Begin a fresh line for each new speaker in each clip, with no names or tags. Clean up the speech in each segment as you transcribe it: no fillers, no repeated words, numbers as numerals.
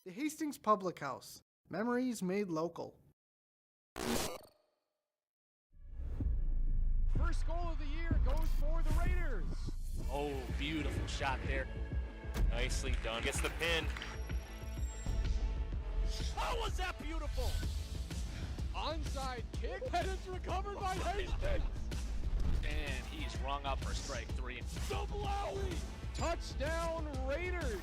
The Hastings Public House. Memories made local.
First goal of the year goes for the Raiders.
Oh, beautiful shot there. Nicely done. Gets the pin.
How was that beautiful? Onside kick, and it's recovered by Hastings.
And he's rung up for strike 3.
Double alley. Touchdown Raiders.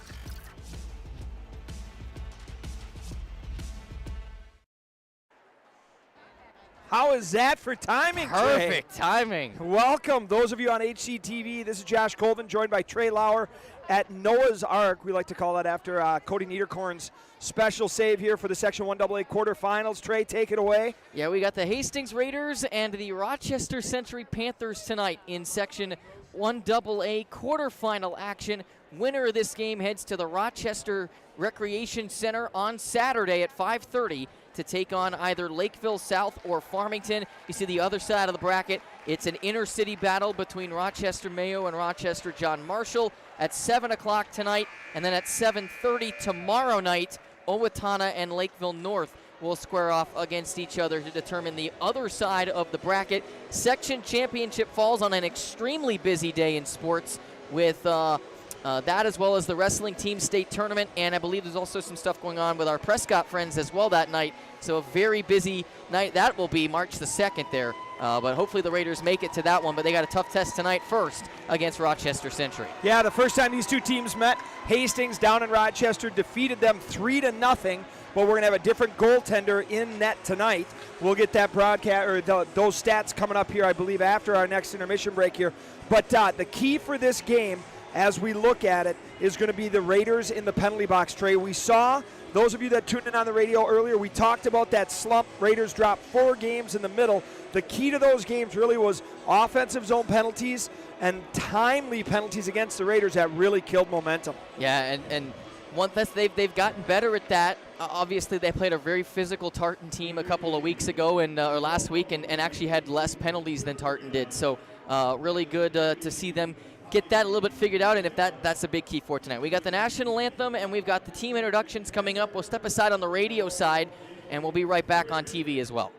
How is that for timing, Trey?
Perfect timing.
Welcome, those of you on HCTV. This is Josh Colvin, joined by Trey Lauer at Noah's Ark. We like to call that after Cody Niederkorn's special save here for the Section 1AA quarterfinals. Trey, take it away.
Yeah, we got the Hastings Raiders and the Rochester-Century Panthers tonight in Section 1AA quarterfinal action. Winner of this game heads to the Rochester Recreation Center on Saturday at 5:30 to take on either Lakeville South or Farmington. You see the other side of the bracket. It's an inner-city battle between Rochester Mayo and Rochester John Marshall at 7 o'clock tonight. And then at 7:30 tomorrow night, Owatonna and Lakeville North will square off against each other to determine the other side of the bracket. Section championship falls on an extremely busy day in sports with that as well as the wrestling team state tournament, and I believe there's also some stuff going on with our Prescott friends as well that night. So a very busy night. That will be March the 2nd there, but hopefully the Raiders make it to that one, but they got a tough test tonight first against Rochester-Century.
Yeah, the first time these two teams met, Hastings down in Rochester defeated them 3-0, but we're going to have a different goaltender in net tonight. We'll get that broadcast or those stats coming up here, I believe, after our next intermission break here. But the key for this game, as we look at it, is going to be the Raiders in the penalty box, Trey. We saw, those of you that tuned in on the radio earlier, we talked about that slump. Raiders dropped 4 games in the middle. The key to those games really was offensive zone penalties and timely penalties against the Raiders that really killed momentum.
Yeah, and they've gotten better at that. Obviously, they played a very physical Tartan team a couple of weeks ago or last week and actually had less penalties than Tartan did. So really good to see them get that a little bit figured out, and if that's a big key for tonight. We got the national anthem, and we've got the team introductions coming up. We'll step aside on the radio side, and we'll be right back on TV as well.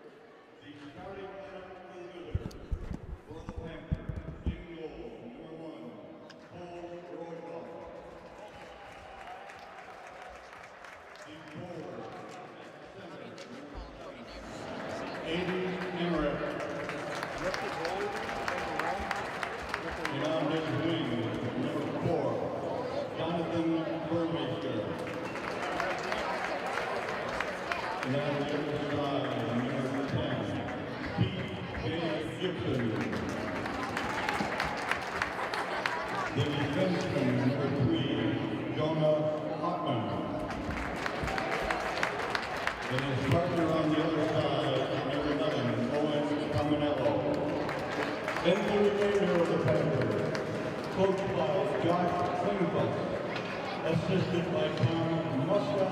Assisted by Tom Muska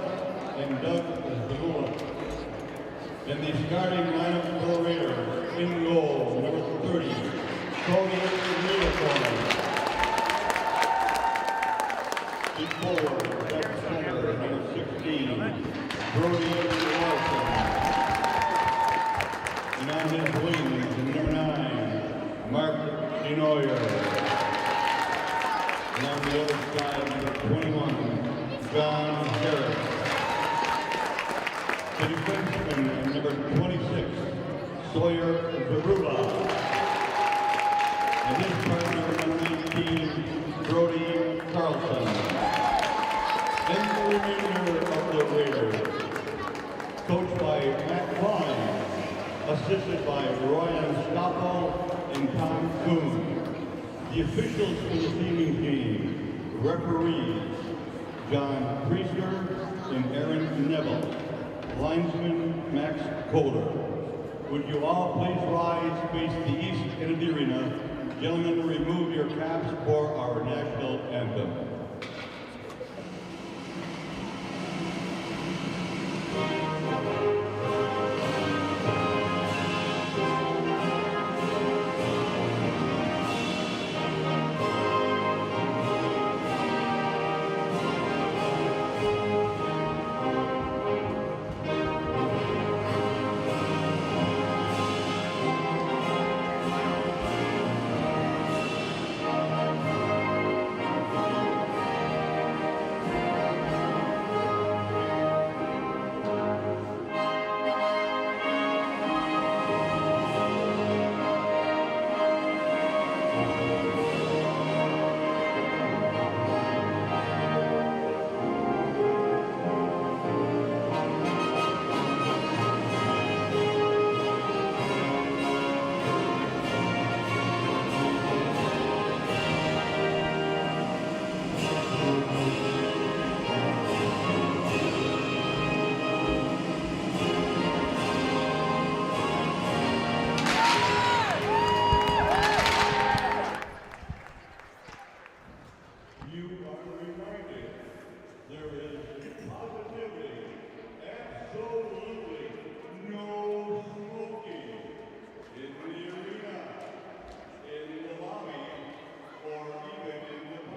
and Doug Zagula. In the starting lineup for the Raiders, in goal, number 30, Cody Niederkorn. In forward, second center, number 16, Brody Larson. And on his wings, number 9, Mark Denoyer. And on the other side, number 21, John Harris. The defenseman, number 26, Sawyer Zarula. And his partner, number 19, Brody Carlson. And the remainder of the Raiders, coached by Matt Klein, assisted by Ryan Stoppel and Tom Kuhn. The officials for the teaming game, referees, John Priester and Aaron Neville, linesman Max Kohler. Would you all please rise, face the east end of the arena. Gentlemen, remove your caps for our national anthem.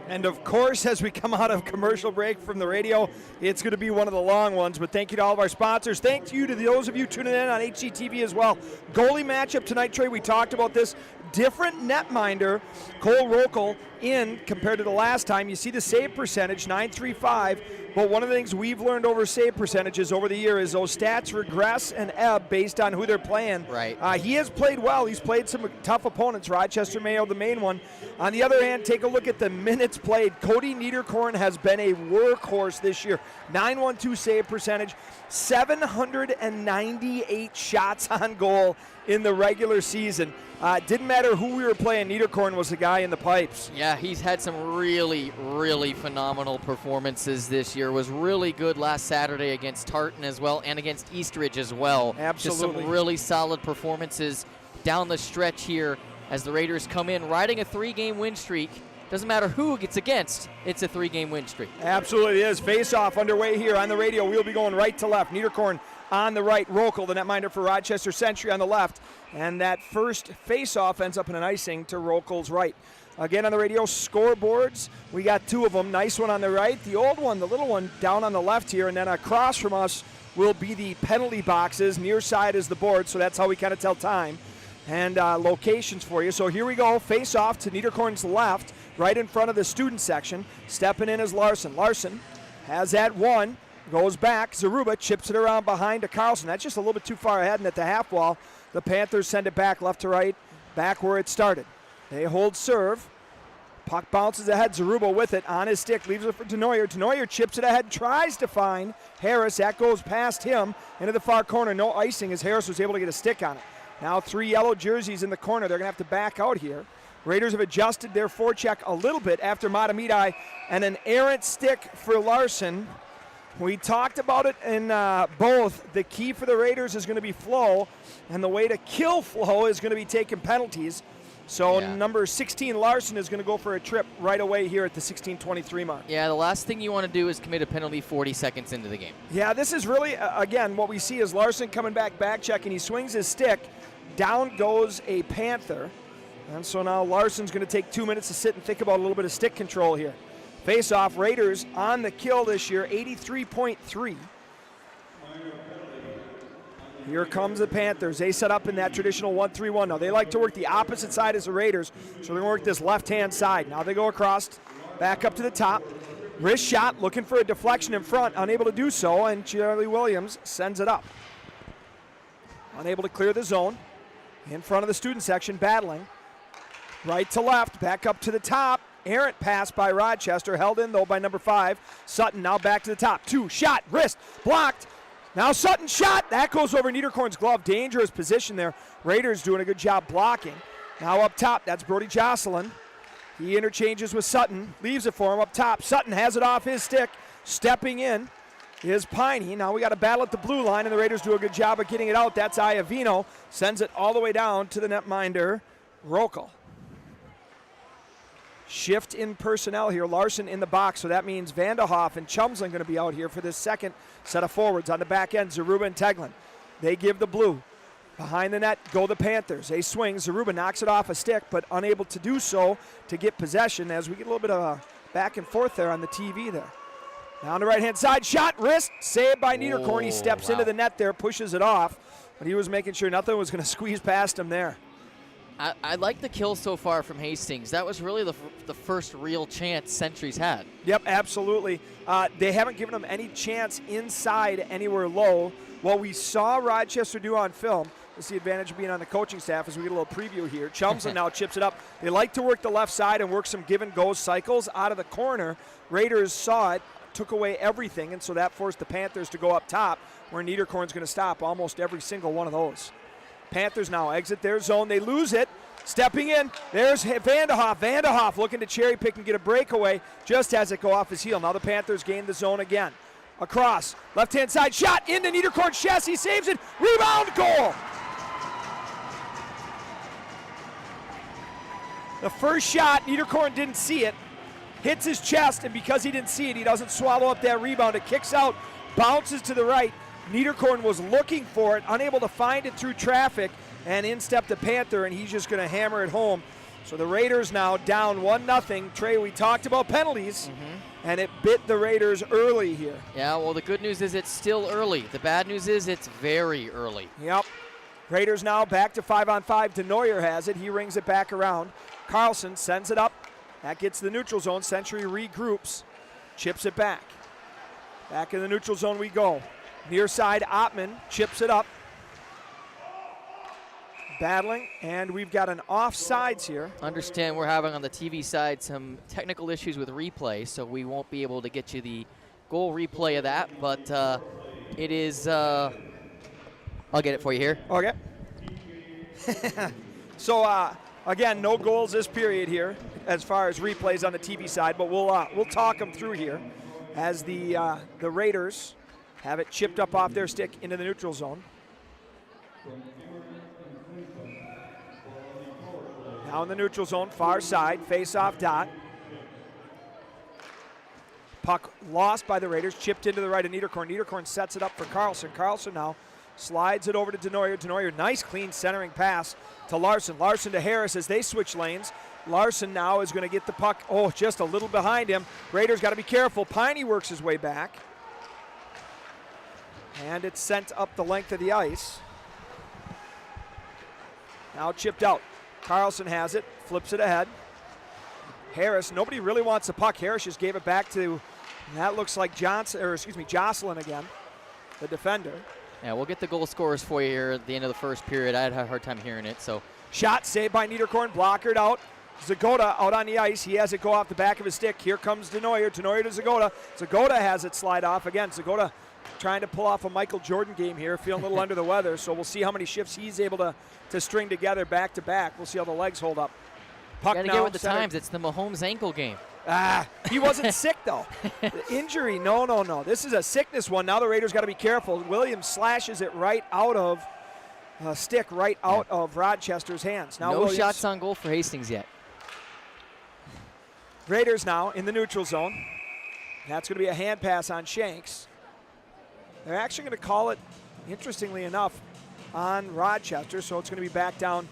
And of course, as we come out of commercial break from the radio, it's going to be one of the long ones. But thank you to all of our sponsors. Thank you to those of you tuning in on HCTV as well. Goalie matchup tonight, Trey. We talked about this. Different netminder, Cole Rokel in compared to the last time. You see the save percentage, .935. But one of the things we've learned over save percentages over the year is those stats regress and ebb based on who they're playing.
Right.
He has played well. He's played some tough opponents. Rochester Mayo, the main one. On the other hand, take a look at the minutes played. Cody Niederkorn has been a workhorse this year. .912 save percentage, 798 shots on goal in the regular season. Didn't matter who we were playing, Niederkorn was the guy in the pipes.
Yeah, he's had some really, really phenomenal performances this year. Was really good last Saturday against Tartan as well and against Eastridge as well.
Absolutely.
Just some really solid performances down the stretch here as the Raiders come in riding a 3-game win streak. Doesn't matter who it's against, it's a 3-game win streak.
Absolutely is. Face-off underway here on the radio. We'll be going right to left. Niederkorn on the right. Rokel, the netminder for Rochester-Century, on the left. And that first face-off ends up in an icing to Rokel's right. Again on the radio, scoreboards. We got 2 of them. Nice one on the right. The old one, the little one, down on the left here. And then across from us will be the penalty boxes. Near side is the board, so that's how we kind of tell time and locations for you. So here we go. Face-off to Niederkorn's left, right in front of the student section. Stepping in is Larson. Larson has that one. Goes back. Zaruba chips it around behind to Carlson. That's just a little bit too far ahead, and at the half wall, the Panthers send it back left to right, back where it started. They hold serve. Puck bounces ahead. Zaruba with it on his stick. Leaves it for Denoyer. Denoyer chips it ahead. Tries to find Harris. That goes past him into the far corner. No icing as Harris was able to get a stick on it. Now 3 yellow jerseys in the corner. They're going to have to back out here. Raiders have adjusted their forecheck a little bit after Matamidai and an errant stick for Larson. We talked about it in both. The key for the Raiders is going to be flow, and the way to kill flow is going to be taking penalties. So number 16, Larson, is going to go for a trip right away here at the 16:23 mark. Yeah,
the last thing you want to do is commit a penalty 40 seconds into the game.
Yeah, this is really, again, what we see is Larson coming back checking. He swings his stick. Down goes a Panther. And so now Larson's going to take 2 minutes to sit and think about a little bit of stick control here. Face-off, Raiders on the kill this year, 83.3. Here comes the Panthers. They set up in that traditional 1-3-1. Now, they like to work the opposite side as the Raiders, so they're going to work this left-hand side. Now they go across, back up to the top. Wrist shot, looking for a deflection in front, unable to do so, and Charlie Williams sends it up. Unable to clear the zone. In front of the student section, battling. Right to left, back up to the top. Errant pass by Rochester, held in though by number 5. Sutton now back to the top. 2, shot, wrist, blocked. Now Sutton shot, that goes over Niederkorn's glove. Dangerous position there. Raiders doing a good job blocking. Now up top, that's Brody Jocelyn. He interchanges with Sutton, leaves it for him up top. Sutton has it off his stick. Stepping in is Piney. Now we got a battle at the blue line, and the Raiders do a good job of getting it out. That's Iavino. Sends it all the way down to the netminder, Rokel. Shift in personnel here. Larson in the box, so that means Vanderhoff and Chumsland going to be out here for this second set of forwards. On the back end, Zaruba and Teglin. They give the blue. Behind the net go the Panthers. They swing. Zaruba knocks it off a stick, but unable to do so to get possession as we get a little bit of a back and forth there on the TV there. Now on the right-hand side, shot, wrist, saved by Niederkorn. He steps into the net there, pushes it off, but he was making sure nothing was going to squeeze past him there.
I like the kill so far from Hastings. That was really the first real chance Century's had.
Yep, absolutely. They haven't given them any chance inside anywhere low. What we saw Rochester do on film, that's the advantage of being on the coaching staff as we get a little preview here. Chumsland now chips it up. They like to work the left side and work some give-and-go cycles out of the corner. Raiders saw it, took away everything, and so that forced the Panthers to go up top where Niederkorn's going to stop almost every single one of those. Panthers now exit their zone. They lose it. Stepping in, there's Vanderhoff. Vanderhoff looking to cherry pick and get a breakaway just as it go off his heel. Now the Panthers gain the zone again. Across, left-hand side, shot into Niederkorn's chest. He saves it. Rebound, goal. The first shot, Niederkorn didn't see it. Hits his chest, and because he didn't see it, he doesn't swallow up that rebound. It kicks out, bounces to the right. Niederkorn was looking for it, unable to find it through traffic, and in stepped the Panther, and he's just going to hammer it home. So the Raiders now down 1-0. Trey, we talked about penalties, and it bit the Raiders early here.
Yeah, well, the good news is it's still early. The bad news is it's very early.
Yep. Raiders now back to 5-on-5. DeNoyer has it. He rings it back around. Carlson sends it up. That gets the neutral zone. Century regroups, chips it back. Back in the neutral zone we go. Near side, Ottman chips it up. Battling, and we've got an offsides here.
Understand we're having on the TV side some technical issues with replay, so we won't be able to get you the goal replay of that, but it is, I'll get it for you here.
Okay. So, again, no goals this period here as far as replays on the TV side, but we'll talk them through here as the Raiders have it chipped up off their stick into the neutral zone. Now in the neutral zone, far side, face-off dot. Puck lost by the Raiders, chipped into the right of Niederkorn. Niederkorn sets it up for Carlson. Carlson now slides it over to DeNoyer. DeNoyer, nice clean centering pass to Larson. Larson to Harris as they switch lanes. Larson now is going to get the puck, just a little behind him. Raiders got to be careful. Piney works his way back. And it's sent up the length of the ice. Now chipped out. Carlson has it, flips it ahead. Harris, nobody really wants the puck. Harris just gave it back to, that looks like Jocelyn again, the defender.
Yeah, we'll get the goal scorers for you here at the end of the first period. I had a hard time hearing it, so.
Shot saved by Niederkorn, blockered out. Zagota out on the ice. He has it go off the back of his stick. Here comes DeNoyer. DeNoyer to Zagota. Zagota has it slide off again. Zagota trying to pull off a Michael Jordan game here, feeling a little under the weather, so we'll see how many shifts he's able to string together back to back. We'll see how the legs hold up. Puck
gotta
now
get with the
centered.
times. It's the Mahomes ankle game.
He wasn't sick though. The injury, no. This is a sickness one. Now the Raiders got to be careful. Williams slashes it right out of stick, right out of Rochester's hands. Now
no
Williams,
shots on goal for Hastings yet.
Raiders now in the neutral zone. That's going to be a hand pass on Shanks. They're actually going to call it, interestingly enough, on Rochester, so it's going to be back down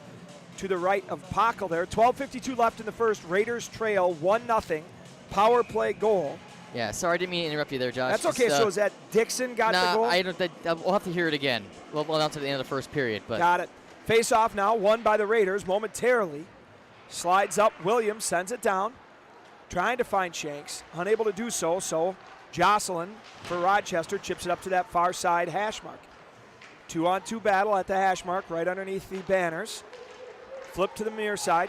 to the right of Pockel there. 12:52 left in the first. Raiders trail 1-0. Power play goal.
Yeah, sorry, I didn't mean to interrupt you there, Josh.
That's okay. So is that Dixon got the goal?
We'll have to hear it again. We'll announce at the end of the first period. But
got it. Face off now, won by the Raiders momentarily. Slides up. Williams sends it down. Trying to find Shanks. Unable to do so. So Jocelyn for Rochester chips it up to that far side hash mark. 2-on-2 battle at the hash mark right underneath the banners. Flip to the near side.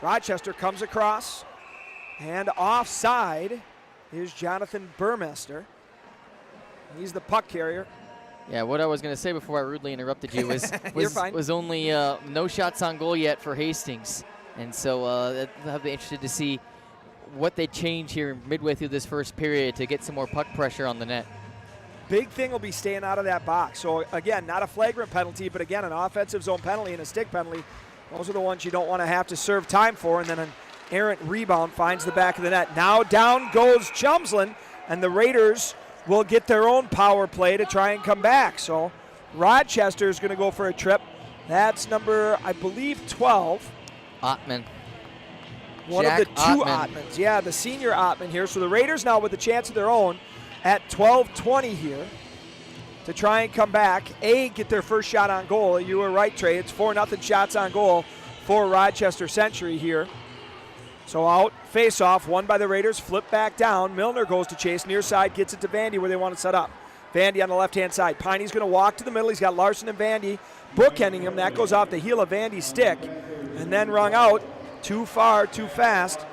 Rochester comes across. And offside is Jonathan Burmester. He's the puck carrier.
Yeah, what I was going to say before I rudely interrupted you was only no shots on goal yet for Hastings. And so I'll be interested to see what they change here midway through this first period to get some more puck pressure on the net.
Big thing will be staying out of that box. So, again, not a flagrant penalty, but, again, an offensive zone penalty and a stick penalty. Those are the ones you don't want to have to serve time for. And then an errant rebound finds the back of the net. Now down goes Chumsland, and the Raiders will get their own power play to try and come back. So Rochester is going to go for a trip. That's number, I believe, 12.
Ottman.
One
Jack
of the two Ottmans. Yeah, the senior Ottman here. So the Raiders now with a chance of their own at 12:20 here to try and come back. Get their first shot on goal. You were right, Trey. It's 4-0 shots on goal for Rochester-Century here. So out, face-off, won by the Raiders, flip back down. Milner goes to chase, near side, gets it to Vandy where they want to set up. Vandy on the left-hand side. Piney's going to walk to the middle. He's got Larson and Vandy bookending him. That goes off the heel of Vandy's stick and then rung out. Too far, too fast.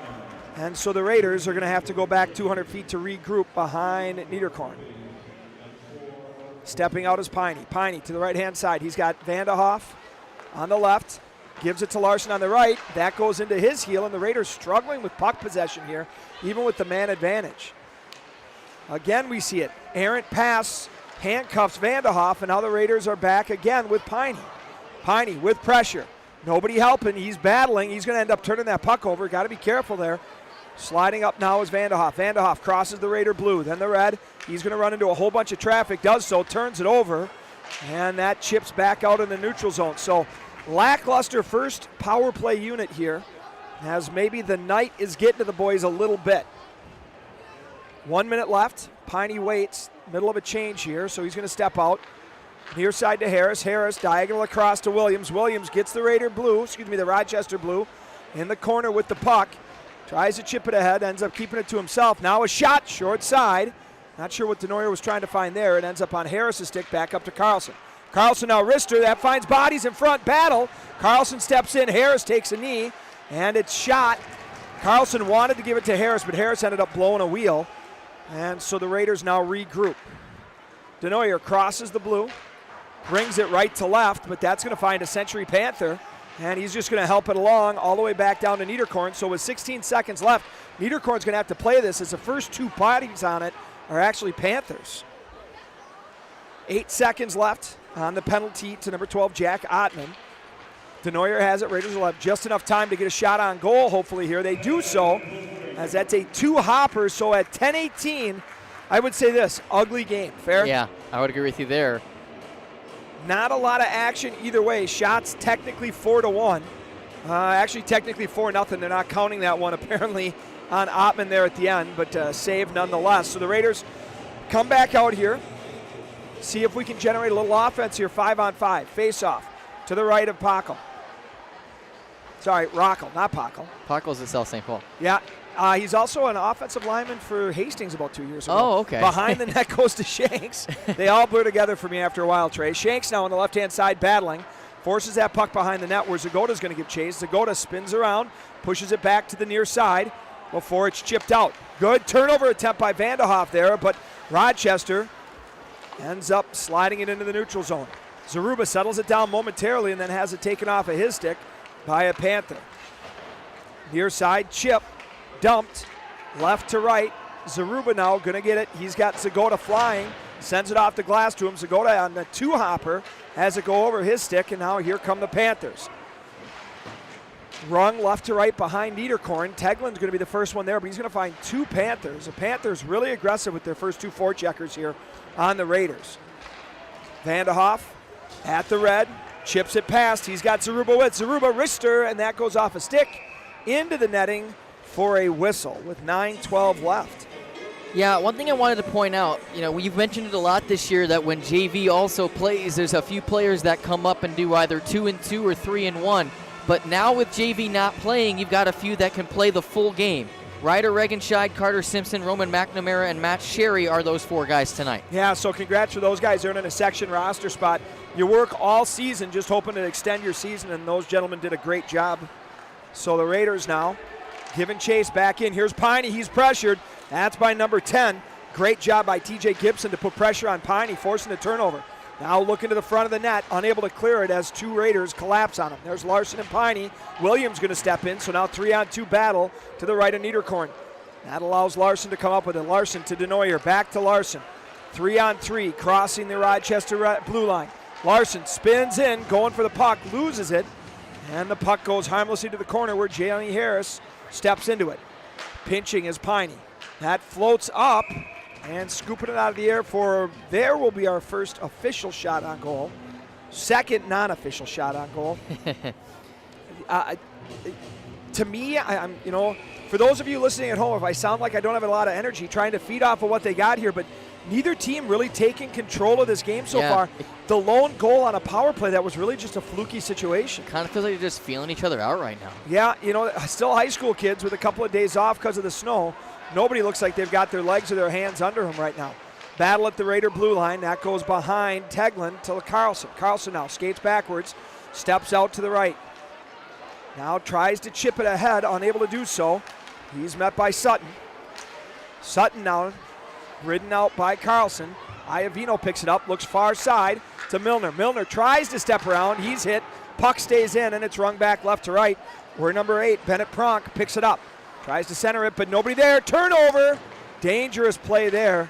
And so the Raiders are going to have to go back 200 feet to regroup behind Niederkorn. Stepping out is Piney. Piney to the right-hand side. He's got Vanderhoff on the left. Gives it to Larson on the right. That goes into his heel, and the Raiders struggling with puck possession here, even with the man advantage. Again, we see it. Errant pass, handcuffs Vanderhoff, and now the Raiders are back again with Piney. Piney with pressure. Nobody helping. He's battling. He's going to end up turning that puck over. Got to be careful there. Sliding up now is Vanderhoff. Vanderhoff crosses the Raider blue, then the red. He's going to run into a whole bunch of traffic. Does so, turns it over, and that chips back out in the neutral zone. So lackluster first power play unit here, as maybe the night is getting to the boys a little bit. 1 minute left. Piney waits, middle of a change here, so he's going to step out. Near side to Harris. Harris diagonal across to Williams. Williams gets the Rochester blue in the corner with the puck. Tries to chip it ahead, ends up keeping it to himself. Now a shot, short side. Not sure what Denoyer was trying to find there. It ends up on Harris's stick, back up to Carlson. Carlson now wrister, that finds bodies in front, battle. Carlson steps in, Harris takes a knee, and it's shot. Carlson wanted to give it to Harris, but Harris ended up blowing a wheel. And so the Raiders now regroup. Denoyer crosses the blue, brings it right to left, but that's going to find a Century Panther, and he's just going to help it along all the way back down to Niederkorn. So with 16 seconds left, Niederkorn's going to have to play this, as the first two bodies on it are actually Panthers. 8 seconds left on the penalty to number 12, Jack Ottman. Denoyer has it, Raiders will have just enough time to get a shot on goal, hopefully here. They do so, as that's a two-hopper, so at 10:18, I would say this, ugly game, fair?
Yeah, I would agree with you there.
Not a lot of action either way. Shots technically 4-1. Actually, technically 4-0. They're not counting that one apparently on Ottman there at the end, but save nonetheless. So the Raiders come back out here, see if we can generate a little offense here. 5-on-5, face-off to the right of Pockel. Sorry, Rockel, not Pockel.
Pockel's at South St. Paul.
Yeah. He's also an offensive lineman for Hastings about 2 years ago.
Oh, okay.
Behind the net goes to Shanks. They all blur together for me after a while, Trey. Shanks now on the left-hand side battling. Forces that puck behind the net where Zagoda's going to give chase. Zagoda spins around, pushes it back to the near side before it's chipped out. Good turnover attempt by Vanderhoff there, but Rochester ends up sliding it into the neutral zone. Zaruba settles it down momentarily and then has it taken off of his stick by a Panther. Near side chip. Dumped, left to right. Zaruba now going to get it. He's got Zagoda flying, sends it off the glass to him. Zagoda on the two-hopper has it go over his stick, and now here come the Panthers. Rung left to right behind Niederkorn. Teglin's going to be the first one there, but he's going to find two Panthers. The Panthers really aggressive with their first two forecheckers here on the Raiders. Vanderhoff at the red, chips it past. He's got Zaruba with Zaruba wrister, and that goes off a stick into the netting for a whistle with 9:12 left.
Yeah, one thing I wanted to point out, you've mentioned it a lot this year that when JV also plays, there's a few players that come up and do either 2-2 or 3-1. But now with JV not playing, you've got a few that can play the full game. Ryder Regenscheid, Carter Simpson, Roman McNamara, and Matt Sherry are those four guys tonight.
Yeah, so congrats for those guys earning a section roster spot. You work all season just hoping to extend your season, and those gentlemen did a great job. So the Raiders now giving chase back in. Here's Piney. He's pressured. That's by number 10. Great job by TJ Gibson to put pressure on Piney, forcing the turnover. Now looking to the front of the net, unable to clear it as two Raiders collapse on him. There's Larson and Piney. Williams going to step in, so now 3-on-2 battle to the right of Niederkorn. That allows Larson to come up with it. Larson to Denoyer. Back to Larson. 3-on-3, crossing the Rochester blue line. Larson spins in, going for the puck, loses it, and the puck goes harmlessly to the corner where Jalen Harris steps into it. Pinching is Piney. That floats up and scooping it out of the air for, there will be our first official shot on goal. Second non-official shot on goal. To me, I'm for those of you listening at home, if I sound like I don't have a lot of energy trying to feed off of what they got here, but neither team really taking control of this game so far. The lone goal on a power play, that was really just a fluky situation.
Kind of feels like you're just feeling each other out right now.
Yeah, still high school kids with a couple of days off because of the snow. Nobody looks like they've got their legs or their hands under them right now. Battle at the Raider blue line. That goes behind Teglin to Carlson. Carlson now skates backwards, steps out to the right. Now tries to chip it ahead, unable to do so. He's met by Sutton. Sutton now ridden out by Carlson. Iovino picks it up, looks far side to Milner. Milner tries to step around. He's hit. Puck stays in, and it's rung back left to right. Where number 8, Bennett Pronk, picks it up. Tries to center it, but nobody there. Turnover. Dangerous play there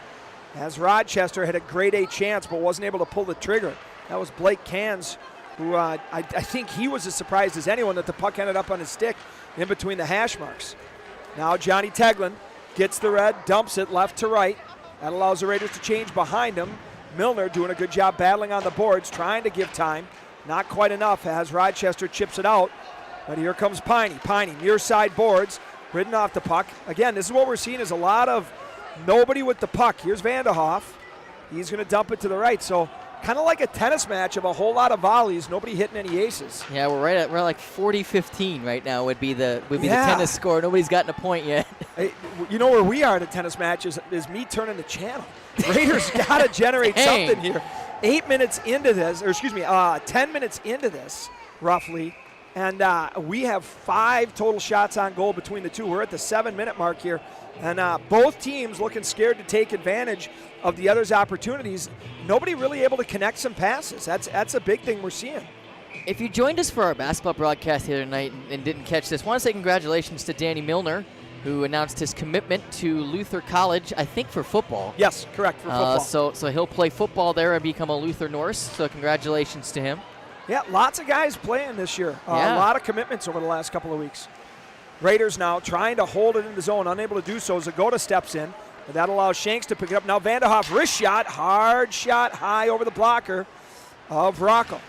as Rochester had a grade A chance but wasn't able to pull the trigger. That was Blake Cans, who I think he was as surprised as anyone that the puck ended up on his stick in between the hash marks. Now Johnny Teglin gets the red, dumps it left to right. That allows the Raiders to change behind him. Milner doing a good job battling on the boards, trying to give time Not quite enough as Rochester chips it out. But here comes Piney. Piney, near side boards, ridden off the puck. Again, this is what we're seeing is a lot of nobody with the puck. Here's Vanderhoff. He's going to dump it to the right. So kind of like a tennis match of a whole lot of volleys, nobody hitting any aces.
Yeah, we're like 40-15 right now would be the tennis score. Nobody's gotten a point yet.
Hey, you know where we are in a tennis match is me turning the channel. Raiders got to generate something here. 8 minutes into this, or 10 minutes into this, roughly. And we have 5 total shots on goal between the two. We're at the 7-minute mark here. And both teams looking scared to take advantage of the other's opportunities. Nobody really able to connect some passes. That's a big thing we're seeing.
If you joined us for our basketball broadcast the other night and didn't catch this, I want to say congratulations to Danny Milner, who announced his commitment to Luther College, I think for football.
Yes, correct, for football.
So he'll play football there and become a Luther Norse, so congratulations to him.
Yeah, lots of guys playing this year. A lot of commitments over the last couple of weeks. Raiders now trying to hold it in the zone, unable to do so. Zagota steps in, and that allows Shanks to pick it up. Now Vanderhoff, wrist shot, hard shot, high over the blocker of Rocco.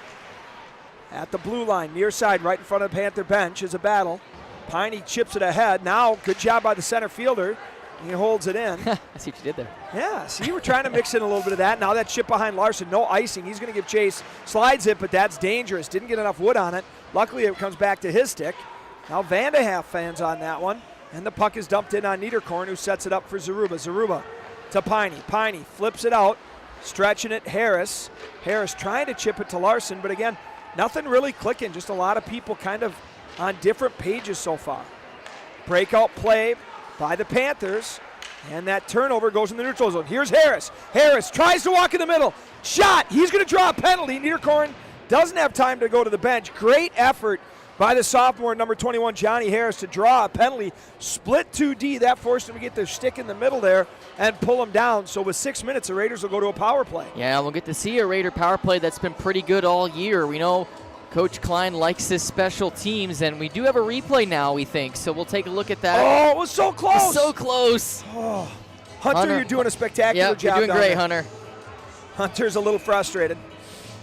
At the blue line, near side, right in front of the Panther bench is a battle. Piney chips it ahead. Now, good job by the center fielder. He holds it in.
I see what you did there.
Yeah, see, we're trying to mix in a little bit of that. Now that chip behind Larson, no icing. He's going to give chase. Slides it, but that's dangerous. Didn't get enough wood on it. Luckily, it comes back to his stick. Now Vanderhoff fans on that one. And the puck is dumped in on Niederkorn, who sets it up for Zaruba. Zaruba to Piney. Piney flips it out, stretching it Harris. Harris trying to chip it to Larson, but again, nothing really clicking. Just a lot of people kind of on different pages so far. Breakout play by the Panthers, and that turnover goes in the neutral zone. Here's Harris. Harris tries to walk in the middle. Shot. He's going to draw a penalty. Niederkorn doesn't have time to go to the bench. Great effort by the sophomore, number 21, Johnny Harris, to draw a penalty. Split 2D. That forced him to get their stick in the middle there and pull him down. So with 6 minutes, the Raiders will go to a power play.
Yeah, we'll get to see a Raider power play that's been pretty good all year. We know Coach Klein likes his special teams, and we do have a replay now, we think, so we'll take a look at that.
Oh, it was so close.
So close.
Oh. Hunter, you're doing a spectacular job.
You're doing great,
there.
Hunter.
Hunter's a little frustrated.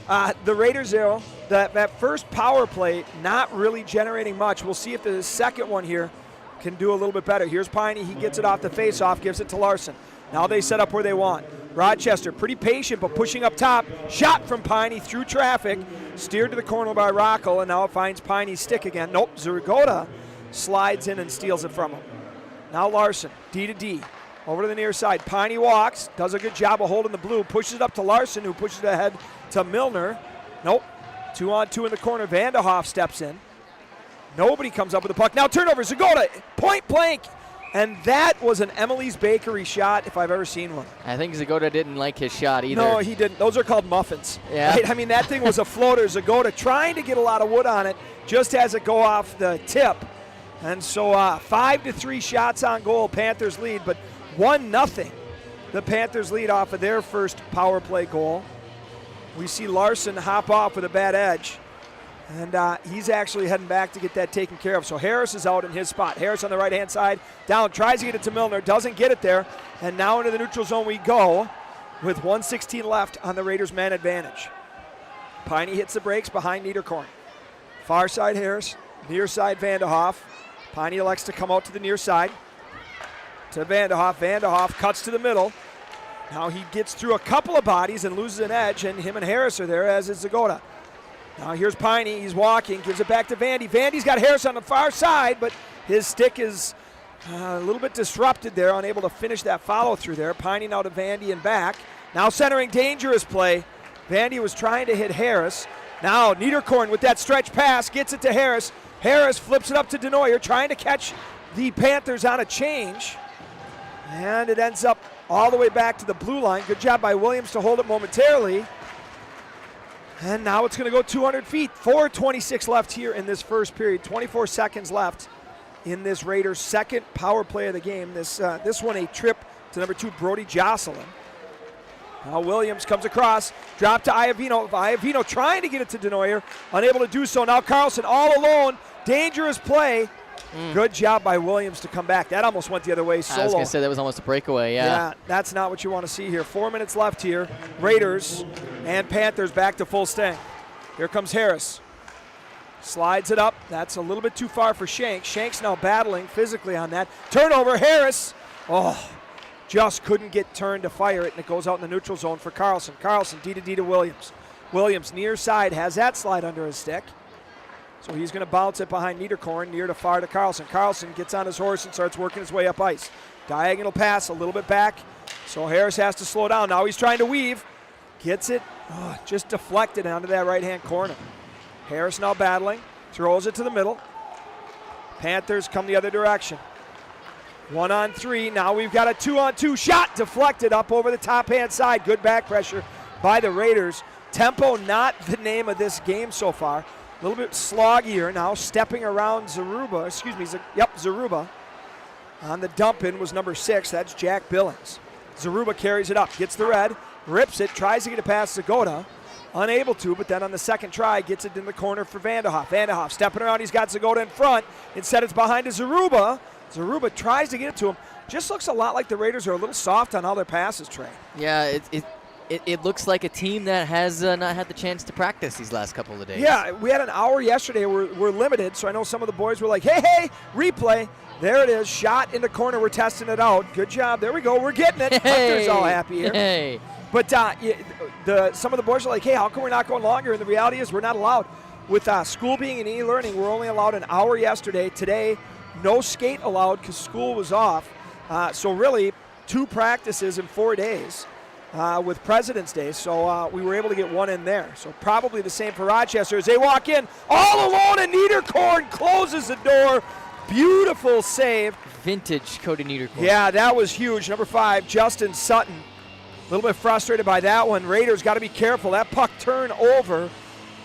The Raiders, that first power play, not really generating much. We'll see if the second one here can do a little bit better. Here's Piney. He gets it off the faceoff, gives it to Larson. Now they set up where they want. Rochester, pretty patient, but pushing up top. Shot from Piney through traffic. Steered to the corner by Rocco, and now it finds Piney's stick again. Nope, Zaragoza slides in and steals it from him. Now Larson, D to D. Over to the near side. Piney walks, does a good job of holding the blue, pushes it up to Larson, who pushes it ahead to Milner. Nope, 2-on-2 in the corner. Vanderhoff steps in. Nobody comes up with the puck. Now turnover, Zagota, point blank. And that was an Emily's Bakery shot if I've ever seen one.
I think Zagota didn't like his shot either.
No, he didn't. Those are called muffins.
Yeah.
Right? I mean, that thing was a floater. Zagota trying to get a lot of wood on it just as it go off the tip. And so 5-3 shots on goal, Panthers lead, but 1-0. The Panthers lead off of their first power play goal. We see Larson hop off with a bad edge. And he's actually heading back to get that taken care of. So Harris is out in his spot. Harris on the right-hand side. Down, tries to get it to Milner. Doesn't get it there. And now into the neutral zone we go with 1:16 left on the Raiders' man advantage. Piney hits the brakes behind Niederkorn. Far side Harris. Near side Vanderhoff. Piney elects to come out to the near side. To Vanderhoff. Vanderhoff cuts to the middle. Now he gets through a couple of bodies and loses an edge. And him and Harris are there, as is Zagota. Now here's Piney, he's walking, gives it back to Vandy. Vandy's got Harris on the far side, but his stick is a little bit disrupted there, unable to finish that follow through there. Piney now to Vandy and back. Now centering, dangerous play. Vandy was trying to hit Harris. Now Niederkorn with that stretch pass, gets it to Harris. Harris flips it up to Denoyer, trying to catch the Panthers on a change. And it ends up all the way back to the blue line. Good job by Williams to hold it momentarily. And now it's going to go 200 feet. 4:26 left here in this first period. 24 seconds left in this Raiders' second power play of the game. This one a trip to number 2, Brody Jocelyn. Now Williams comes across, drop to Iovino. Iovino trying to get it to Denoyer, unable to do so. Now Carlson all alone. Dangerous play. Good job by Williams to come back. That almost went the other way solo.
I was going to say that was almost a breakaway,
Yeah, that's not what you want to see here. 4 minutes left here. Raiders and Panthers back to full stay. Here comes Harris. Slides it up. That's a little bit too far for Shanks. Shanks now battling physically on that. Turnover, Harris. Oh, just couldn't get turned to fire it, and it goes out in the neutral zone for Carlson. Carlson, D to Williams. Williams, near side, has that slide under his stick. So he's going to bounce it behind Niederkorn, near to far to Carlson. Carlson gets on his horse and starts working his way up ice. Diagonal pass, a little bit back. So Harris has to slow down. Now he's trying to weave. Gets it, just deflected onto that right-hand corner. Harris now battling, throws it to the middle. Panthers come the other direction. 1-on-3, now we've got a 2-on-2 shot deflected up over the top-hand side. Good back pressure by the Raiders. Tempo not the name of this game so far. A little bit sloggier now, stepping around Zaruba. Zaruba. On the dump-in was number 6, that's Jack Billings. Zaruba carries it up, gets the red, rips it, tries to get it past Zagoda. Unable to, but then on the second try, gets it in the corner for Vanderhoff. Vanderhoff stepping around, he's got Zagoda in front. Instead, it's behind to Zaruba. Zaruba tries to get it to him. Just looks a lot like the Raiders are a little soft on all their passes, Trey.
Yeah, it looks like a team that has not had the chance to practice these last couple of days.
Yeah, we had an hour yesterday. We're limited, so I know some of the boys were like, hey, replay. There it is, shot in the corner. We're testing it out. Good job. There we go. We're getting it. Hunter's all happy here.
Hey.
But some of the boys are like, hey, how come we're not going longer? And the reality is we're not allowed. With school being in e-learning, we're only allowed an hour yesterday. Today, no skate allowed because school was off. So really, 2 practices in 4 days with President's Day. So we were able to get 1 in there. So probably the same for Rochester as they walk in all alone, and Niederkorn closes the door. Beautiful save.
Vintage Cody Niederkorn.
Yeah, that was huge. Number 5, Justin Sutton. A little bit frustrated by that one. Raiders got to be careful. That puck turned over.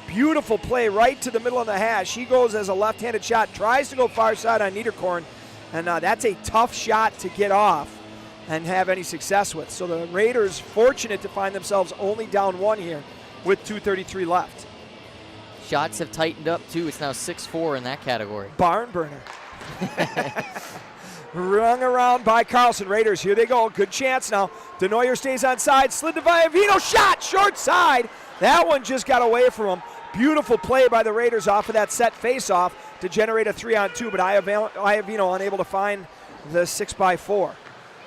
Beautiful play right to the middle of the hash. He goes as a left-handed shot, tries to go far side on Niederkorn, and that's a tough shot to get off and have any success with. So the Raiders fortunate to find themselves only down 1 here with 2:33 left.
Shots have tightened up, too. It's now 6-4 in that category.
Barn burner. Rung around by Carlson. Raiders, here they go. Good chance now. Denoyer stays on side. Slid to Viavino. Shot! Short side. That one just got away from him. Beautiful play by the Raiders off of that set face-off to generate a 3-on-2, but Iavino unable to find the 6x4.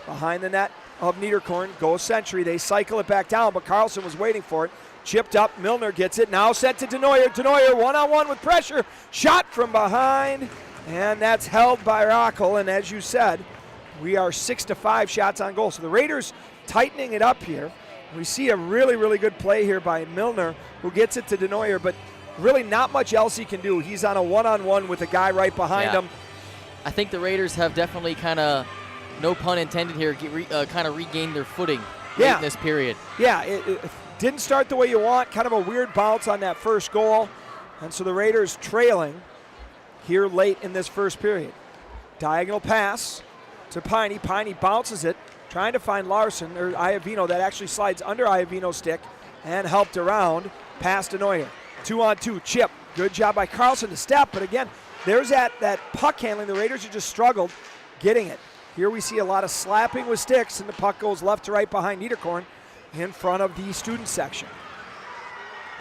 Behind the net of Niederkorn goes Century. They cycle it back down, but Carlson was waiting for it. Chipped up. Milner gets it. Now sent to Denoyer. Denoyer one-on-one with pressure. Shot from behind. And that's held by Rockel, and as you said, we are 6-5 shots on goal. So the Raiders tightening it up here. We see a really, really good play here by Milner, who gets it to Denoyer, but really not much else he can do. He's on a one-on-one with a guy right behind him.
I think the Raiders have definitely kind of, no pun intended here, kind of regained their footing late in this period. Yeah,
it didn't start the way you want. Kind of a weird bounce on that first goal. And so the Raiders trailing here late in this first period. Diagonal pass to Piney. Piney bounces it, trying to find Larson, or Iavino. That actually slides under Iavino's stick and helped around past Denoyer. 2-on-2, chip. Good job by Carlson to step, but again, there's that puck handling. The Raiders have just struggled getting it. Here we see a lot of slapping with sticks, and the puck goes left to right behind Niederkorn in front of the student section.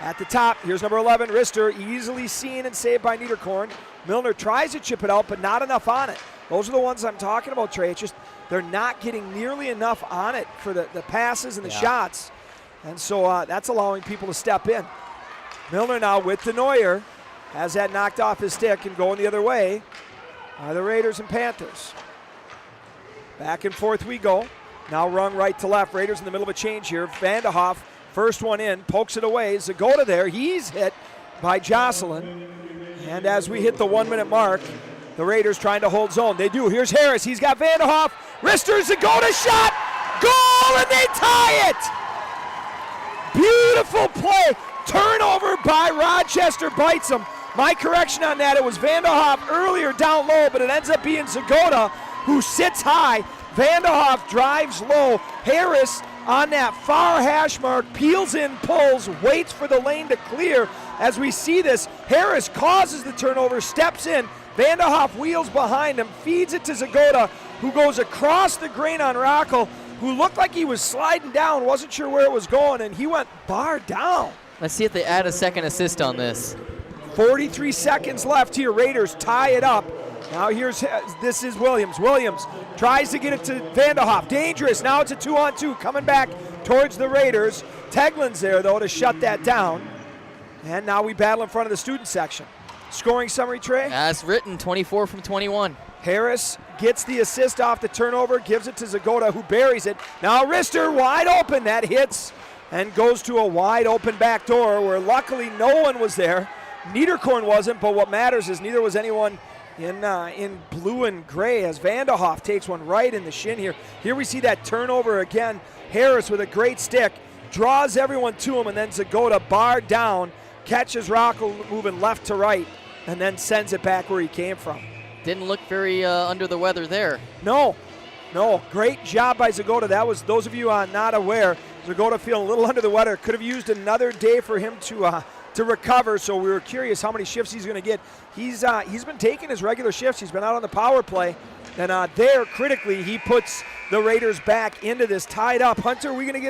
At the top, here's number 11, Rister, easily seen and saved by Niederkorn. Milner tries to chip it out, but not enough on it. Those are the ones I'm talking about, Trey. It's just they're not getting nearly enough on it for the passes and the shots. And so that's allowing people to step in. Milner now with Denoyer. Has that knocked off his stick and going the other way are the Raiders and Panthers. Back and forth we go. Now rung right to left. Raiders in the middle of a change here. Vanderhoff, first one in, pokes it away. Zagoda there. He's hit by Jocelyn. And as we hit the 1 minute mark, the Raiders trying to hold zone. They do. Here's Harris. He's got Vanderhoff. Rister, Zagoda shot. Goal, and they tie it. Beautiful play. Turnover by Rochester bites them. My correction on that, it was Vanderhoff earlier down low, but it ends up being Zagoda who sits high. Vanderhoff drives low. Harris on that far hash mark, peels in, pulls, waits for the lane to clear. As we see this, Harris causes the turnover, steps in. Vanderhoff wheels behind him, feeds it to Zagoda, who goes across the grain on Rockel, who looked like he was sliding down, wasn't sure where it was going, and he went bar down.
Let's see if they add a second assist on this.
43 seconds left here. Raiders tie it up. Now this is Williams. Williams tries to get it to Vanderhoff. Dangerous. Now it's a 2-on-2 coming back towards the Raiders. Teglin's there, though, to shut that down. And now we battle in front of the student section. Scoring summary, Trey?
As written, 24 from 21.
Harris gets the assist off the turnover, gives it to Zagota, who buries it. Now Rister wide open. That hits and goes to a wide open back door where luckily no one was there. Niederkorn wasn't, but what matters is neither was anyone in blue and gray as Vanderhoff takes one right in the shin here. Here we see that turnover again. Harris with a great stick, draws everyone to him, and then Zagota barred down, catches Rocco moving left to right, and then sends it back where he came from.
Didn't look very under the weather there.
No, great job by Zagota. That was, those of you not aware, Zagota feeling a little under the weather. Could have used another day for him to recover, so we were curious how many shifts he's going to get. He's been taking his regular shifts. He's been out on the power play, and there, critically, he puts the Raiders back into this tied up. Hunter, are we going to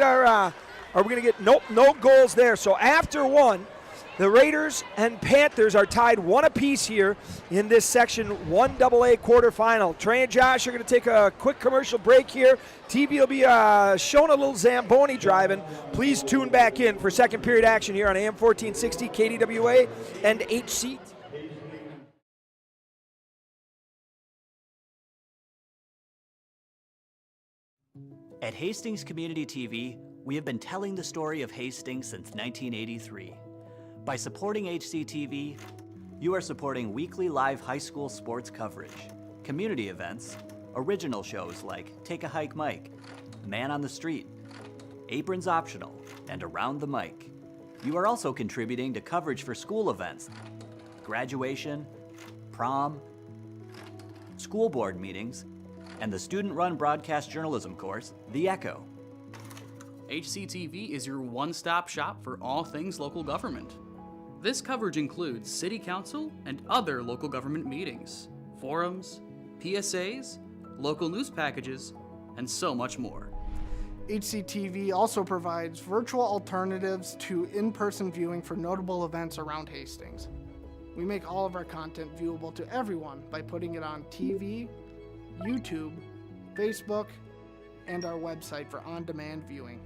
get nope, no goals there. So after one, the Raiders and Panthers are tied one apiece here in this Section 1AA quarterfinal. Trey and Josh are going to take a quick commercial break here. TV will be showing a little Zamboni driving. Please tune back in for second period action here on AM 1460, KDWA, and HC.
At Hastings Community TV, we have been telling the story of Hastings since 1983. By supporting HCTV, you are supporting weekly live high school sports coverage, community events, original shows like Take a Hike Mike, Man on the Street, Aprons Optional, and Around the Mic. You are also contributing to coverage for school events, graduation, prom, school board meetings, and the student-run broadcast journalism course, The Echo.
HCTV is your one-stop shop for all things local government. This coverage includes city council and other local government meetings, forums, PSAs, local news packages, and so much more.
HCTV also provides virtual alternatives to in-person viewing for notable events around Hastings. We make all of our content viewable to everyone by putting it on TV, YouTube, Facebook, and our website for on-demand viewing.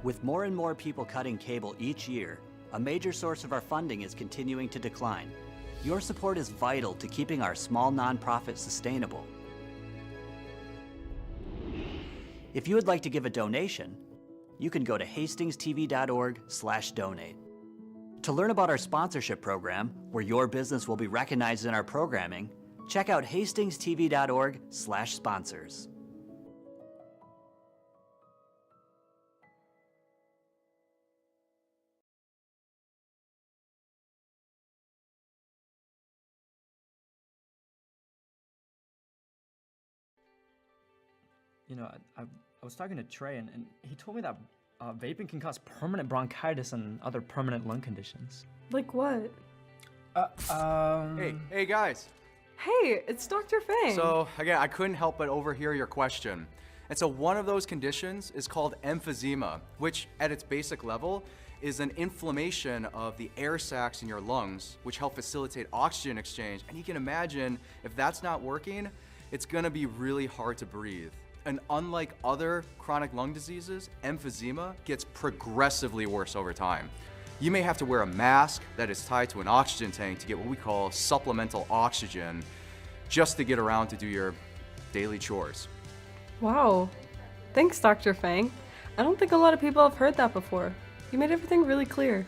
With more and more people cutting cable each year, a major source of our funding is continuing to decline. Your support is vital to keeping our small nonprofit sustainable. If you would like to give a donation, you can go to hastingstv.org/donate. To learn about our sponsorship program, where your business will be recognized in our programming, check out hastingstv.org/sponsors.
You know, I was talking to Trey, and he told me that vaping can cause permanent bronchitis and other permanent lung conditions.
Like what?
Hey guys.
Hey, it's Dr. Fang.
So, again, I couldn't help but overhear your question. And so one of those conditions is called emphysema, which at its basic level is an inflammation of the air sacs in your lungs, which help facilitate oxygen exchange. And you can imagine if that's not working, it's gonna be really hard to breathe. And unlike other chronic lung diseases, emphysema gets progressively worse over time. You may have to wear a mask that is tied to an oxygen tank to get what we call supplemental oxygen just to get around to do your daily chores.
Wow. Thanks, Dr. Fang. I don't think a lot of people have heard that before. You made everything really clear.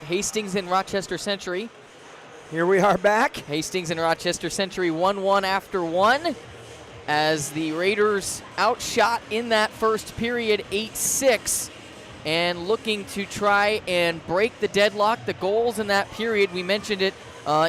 Hastings and Rochester-Century.
Here we are back.
Hastings and Rochester-Century 1-1 after one, as the Raiders outshot in that first period 8-6, and looking to try and break the deadlock. The goals in that period, we mentioned it,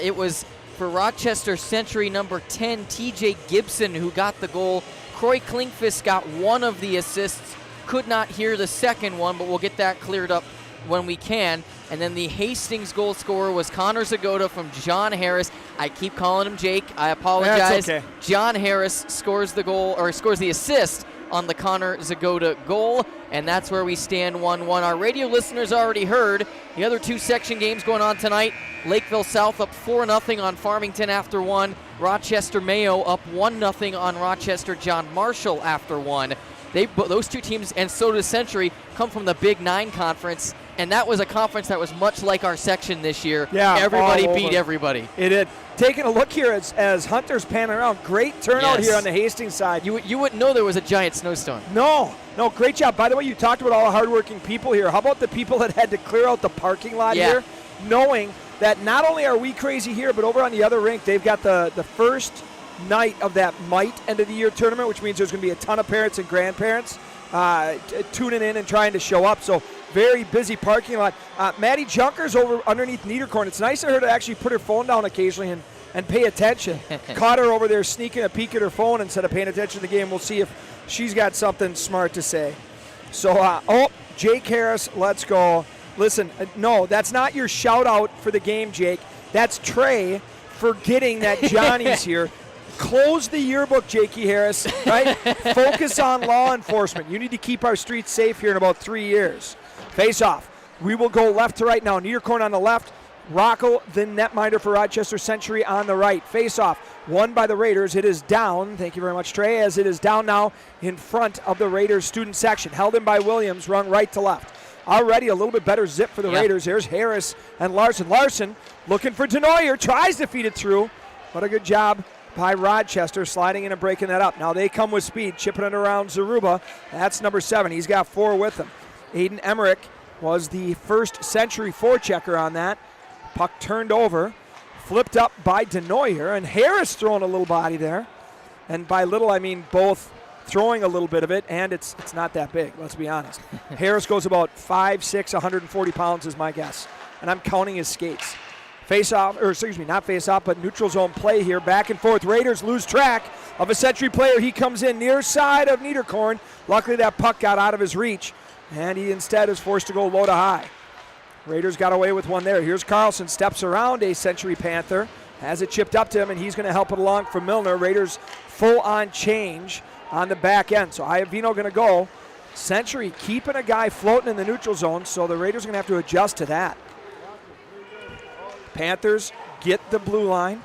it was for Rochester-Century number 10, TJ Gibson, who got the goal. Croy Klinkfist got one of the assists, could not hear the second one, but we'll get that cleared up when we can. And then the Hastings goal scorer was Connor Zagoda from John Harris. I keep calling him Jake. I apologize.
That's okay.
John Harris scores the goal, or scores the assist on the Connor Zagoda goal, and that's where we stand 1-1. Our radio listeners already heard the other two section games going on tonight. Lakeville South up 4-0 on Farmington after one. Rochester Mayo up 1-0 on Rochester John Marshall after one. Those two teams, and so does Century, come from the Big Nine Conference, and that was a conference that was much like our section this year.
Yeah,
everybody beat everybody.
It did. Taking a look here as Hunter's panning around, great turnout here on the Hastings side.
You wouldn't know there was a giant snowstorm.
No, great job. By the way, you talked about all the hardworking people here. How about the people that had to clear out the parking lot here, knowing that not only are we crazy here, but over on the other rink, they've got the first night of that Might end of the year tournament, which means there's going to be a ton of parents and grandparents tuning in and trying to show up. So very busy parking lot. Maddie Junker's over underneath Niederkorn. It's nice of her to actually put her phone down occasionally and pay attention. Caught her over there sneaking a peek at her phone instead of paying attention to the game. We'll see if she's got something smart to say. So, Jake Harris, let's go. Listen, no, that's not your shout out for the game, Jake. That's Trey forgetting that Johnny's here. Close the yearbook, Jakey Harris, right? Focus on law enforcement. You need to keep our streets safe here in about 3 years. Face off. We will go left to right now. Niederkorn on the left. Rocco, the netminder for Rochester-Century on the right. Face off. Won by the Raiders. It is down. Thank you very much, Trey, as it is down now in front of the Raiders student section. Held in by Williams, run right to left. Already a little bit better zip for the Raiders. There's Harris and Larson. Larson looking for Denoyer. Tries to feed it through. What a good job by Rochester, sliding in and breaking that up. Now they come with speed, chipping it around Zaruba. That's number 7. He's got 4 with him. Aiden Emmerich was the first Century forechecker on that. Puck turned over, flipped up by Denoyer, and Harris throwing a little body there. And by little, I mean both throwing a little bit of it, and it's not that big, let's be honest. Harris goes about 5'6", 140 pounds is my guess, and I'm counting his skates. Not face-off, but neutral zone play here. Back and forth. Raiders lose track of a Century player. He comes in near side of Niederkorn. Luckily, that puck got out of his reach, and he instead is forced to go low to high. Raiders got away with one there. Here's Carlson, steps around a Century Panther, has it chipped up to him, and he's going to help it along for Milner. Raiders full on change on the back end. So Iavino going to go. Century keeping a guy floating in the neutral zone, so the Raiders are going to have to adjust to that. Panthers get the blue line.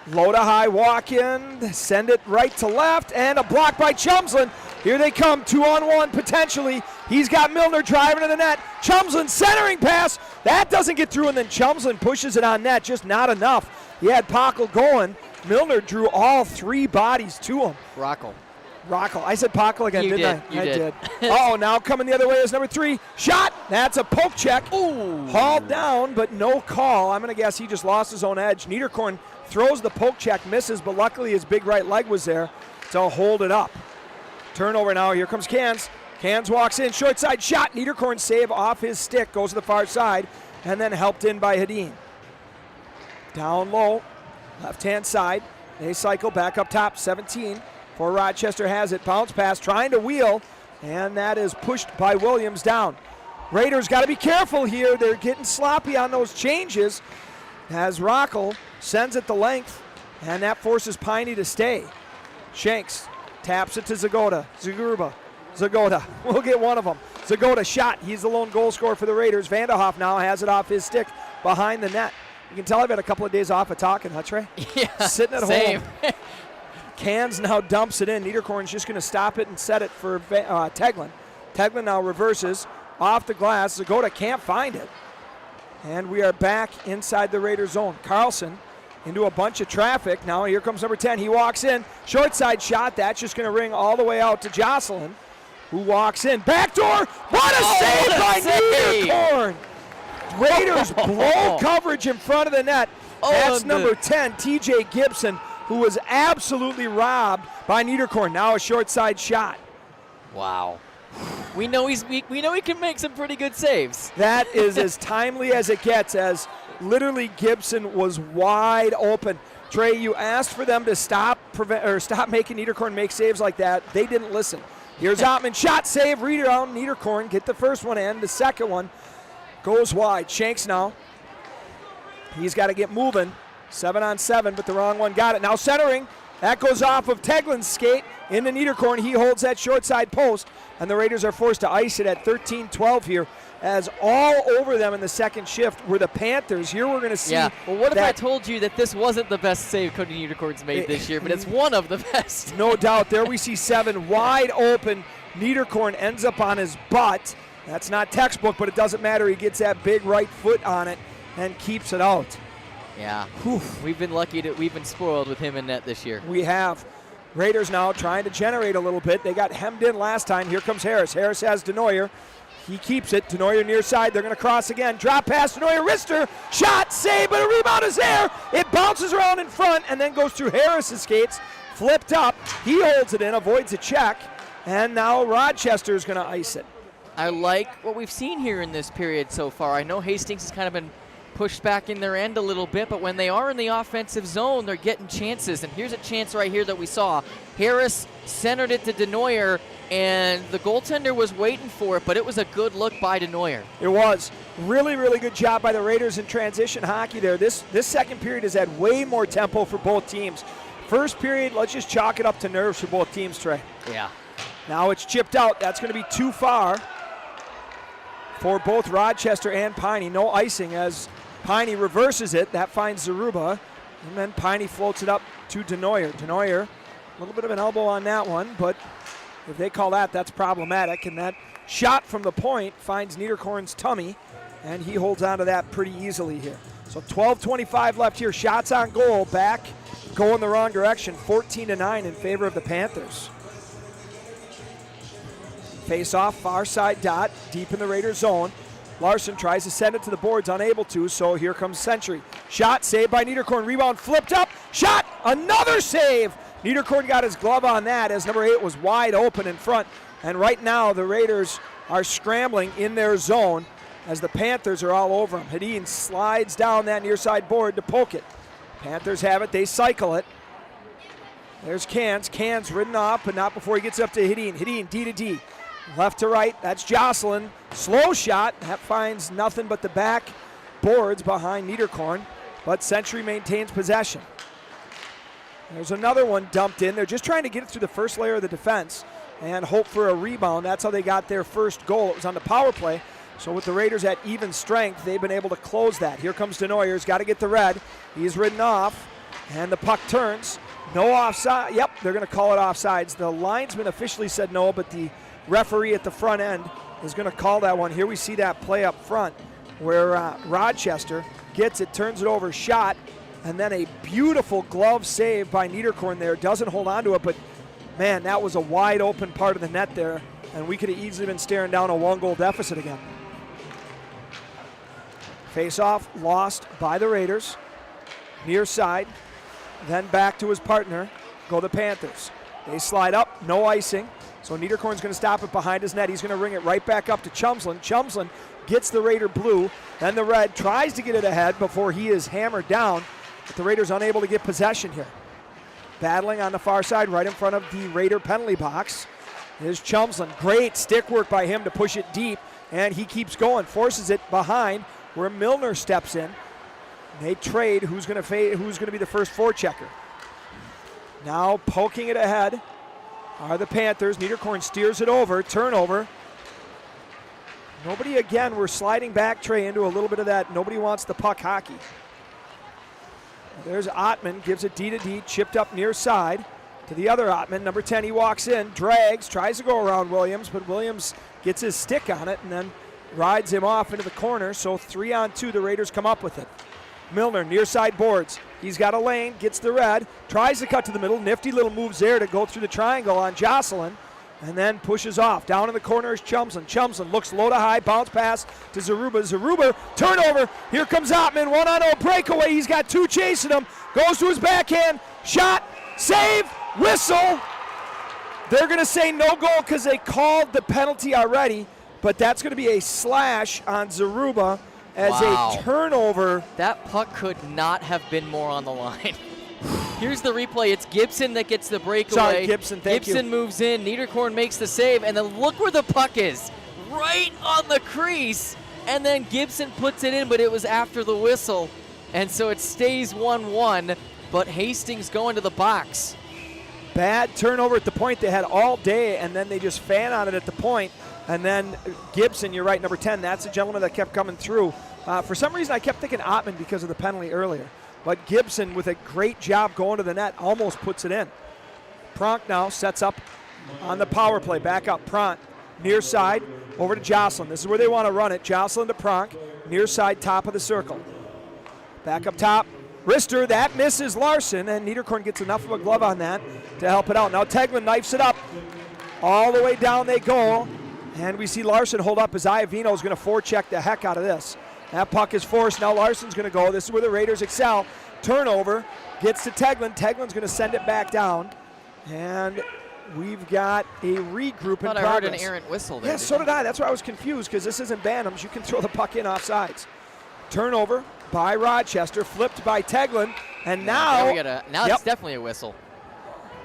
Low to high, walk in, send it right to left, and a block by Chumslin. Here they come, 2-on-1 potentially. He's got Milner driving to the net. Chumslin centering pass. That doesn't get through, and then Chumslin pushes it on net, just not enough. He had Pockel going. Milner drew all three bodies to him.
Rockle.
I said Pockel again, didn't I?
You did.
Oh, now coming the other way is number 3. Shot. That's a poke check.
Ooh.
Hauled down, but no call. I'm going to guess he just lost his own edge. Niederkorn throws the poke check, misses, but luckily his big right leg was there to hold it up. Turnover now. Here comes Cans. Cans walks in. Short side shot. Niederkorn save off his stick. Goes to the far side, and then helped in by Hedin. Down low. Left-hand side. They cycle back up top. 17. For Rochester has it. Bounce pass, trying to wheel, and that is pushed by Williams down. Raiders got to be careful here. They're getting sloppy on those changes as Rockle sends it the length, and that forces Piney to stay. Shanks taps it to Zagoda. Zagoda. We'll get one of them. Zagoda shot. He's the lone goal scorer for the Raiders. Vanderhoff now has it off his stick behind the net. You can tell I've had a couple of days off of talking, huh, Trey?
Yeah,
sitting at
same.
home. Cans now dumps it in. Niederkorn's just going to stop it and set it for Teglin. Teglin now reverses off the glass. Zagoda can't find it. And we are back inside the Raiders zone. Carlson into a bunch of traffic. Now here comes number 10. He walks in. Short side shot. That's just going to ring all the way out to Jocelyn, who walks in. Backdoor. What a save by Niederkorn. Raiders blow coverage in front of the net. That's number 10, TJ Gibson, who was absolutely robbed by Niederkorn. Now a short side shot.
Wow. We know he can make some pretty good saves.
That is as timely as it gets, as literally Gibson was wide open. Trey, you asked for them to stop making Niederkorn make saves like that. They didn't listen. Here's Ottman, shot, save, rebound. Niederkorn get the first one in. The second one goes wide. Shanks now. He's got to get moving. 7-on-7, but the wrong one got it. Now centering. That goes off of Teglin's skate into Niederkorn. He holds that short side post, and the Raiders are forced to ice it at 13-12 here, as all over them in the second shift were the Panthers. Here we're going to see.
Yeah. Well, what if I told you that this wasn't the best save Cody Niederkorn's made this year, but it's one of the best?
No doubt. There we see 7 wide open. Niederkorn ends up on his butt. That's not textbook, but it doesn't matter. He gets that big right foot on it and keeps it out.
Yeah, we've been lucky we've been spoiled with him in net this year.
We have. Raiders now trying to generate a little bit. They got hemmed in last time. Here comes Harris. Harris has Denoyer. He keeps it. Denoyer near side. They're going to cross again. Drop pass. Denoyer, wrister. Shot, save, but a rebound is there. It bounces around in front and then goes through Harris's skates. Flipped up. He holds it in, avoids a check, and now Rochester is going to ice it.
I like what we've seen here in this period so far. I know Hastings has kind of been pushed back in their end a little bit, but when they are in the offensive zone, they're getting chances. And here's a chance right here that we saw. Harris centered it to Denoyer, and the goaltender was waiting for it, but it was a good look by Denoyer.
It was. Really, really good job by the Raiders in transition hockey there. This second period has had way more tempo for both teams. First period, let's just chalk it up to nerves for both teams, Trey.
Yeah.
Now it's chipped out. That's going to be too far for both Rochester and Piney. No icing as Piney reverses it. That finds Zaruba. And then Piney floats it up to Denoyer. Denoyer, a little bit of an elbow on that one, but if they call that, that's problematic. And that shot from the point finds Niederkorn's tummy, and he holds on to that pretty easily here. So 12:25 left here. Shots on goal. Back going the wrong direction. 14-9 in favor of the Panthers. Face off, far side dot, deep in the Raiders zone. Larson tries to send it to the boards, unable to, so here comes Century. Shot, saved by Niederkorn, rebound, flipped up, shot, another save! Niederkorn got his glove on that as number 8 was wide open in front. And right now the Raiders are scrambling in their zone as the Panthers are all over him. Hedin slides down that near side board to poke it. Panthers have it, they cycle it. There's Cans. Cans ridden off, but not before he gets up to Hedin. Hedin, D to D. Left to right, that's Jocelyn. Slow shot, that finds nothing but the back boards behind Niederkorn, but Century maintains possession. There's another one dumped in. They're just trying to get it through the first layer of the defense and hope for a rebound. That's how they got their first goal. It was on the power play. So with the Raiders at even strength, they've been able to close that. Here comes DeNoyer's got to get the red. He's ridden off, and the puck turns. No offside. Yep, they're going to call it offsides. The linesman officially said no, but the referee at the front end is going to call that one. Here we see that play up front where Rochester gets it, turns it over, shot, and then a beautiful glove save by Niederkorn there. Doesn't hold on to it, but man, that was a wide open part of the net there, and we could have easily been staring down a 1-goal deficit again. Face-off lost by the Raiders. Near side, then back to his partner, go the Panthers. They slide up, no icing, so Niederkorn's going to stop it behind his net. He's going to ring it right back up to Chumslin. Chumslin gets the Raider blue, then the red tries to get it ahead before he is hammered down, but the Raiders unable to get possession here. Battling on the far side right in front of the Raider penalty box is Chumslin. Great stick work by him to push it deep, and he keeps going, forces it behind where Milner steps in. They trade who's going to be the first forechecker. Now poking it ahead are the Panthers. Niederkorn steers it over, turnover. Nobody again, we're sliding back, Trey, into a little bit of that nobody wants the puck hockey. There's Ottman, gives it D to D, chipped up near side to the other Ottman. Number 10, he walks in, drags, tries to go around Williams, but Williams gets his stick on it and then rides him off into the corner. So 3-on-2, the Raiders come up with it. Milner, near side boards. He's got a lane, gets the red, tries to cut to the middle. Nifty little moves there to go through the triangle on Jocelyn, and then pushes off. Down in the corner is Chumslin. Chumslin looks low to high, bounce pass to Zaruba. Zaruba, turnover. Here comes Ottman, 1-on-0 breakaway. He's got 2 chasing him. Goes to his backhand, shot, save, whistle. They're going to say no goal because they called the penalty already, but that's going to be a slash on Zaruba as a turnover.
That puck could not have been more on the line. Here's the replay. It's Gibson that gets the breakaway.
Sorry, Gibson, thank you.
Gibson moves in. Niederkorn makes the save, and then look where the puck is. Right on the crease. And then Gibson puts it in, but it was after the whistle. And so it stays 1-1, but Hastings going to the box.
Bad turnover at the point they had all day, and then they just fan on it at the point. And then Gibson, you're right, number 10, that's the gentleman that kept coming through. For some reason, I kept thinking Ottman because of the penalty earlier. But Gibson, with a great job going to the net, almost puts it in. Pronk now sets up on the power play. Back up, Pronk, near side, over to Jocelyn. This is where they want to run it. Jocelyn to Pronk, near side, top of the circle. Back up top, wrister, that misses Larson, and Niederkorn gets enough of a glove on that to help it out. Now Teglin knifes it up. All the way down they go, and we see Larson hold up as Iavino is going to forecheck the heck out of this. That puck is forced. Now Larson's going to go. This is where the Raiders excel. Turnover. Gets to Teglin. Teglin's going to send it back down. And we've got a regroup in progress.
I heard an errant whistle there.
Yeah, so did I. That's why I was confused, because this isn't Bantams. You can throw the puck in offsides. Turnover by Rochester. Flipped by Teglin. And now...
It's definitely a whistle.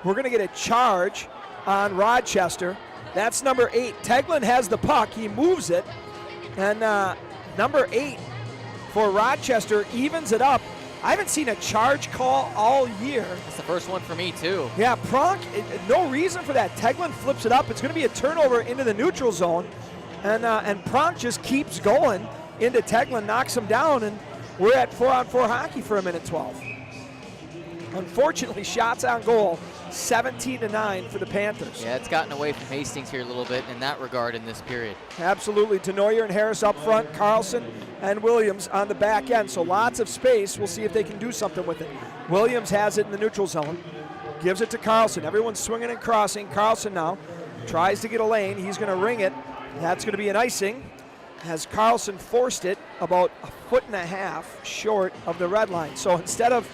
We're going to get a charge on Rochester. That's number 8. Teglin has the puck. He moves it. And... number 8 for Rochester evens it up. I haven't seen a charge call all year.
That's the first one for me, too.
Yeah, Pronk, no reason for that. Teglin flips it up. It's going to be a turnover into the neutral zone. And Pronk just keeps going into Teglin, knocks him down, and we're at 4-on-4 hockey for a minute 12. Unfortunately, shots on goal, 17-9 for the Panthers.
Yeah, it's gotten away from Hastings here a little bit in that regard in this period.
Absolutely. DeNoyer and Harris up front, Carlson and Williams on the back end. So lots of space. We'll see if they can do something with it. Williams has it in the neutral zone. Gives it to Carlson. Everyone's swinging and crossing. Carlson now tries to get a lane. He's going to ring it. That's going to be an icing as Carlson forced it about 1.5 feet short of the red line. So instead of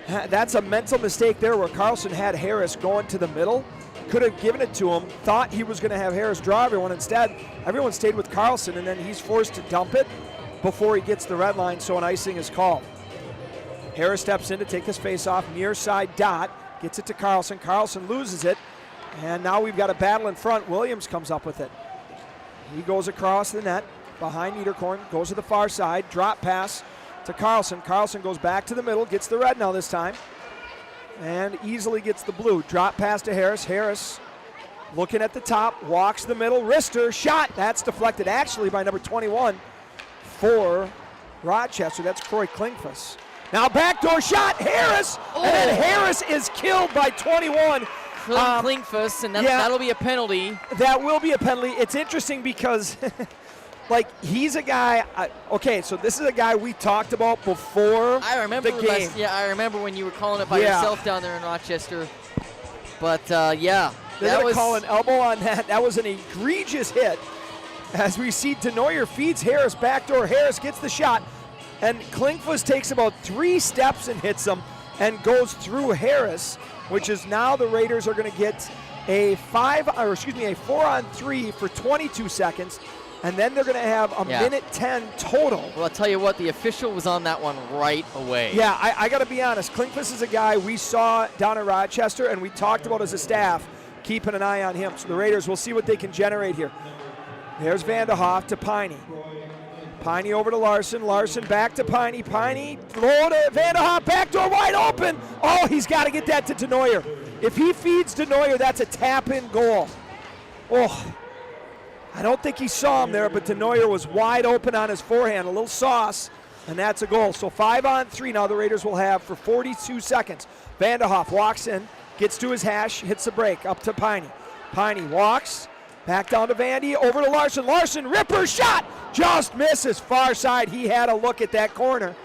That's a mental mistake there where Carlson had Harris going to the middle. Could have given it to him, thought he was going to have Harris draw everyone. Instead, everyone stayed with Carlson, and then he's forced to dump it before he gets the red line, so an icing is called. Harris steps in to take this face off, near side dot, gets it to Carlson. Carlson loses it, and now we've got a battle in front. Williams comes up with it. He goes across the net, behind Niederkorn, goes to the far side, drop pass to Carlson. Carlson goes back to the middle, gets the red now this time, and easily gets the blue. Drop pass to Harris. Harris looking at the top, walks the middle, wrister, shot. That's deflected actually by number 21 for Rochester. That's Troy Klingfuss. Now backdoor shot, Harris, and then Harris is killed by 21.
Klingfuss, and that'll be a penalty.
That will be a penalty. It's interesting because, like, he's a guy. Okay, so this is a guy we talked about before the game.
I remember when you were calling it by yourself down there in Rochester. But they're
going to call an elbow on that. That was an egregious hit. As we see, Denoyer feeds Harris backdoor. Harris gets the shot, and Klingfuss takes about 3 steps and hits him and goes through Harris, which is now the Raiders are going to get a 4-on-3 for 22 seconds, and then they're going to have a minute 10 total.
Well, I'll tell you what, the official was on that one right away.
Yeah, I got to be honest. Klingfuss is a guy we saw down in Rochester, and we talked about as a staff, keeping an eye on him. So the Raiders will see what they can generate here. There's Vanderhoff to Piney. Piney over to Larson. Larson back to Piney. Piney low to Vanderhoff. Backdoor wide open. Oh, he's got to get that to Denoyer. If he feeds Denoyer, that's a tap-in goal. Oh, I don't think he saw him there, but Denoyer was wide open on his forehand. A little sauce, and that's a goal. So 5-on-3 now the Raiders will have for 42 seconds. Vanderhoff walks in, gets to his hash, hits the break, up to Piney. Piney walks. Back down to Vandy, over to Larson. Larson, ripper shot, just misses. Far side, he had a look at that corner.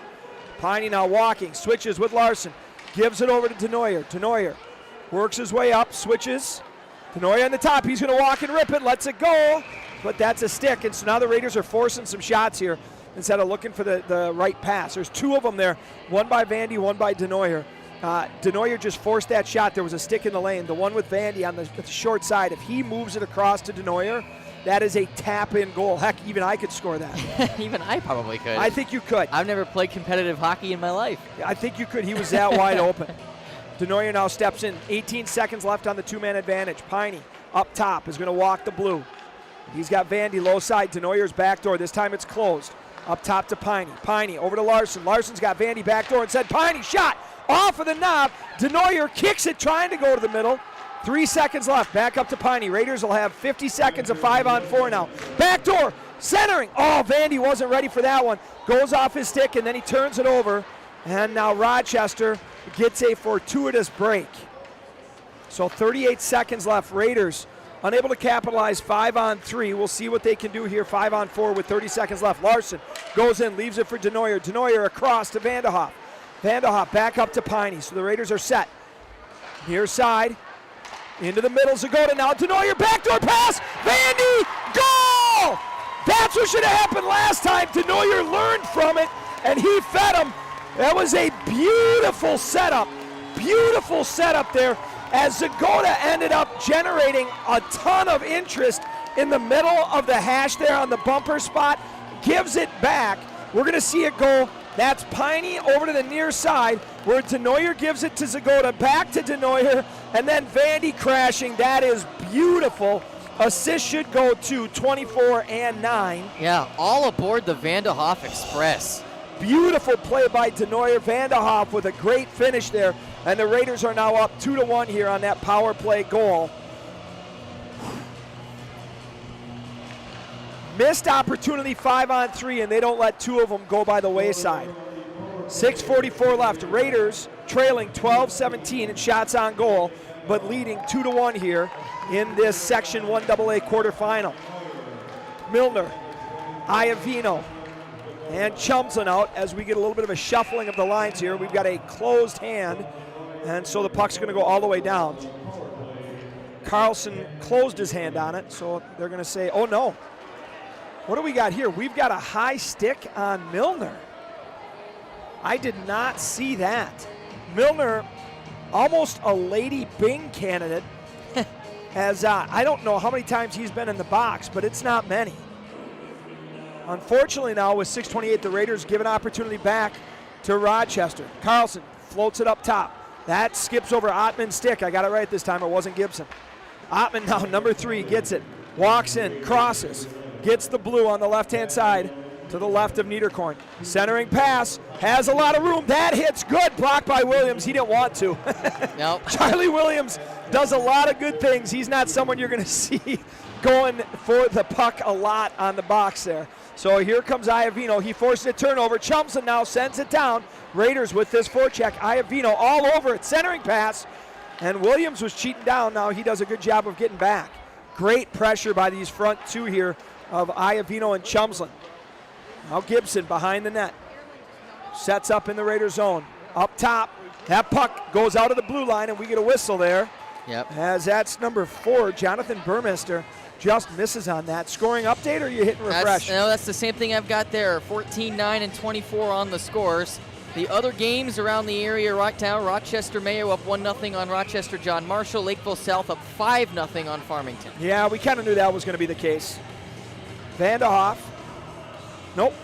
Piney now walking, switches with Larson. Gives it over to Denoyer. Denoyer works his way up, switches. Denoyer on the top, he's gonna walk and rip it, lets it go, but that's a stick. And so now the Raiders are forcing some shots here instead of looking for the right pass. There's 2 of them there, one by Vandy, one by Denoyer. Denoyer just forced that shot. There was a stick in the lane. The one with Vandy on the short side, if he moves it across to Denoyer, that is a tap-in goal. Heck, even I could score that.
Even I probably could.
I think you could.
I've never played competitive hockey in my life.
I think you could. He was that wide open. Denoyer now steps in. 18 seconds left on the 2-man advantage. Piney up top is going to walk the blue. He's got Vandy low side. Denoyer's backdoor. This time it's closed. Up top to Piney. Piney over to Larson. Larson's got Vandy backdoor and said Piney shot. Off of the knob, Denoyer kicks it, trying to go to the middle. 3 seconds left, back up to Piney. Raiders will have 50 seconds of 5-on-4 now. Backdoor, centering. Oh, Vandy wasn't ready for that one. Goes off his stick, and then he turns it over. And now Rochester gets a fortuitous break. So 38 seconds left. Raiders unable to capitalize 5-on-3. We'll see what they can do here, 5-on-4 with 30 seconds left. Larson goes in, leaves it for Denoyer. Denoyer across to Vanderhoff. Vanderhoff back up to Piney, so the Raiders are set. Near side, into the middle, Zagota now. Denoyer, backdoor pass, Vandy, goal! That's what should have happened last time. Denoyer learned from it, and he fed him. That was a beautiful setup there, as Zagota ended up generating a ton of interest in the middle of the hash there on the bumper spot, gives it back. We're gonna see it go. That's Piney over to the near side, where Denoyer gives it to Zagota, back to Denoyer, and then Vandy crashing. That is beautiful. Assist should go to 24 and 9.
Yeah, all aboard the Vanderhoff Express.
Beautiful play by Denoyer. Vanderhoff with a great finish there, and the Raiders are now up 2-1 here on that power play goal. Missed opportunity 5-on-3, and they don't let 2 of them go by the wayside. 6:44 left. Raiders trailing 12-17 in shots on goal, but leading 2-1 here in this Section 1AA quarterfinal. Milner, Iavino, and Chumslin out as we get a little bit of a shuffling of the lines here. We've got a closed hand, and so the puck's going to go all the way down. Carlson closed his hand on it, so they're going to say, oh no. What do we got here? We've got a high stick on Milner. I did not see that. Milner, almost a Lady Bing candidate, as I don't know how many times he's been in the box, but it's not many. Unfortunately now with 6:28, the Raiders give an opportunity back to Rochester. Carlson floats it up top. That skips over Ottman's stick. I got it right this time. It wasn't Gibson. Ottman now, number 3, gets it. Walks in, crosses, gets the blue on the left-hand side to the left of Niederkorn. Centering pass, has a lot of room. That hits good. Blocked by Williams. He didn't want to.
Nope.
Charlie Williams does a lot of good things. He's not someone you're going to see going for the puck a lot on the box there. So here comes Iavino. He forces a turnover. Chumson now sends it down. Raiders with this forecheck. Iavino all over it. Centering pass. And Williams was cheating down. Now he does a good job of getting back. Great pressure by these front two here of Iavino and Chumsland. Now Gibson behind the net. Sets up in the Raider zone. Up top. That puck goes out of the blue line, and we get a whistle there.
Yep.
As that's number 4, Jonathan Burmester, just misses on that. Scoring update, or are you hitting refresh?
That's the same thing I've got there. 14, 9, and 24 on the scores. The other games around the area right now, Rochester Mayo up 1-0 on Rochester John Marshall. Lakeville South up 5-0 on Farmington.
Yeah, we kind of knew that was going to be the case. Vanderhoff. Nope.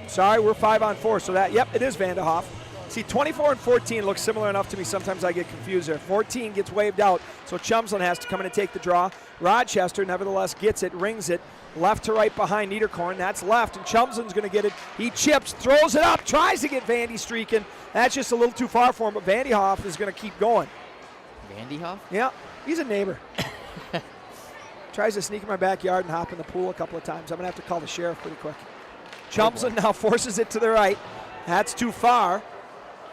Sorry, we're 5-on-4, so that, yep, it is Vanderhoff. See, 24 and 14 looks similar enough to me. Sometimes I get confused there. 14 gets waved out, so Chumsland has to come in and take the draw. Rochester, nevertheless, gets it, rings it, left to right behind Niederkorn. That's left, and Chumsland's going to get it. He chips, throws it up, tries to get Vandy streaking. That's just a little too far for him, but Vandyhoff is going to keep going.
Vandyhoff?
Yeah, he's a neighbor. Tries to sneak in my backyard and hop in the pool a couple of times. I'm going to have to call the sheriff pretty quick. Chumsland now forces it to the right. That's too far.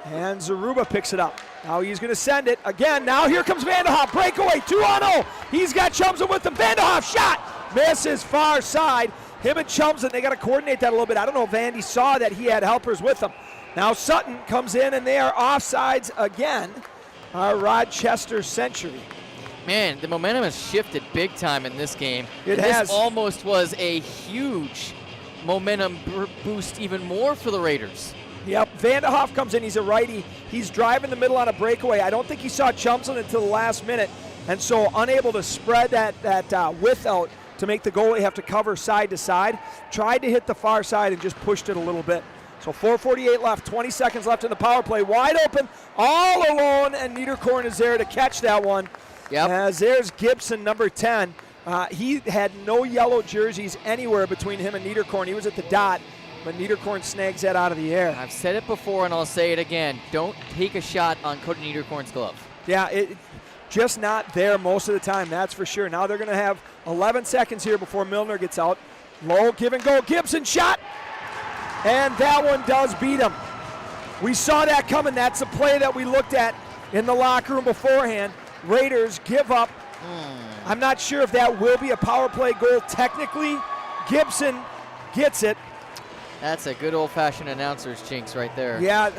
And Zaruba picks it up. Now he's going to send it again. Now here comes Vanderhoff. Breakaway, 2-on-0. He's got Chumsland with him. Vanderhoff shot. Misses far side. Him and Chumsland, they got to coordinate that a little bit. I don't know if Vandy saw that he had helpers with him. Now Sutton comes in, and they are offsides again. Our Rochester-Century.
Man, the momentum has shifted big time in this game.
It has.
This almost was a huge momentum boost even more for the Raiders.
Yep, Vanderhoff comes in. He's a righty. He's driving the middle on a breakaway. I don't think he saw Chumsland until the last minute, and so unable to spread that width out to make the goalie have to cover side to side. Tried to hit the far side and just pushed it a little bit. So 4:48 left, 20 seconds left in the power play. Wide open, all alone, and Niederkorn is there to catch that one.
Yep.
As there's Gibson, number 10. He had no yellow jerseys anywhere between him and Niederkorn. He was at the dot, but Niederkorn snags that out of the air.
I've said it before, and I'll say it again. Don't take a shot on Cody Niederkorn's glove.
Yeah, just not there most of the time, that's for sure. Now they're going to have 11 seconds here before Milner gets out. Low give and go. Gibson shot, and that one does beat him. We saw that coming. That's a play that we looked at in the locker room beforehand. Raiders give up. I'm not sure if that will be a power play goal technically. Gibson gets it.
That's a good old-fashioned announcer's jinx right there.
Yeah,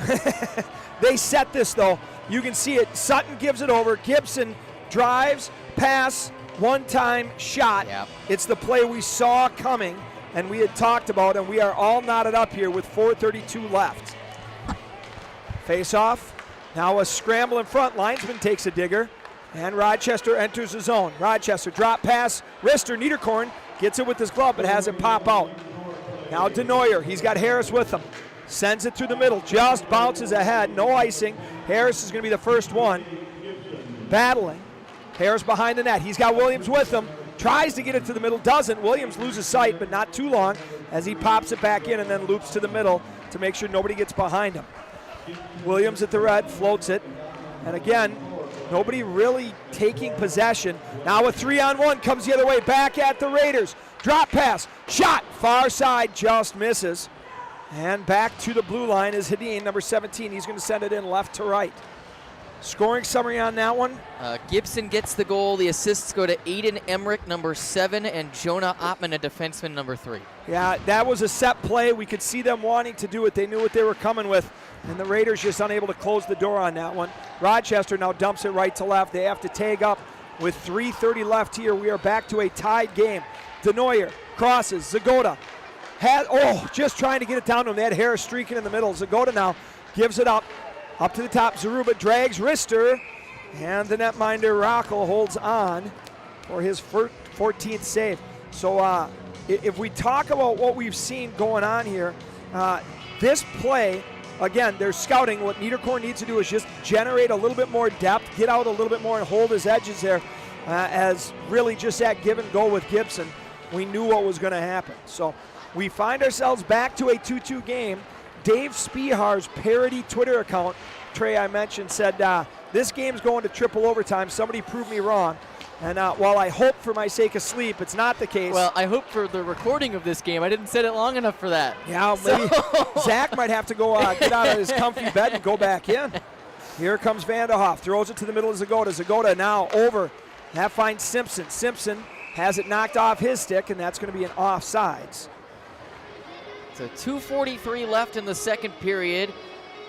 they set this though. You can see it. Sutton gives it over. Gibson drives, pass, one-time shot.
Yep.
It's the play we saw coming and we had talked about, and we are all knotted up here with 4:32 left. Face off. Now a scramble in front. Linesman takes a digger. And Rochester enters the zone. Rochester drop pass. Wrister, Niederkorn gets it with his glove but has it pop out. Now Denoyer, he's got Harris with him. Sends it through the middle, just bounces ahead, no icing. Harris is going to be the first one. Battling. Harris behind the net. He's got Williams with him. Tries to get it to the middle, doesn't. Williams loses sight, but not too long as he pops it back in and then loops to the middle to make sure nobody gets behind him. Williams at the red, floats it. And again, nobody really taking possession. Now a 3-on-1 comes the other way, back at the Raiders. Drop pass, shot, far side, just misses. And back to the blue line is Hedin, number 17. He's going to send it in left to right. Scoring summary on that one.
Gibson gets the goal. The assists go to Aiden Emmerich, number 7, and Jonah Ottman, a defenseman, number 3.
Yeah, that was a set play. We could see them wanting to do it. They knew what they were coming with, and the Raiders just unable to close the door on that one. Rochester now dumps it right to left. They have to tag up with 3:30 left here. We are back to a tied game. Denoyer crosses. Zagoda just trying to get it down to him. They had Harris streaking in the middle. Zagoda now gives it up. Up to the top, Zaruba drags Rister, and the netminder Rockel holds on for his 14th save. So if we talk about what we've seen going on here, this play, again, they're scouting. What Niederkorn needs to do is just generate a little bit more depth, get out a little bit more and hold his edges there, as really just that give and go with Gibson. We knew what was going to happen. So we find ourselves back to a 2-2 game. Dave Spihar's parody Twitter account, Trey, I mentioned, said this game's going to triple overtime. Somebody proved me wrong. And while I hope for my sake of sleep, it's not the case.
Well, I hope for the recording of this game. I didn't set it long enough for that.
Yeah, maybe Zach might have to go get out of his comfy bed and go back in. Here comes Vanderhoff, throws it to the middle of Zagota. Zagota now over. That finds Simpson. Simpson has it knocked off his stick, and that's going to be an offsides.
So 2:43 left in the second period,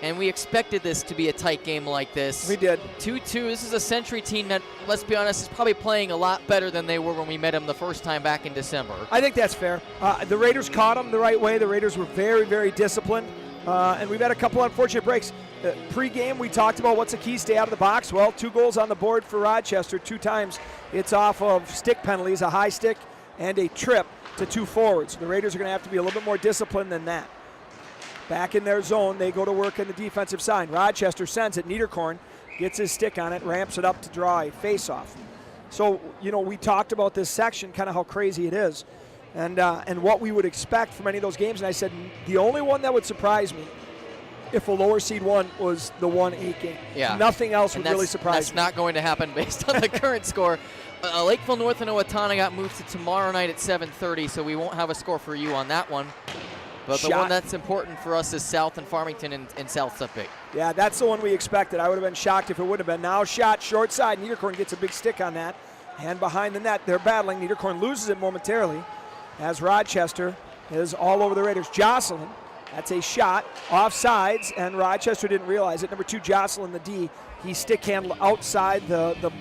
and we expected this to be a tight game like this.
We did.
2-2. This is a Century team that, let's be honest, is probably playing a lot better than they were when we met them the first time back in December.
I think that's fair. The Raiders caught them the right way. The Raiders were very, very disciplined, and we've had a couple unfortunate breaks. Pre-game, we talked about what's the key, stay out of the box. Well, 2 goals on the board for Rochester. 2 times it's off of stick penalties, a high stick and a trip to 2 forwards. The Raiders are going to have to be a little bit more disciplined than that. Back in their zone, they go to work in the defensive side. Rochester sends it. Niederkorn gets his stick on it, ramps it up to draw a face-off. So, we talked about this section, kind of how crazy it is, and what we would expect from any of those games. And I said the only one that would surprise me if a lower seed won was the 1-8 game.
Yeah.
Nothing else would really surprise me.
That's not going to happen based on the current score. Lakeville North and Owatonna got moved to tomorrow night at 7:30, so we won't have a score for you on that one. But the one that's important for us is South and Farmington and South Suffolk.
Yeah, that's the one we expected. I would have been shocked if it would have been. Now shot short side. Niederkorn gets a big stick on that. And behind the net, they're battling. Niederkorn loses it momentarily as Rochester is all over the Raiders. Jocelyn, that's a shot off sides, and Rochester didn't realize it. Number 2, Jocelyn, the D. He stick handled outside the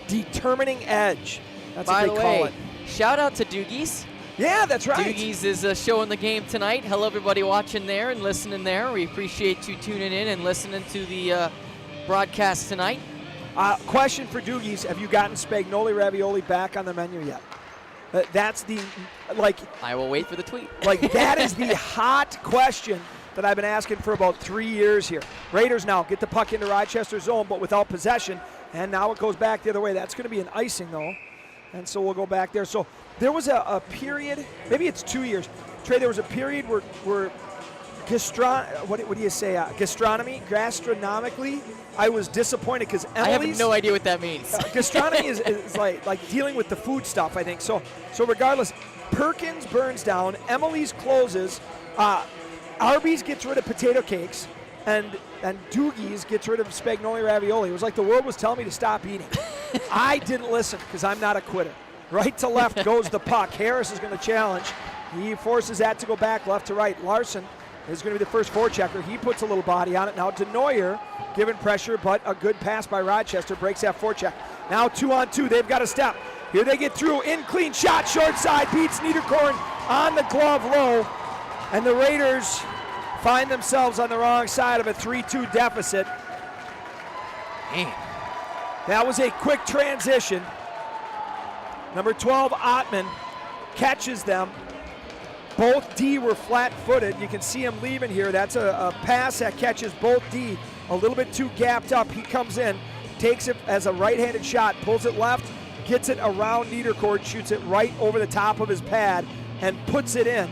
determining edge. That's what they call it.
Shout out to Doogies.
Yeah, that's right.
Doogies is showing the game tonight. Hello, everybody watching there and listening there. We appreciate you tuning in and listening to the broadcast tonight.
Question for Doogies: have you gotten Spagnoli ravioli back on the menu yet? That's the
I will wait for the tweet.
That is the hot question that I've been asking for about 3 years here. Raiders now get the puck into Rochester's zone, but without possession, and now it goes back the other way. That's going to be an icing though, and so we'll go back there. So there was a period, maybe it's 2 years. Trey, there was a period where gastronomically, I was disappointed because Emily's.
I have no idea what that means.
Gastronomy is like dealing with the food stuff, I think. So regardless, Perkins burns down, Emily's closes, Arby's gets rid of potato cakes, and Doogie's gets rid of Spagnoli ravioli. It was like the world was telling me to stop eating. I didn't listen because I'm not a quitter. Right to left goes the puck. Harris is going to challenge. He forces that to go back left to right. Larson is going to be the first forechecker. He puts a little body on it. Now DeNoyer given pressure, but a good pass by Rochester breaks that forecheck. Now 2-on-2. They've got a step. Here they get through. In clean shot. Short side. Beats Niederkorn on the glove low. And the Raiders find themselves on the wrong side of a 3-2 deficit.
Man.
That was a quick transition. Number 12, Ottman, catches them. Both D were flat-footed. You can see him leaving here. That's a pass that catches both D. A little bit too gapped up. He comes in, takes it as a right-handed shot, pulls it left, gets it around Niederkorn, shoots it right over the top of his pad, and puts it in.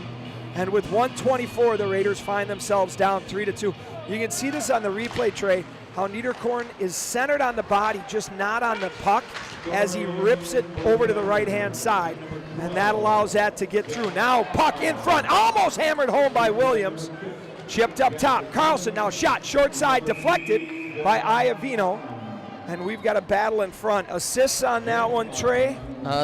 And with 1:24, the Raiders find themselves down 3-2. You can see this on the replay, Trey, how Niederkorn is centered on the body, just not on the puck, as he rips it over to the right-hand side. And that allows that to get through. Now puck in front, almost hammered home by Williams. Chipped up top. Carlson now shot, short side, deflected by Iavino. And we've got a battle in front. Assists on that one, Trey?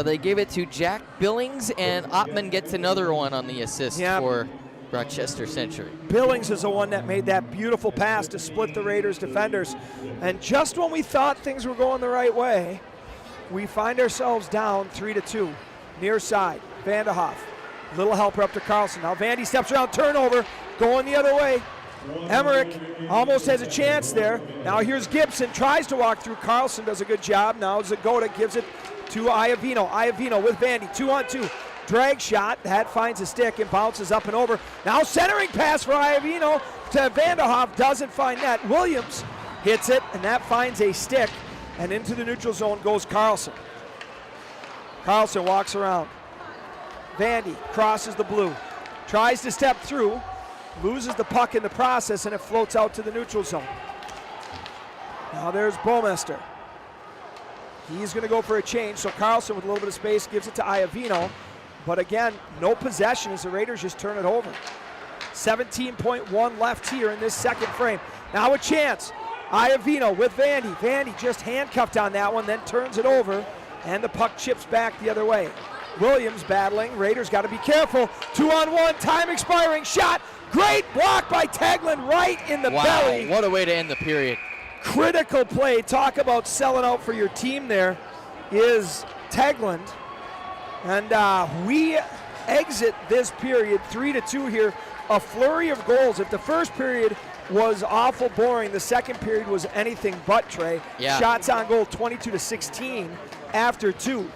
They gave it to Jack Billings, and Ottman gets another one on the assist for Rochester-Century.
Billings is the one that made that beautiful pass to split the Raiders defenders. And just when we thought things were going the right way, we find ourselves down 3-2. Near side, Vanderhoff. Little helper up to Carlson. Now Vandy steps around, turnover, going the other way. Emmerich almost has a chance there. Now here's Gibson, tries to walk through. Carlson does a good job. Now Zagota gives it to Iavino. Iavino with Vandy, 2-on-2. Drag shot, that finds a stick and bounces up and over. Now centering pass for Iavino to Vanderhoff, doesn't find that. Williams hits it, and that finds a stick, and into the neutral zone goes Carlson. Carlson walks around. Vandy crosses the blue, tries to step through, loses the puck in the process, and it floats out to the neutral zone. Now there's Bomester. He's going to go for a change, so Carlson with a little bit of space gives it to Iavino. But again, no possession as the Raiders just turn it over. 17.1 left here in this second frame. Now a chance. Iavino with Vandy. Vandy just handcuffed on that one, then turns it over, and the puck chips back the other way. Williams battling. Raiders got to be careful. 2-on-1, time expiring, shot. Great block by Teglin right in the belly.
What a way to end the period.
Critical play. Talk about selling out for your team there is Teglin. And we exit this period 3-2 here. A flurry of goals. If the first period was awful boring, the second period was anything but, Trey.
Yeah.
Shots on goal 22-16 after 2.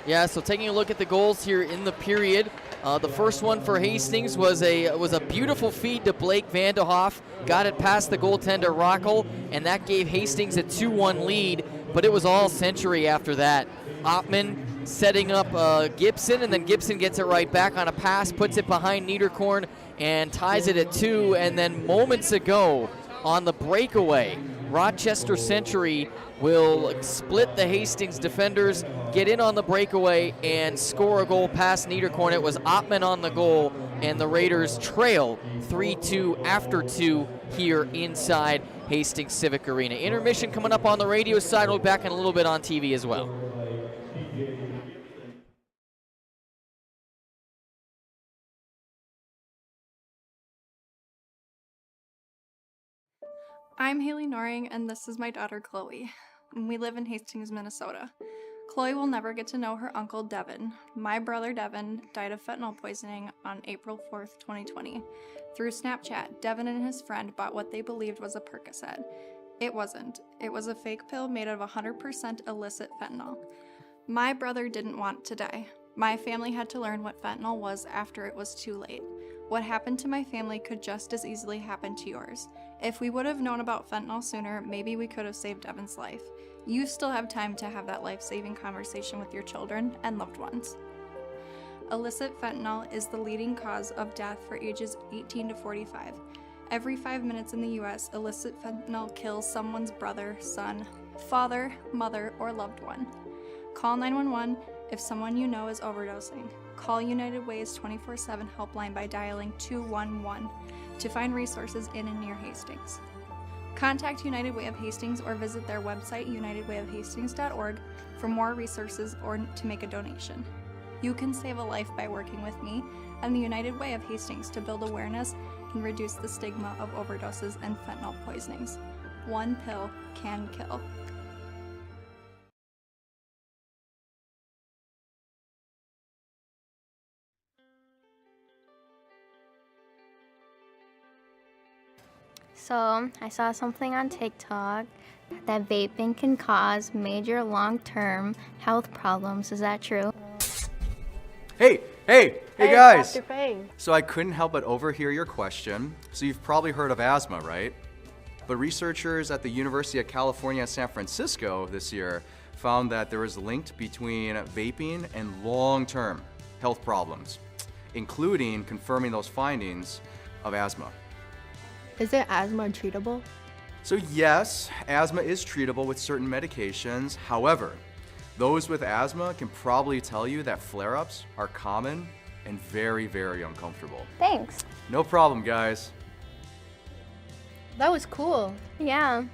Yeah, so taking a look at the goals here in the period, the first one for Hastings was a beautiful feed to Blake Vanderhoff. Got it past the goaltender Rockel, and that gave Hastings a 2-1 lead, but it was all Century after that. Ottman setting up Gibson, and then Gibson gets it right back on a pass, puts it behind Niederkorn, and ties it at 2. And then moments ago on the breakaway, Rochester-Century will split the Hastings defenders, get in on the breakaway, and score a goal past Niederkorn. It was Ottman on the goal, and the Raiders trail 3-2 after 2 here inside Hastings Civic Arena. Intermission coming up on the radio side. We'll be back in a little bit on TV as well.
I'm Haley Noring, and this is my daughter Chloe. We live in Hastings, Minnesota. Chloe will never get to know her uncle Devin. My brother Devin died of fentanyl poisoning on April 4th, 2020. Through Snapchat, Devin and his friend bought what they believed was a Percocet. It wasn't. It was a fake pill made of 100% illicit fentanyl. My brother didn't want to die. My family had to learn what fentanyl was after it was too late. What happened to my family could just as easily happen to yours. If we would have known about fentanyl sooner, maybe we could have saved Devin's life. You still have time to have that life-saving conversation with your children and loved ones. Illicit fentanyl is the leading cause of death for ages 18 to 45. Every 5 minutes in the U.S., illicit fentanyl kills someone's brother, son, father, mother, or loved one. Call 911 if someone you know is overdosing. Call United Way's 24/7 helpline by dialing 211 to find resources in and near Hastings. Contact United Way of Hastings or visit their website, unitedwayofhastings.org, for more resources or to make a donation. You can save a life by working with me and the United Way of Hastings to build awareness and reduce the stigma of overdoses and fentanyl poisonings. One pill can kill.
So, I saw something on TikTok that vaping can cause major long-term health problems. Is that true?
Hey
Hey,
guys!
Dr. Fang.
So I couldn't help but overhear your question. So you've probably heard of asthma, right? But researchers at the University of California, San Francisco this year found that there was a link between vaping and long-term health problems, including confirming those findings of asthma.
Isn't asthma treatable?
So yes, asthma is treatable with certain medications. However, those with asthma can probably tell you that flare-ups are common and very, very uncomfortable.
Thanks.
No problem, guys.
That was cool.
Yeah.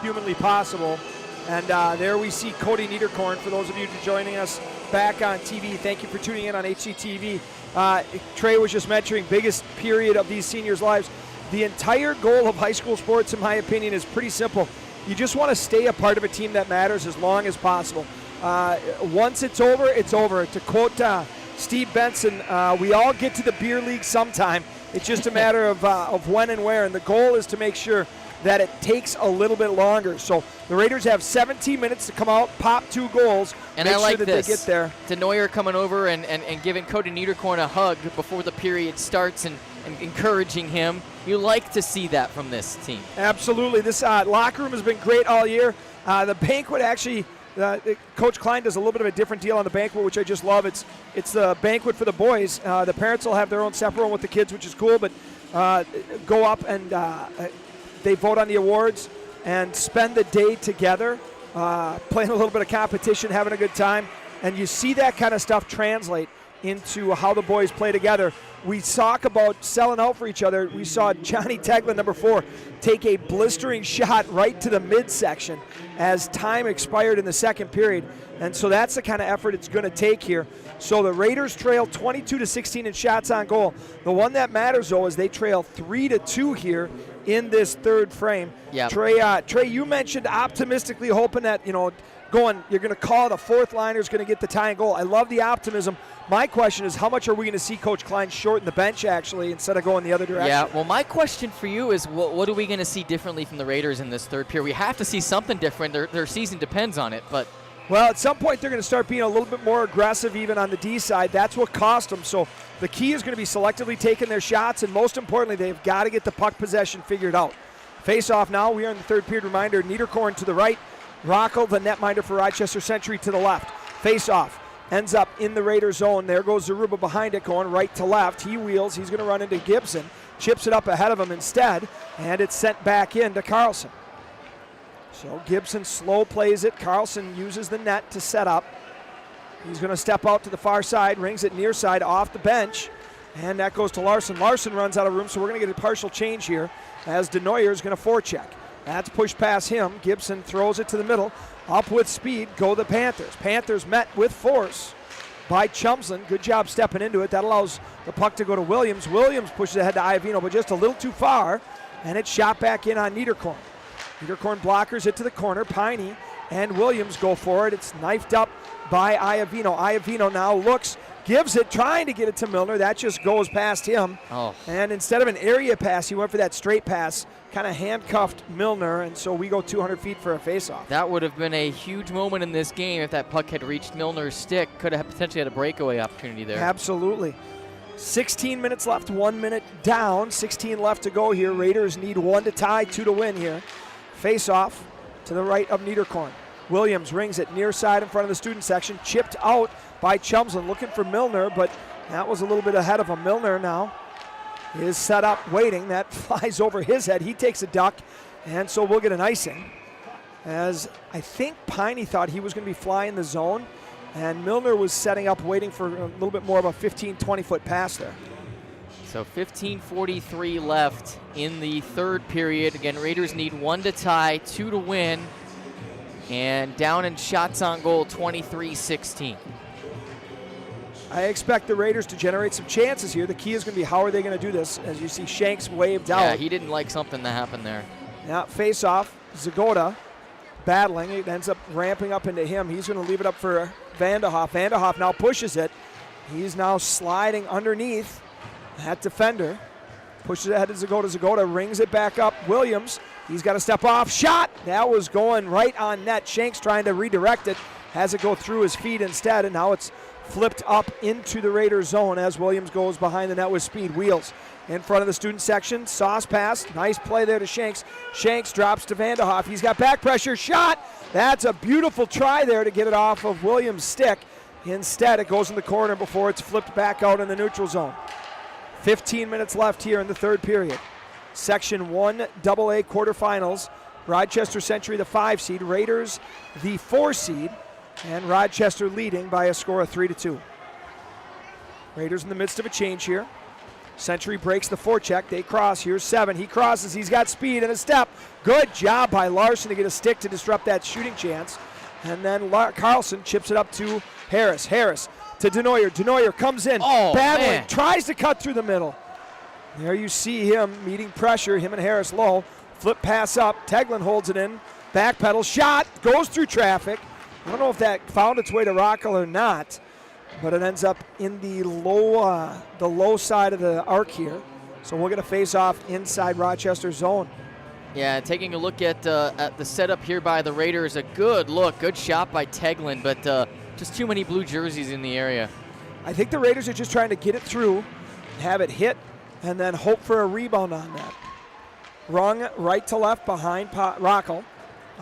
humanly possible. And there we see Cody Niederkorn. For those of you joining us back on TV, thank you for tuning in on HCTV. Trey was just mentioning, biggest period of these seniors' lives. The entire goal of high school sports, in my opinion, is pretty simple. You just want to stay a part of a team that matters as long as possible. Once it's over, it's over. To quote Steve Benson, we all get to the beer league sometime. It's just a matter of when and where, and the goal is to make sure that it takes a little bit longer. So the Raiders have 17 minutes to come out, pop 2 goals,
and
make
I like
sure that
this.
they get there.
DeNoyer coming over and giving Cody Niederkorn a hug before the period starts and encouraging him. You like to see that from this team.
Absolutely. This locker room has been great all year. The banquet actually, Coach Klein does a little bit of a different deal on the banquet, which I just love. It's the banquet for the boys. The parents will have their own separate one with the kids, which is cool, but go up and they vote on the awards and spend the day together, playing a little bit of competition, having a good time. And you see that kind of stuff translate into how the boys play together. We talk about selling out for each other. We saw Johnny Teglin, number 4, take a blistering shot right to the midsection as time expired in the second period. And so that's the kind of effort it's going to take here. So the Raiders trail 22-16 in shots on goal. The one that matters, though, is they trail 3-2 here in this third frame.
Yep.
Trey, you mentioned optimistically hoping that, you're going to call the fourth liner's going to get the tying goal. I love the optimism. My question is, how much are we going to see Coach Klein shorten the bench, actually, instead of going the other direction?
Yeah, well, my question for you is, what are we going to see differently from the Raiders in this third period? We have to see something different. Their season depends on it, but...
Well, at some point, they're going to start being a little bit more aggressive even on the D side. That's what cost them. So the key is going to be selectively taking their shots, and most importantly, they've got to get the puck possession figured out. Face-off now. We are in the third period. Reminder, Niederkorn to the right. Rockel, the netminder for Rochester-Century, to the left. Face-off. Ends up in the Raider zone. There goes Zaruba behind it, going right to left. He wheels. He's going to run into Gibson. Chips it up ahead of him instead, and it's sent back in to Carlson. So Gibson slow plays it. Carlson uses the net to set up. He's going to step out to the far side, rings it near side off the bench, and that goes to Larson. Larson runs out of room, so we're going to get a partial change here as DeNoyer is going to forecheck. That's pushed past him. Gibson throws it to the middle. Up with speed go the Panthers. Panthers met with force by Chumslin. Good job stepping into it. That allows the puck to go to Williams. Williams pushes ahead to Iovino, but just a little too far, and it's shot back in on Niederkorn. Niederkorn blockers it to the corner. Piney and Williams go for it. It's knifed up by Iovino. Iovino now looks, gives it, trying to get it to Milner. That just goes past him.
Oh.
And instead of an area pass, he went for that straight pass, kind of handcuffed Milner, and so we go 200 feet for a faceoff.
That would have been a huge moment in this game if that puck had reached Milner's stick. Could have potentially had a breakaway opportunity there.
Absolutely. 16 minutes left, 1 minute down, 16 left to go here. Raiders need 1 to tie, 2 to win here. Face-off to the right of Niederkorn. Williams rings it near side in front of the student section, chipped out by Chumslin, looking for Milner, but that was a little bit ahead of him. Milner now is set up, waiting. That flies over his head. He takes a duck, and so we'll get an icing, as I think Piney thought he was going to be flying the zone, and Milner was setting up, waiting for a little bit more of a 15, 20-foot pass there.
So 15:43 left in the third period. Again, Raiders need 1 to tie, 2 to win, and down in shots on goal, 23-16.
I expect the Raiders to generate some chances here. The key is going to be how are they going to do this, as you see Shanks waved out.
Yeah, he didn't like something that happened there.
Now face-off, Zagoda battling. It ends up ramping up into him. He's going to leave it up for Vanderhoff. Vanderhoff now pushes it. He's now sliding underneath that defender. Pushes it ahead to Zagoda. Zagoda rings it back up. Williams, he's got to step off. Shot! That was going right on net. Shanks trying to redirect it. Has it go through his feet instead, and now it's flipped up into the Raiders zone as Williams goes behind the net with speed. Wheels in front of the student section. Sauce pass. Nice play there to Shanks. Shanks drops to Vanderhoff. He's got back pressure. Shot! That's a beautiful try there to get it off of Williams' stick. Instead, it goes in the corner before it's flipped back out in the neutral zone. 15 minutes left here in the third period. Section 1 AA quarterfinals. Rochester-Century the 5 seed, Raiders the 4 seed, and Rochester leading by a score of 3-2. Raiders in the midst of a change here. Century breaks the forecheck. They cross. Here's 7. He crosses. He's got speed and a step. Good job by Larson to get a stick to disrupt that shooting chance. And then Carlson chips it up to Harris. Harris to Denoyer. Denoyer comes in, battling,
man.
tries to cut through the middle. There you see him meeting pressure, him and Harris low. Flip pass up. Teglin holds it in. Back pedal. Shot. Goes through traffic. I don't know if that found its way to Rockall or not, but it ends up in the low side of the arc here. So we're going to face off inside Rochester's zone.
Yeah, taking a look at the setup here by the Raiders. A good look. Good shot by Teglin, but just too many blue jerseys in the area.
I think the Raiders are just trying to get it through, have it hit, and then hope for a rebound on that. Rung right to left behind Rockall.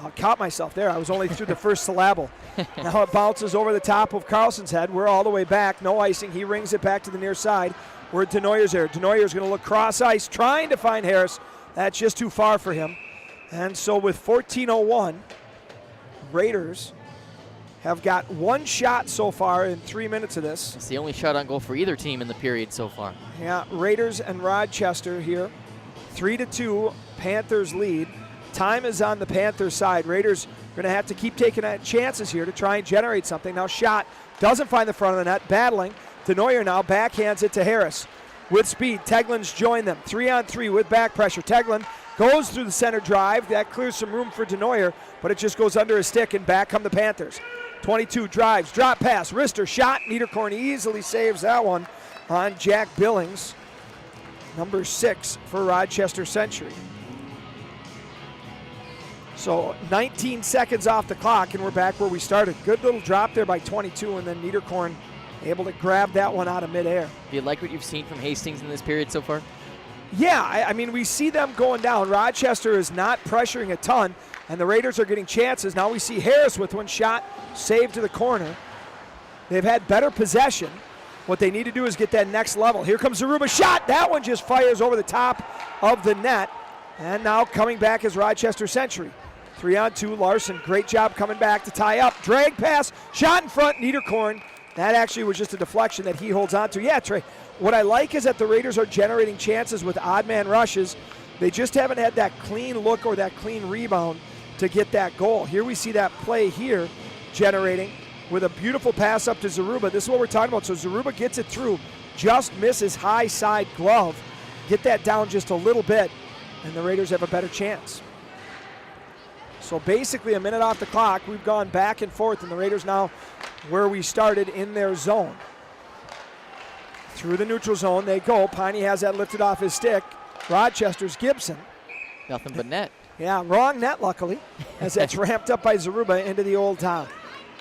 I caught myself there. I was only through the first syllable. Now it bounces over the top of Carlson's head. We're all the way back. No icing. He rings it back to the near side where Denoyer's there. Denoyer's going to look cross ice, trying to find Harris. That's just too far for him. And so with 14:01, Raiders have got one shot so far in 3 minutes of this.
It's the only shot on goal for either team in the period so far.
Yeah, Raiders and Rochester here. 3-2, Panthers lead. Time is on the Panthers side. Raiders going to have to keep taking chances here to try and generate something. Now shot doesn't find the front of the net, battling. Denoyer now backhands it to Harris. With speed, Teglin's joined them. 3-on-3 with back pressure. Teglin goes through the center drive. That clears some room for Denoyer, but it just goes under his stick, and back come the Panthers. 22 drives, drop pass, wrister, shot. Niederkorn easily saves that one on Jack Billings. Number 6 for Rochester-Century. So 19 seconds off the clock, and we're back where we started. Good little drop there by 22, and then Niederkorn able to grab that one out of midair.
Do you like what you've seen from Hastings in this period so far?
Yeah, I mean, we see them going down. Rochester is not pressuring a ton, and the Raiders are getting chances. Now we see Harris with one shot, saved to the corner. They've had better possession. What they need to do is get that next level. Here comes Zaruba, shot. That one just fires over the top of the net. And now coming back is Rochester-Century. 3-on-2, Larson, great job coming back to tie up. Drag pass, shot in front, Niederkorn. That actually was just a deflection that he holds on to. Yeah, Trey, what I like is that the Raiders are generating chances with odd man rushes. They just haven't had that clean look or that clean rebound to get that goal. Here we see that play here generating with a beautiful pass up to Zaruba. This is what we're talking about. So Zaruba gets it through, just misses high side glove. Get that down just a little bit, and the Raiders have a better chance. So basically a minute off the clock. We've gone back and forth, and the Raiders now where we started in their zone. Through the neutral zone they go. Piney has that lifted off his stick. Rochester's Gibson.
Nothing but net.
Yeah, wrong net, luckily, as that's ramped up by Zaruba into the old town.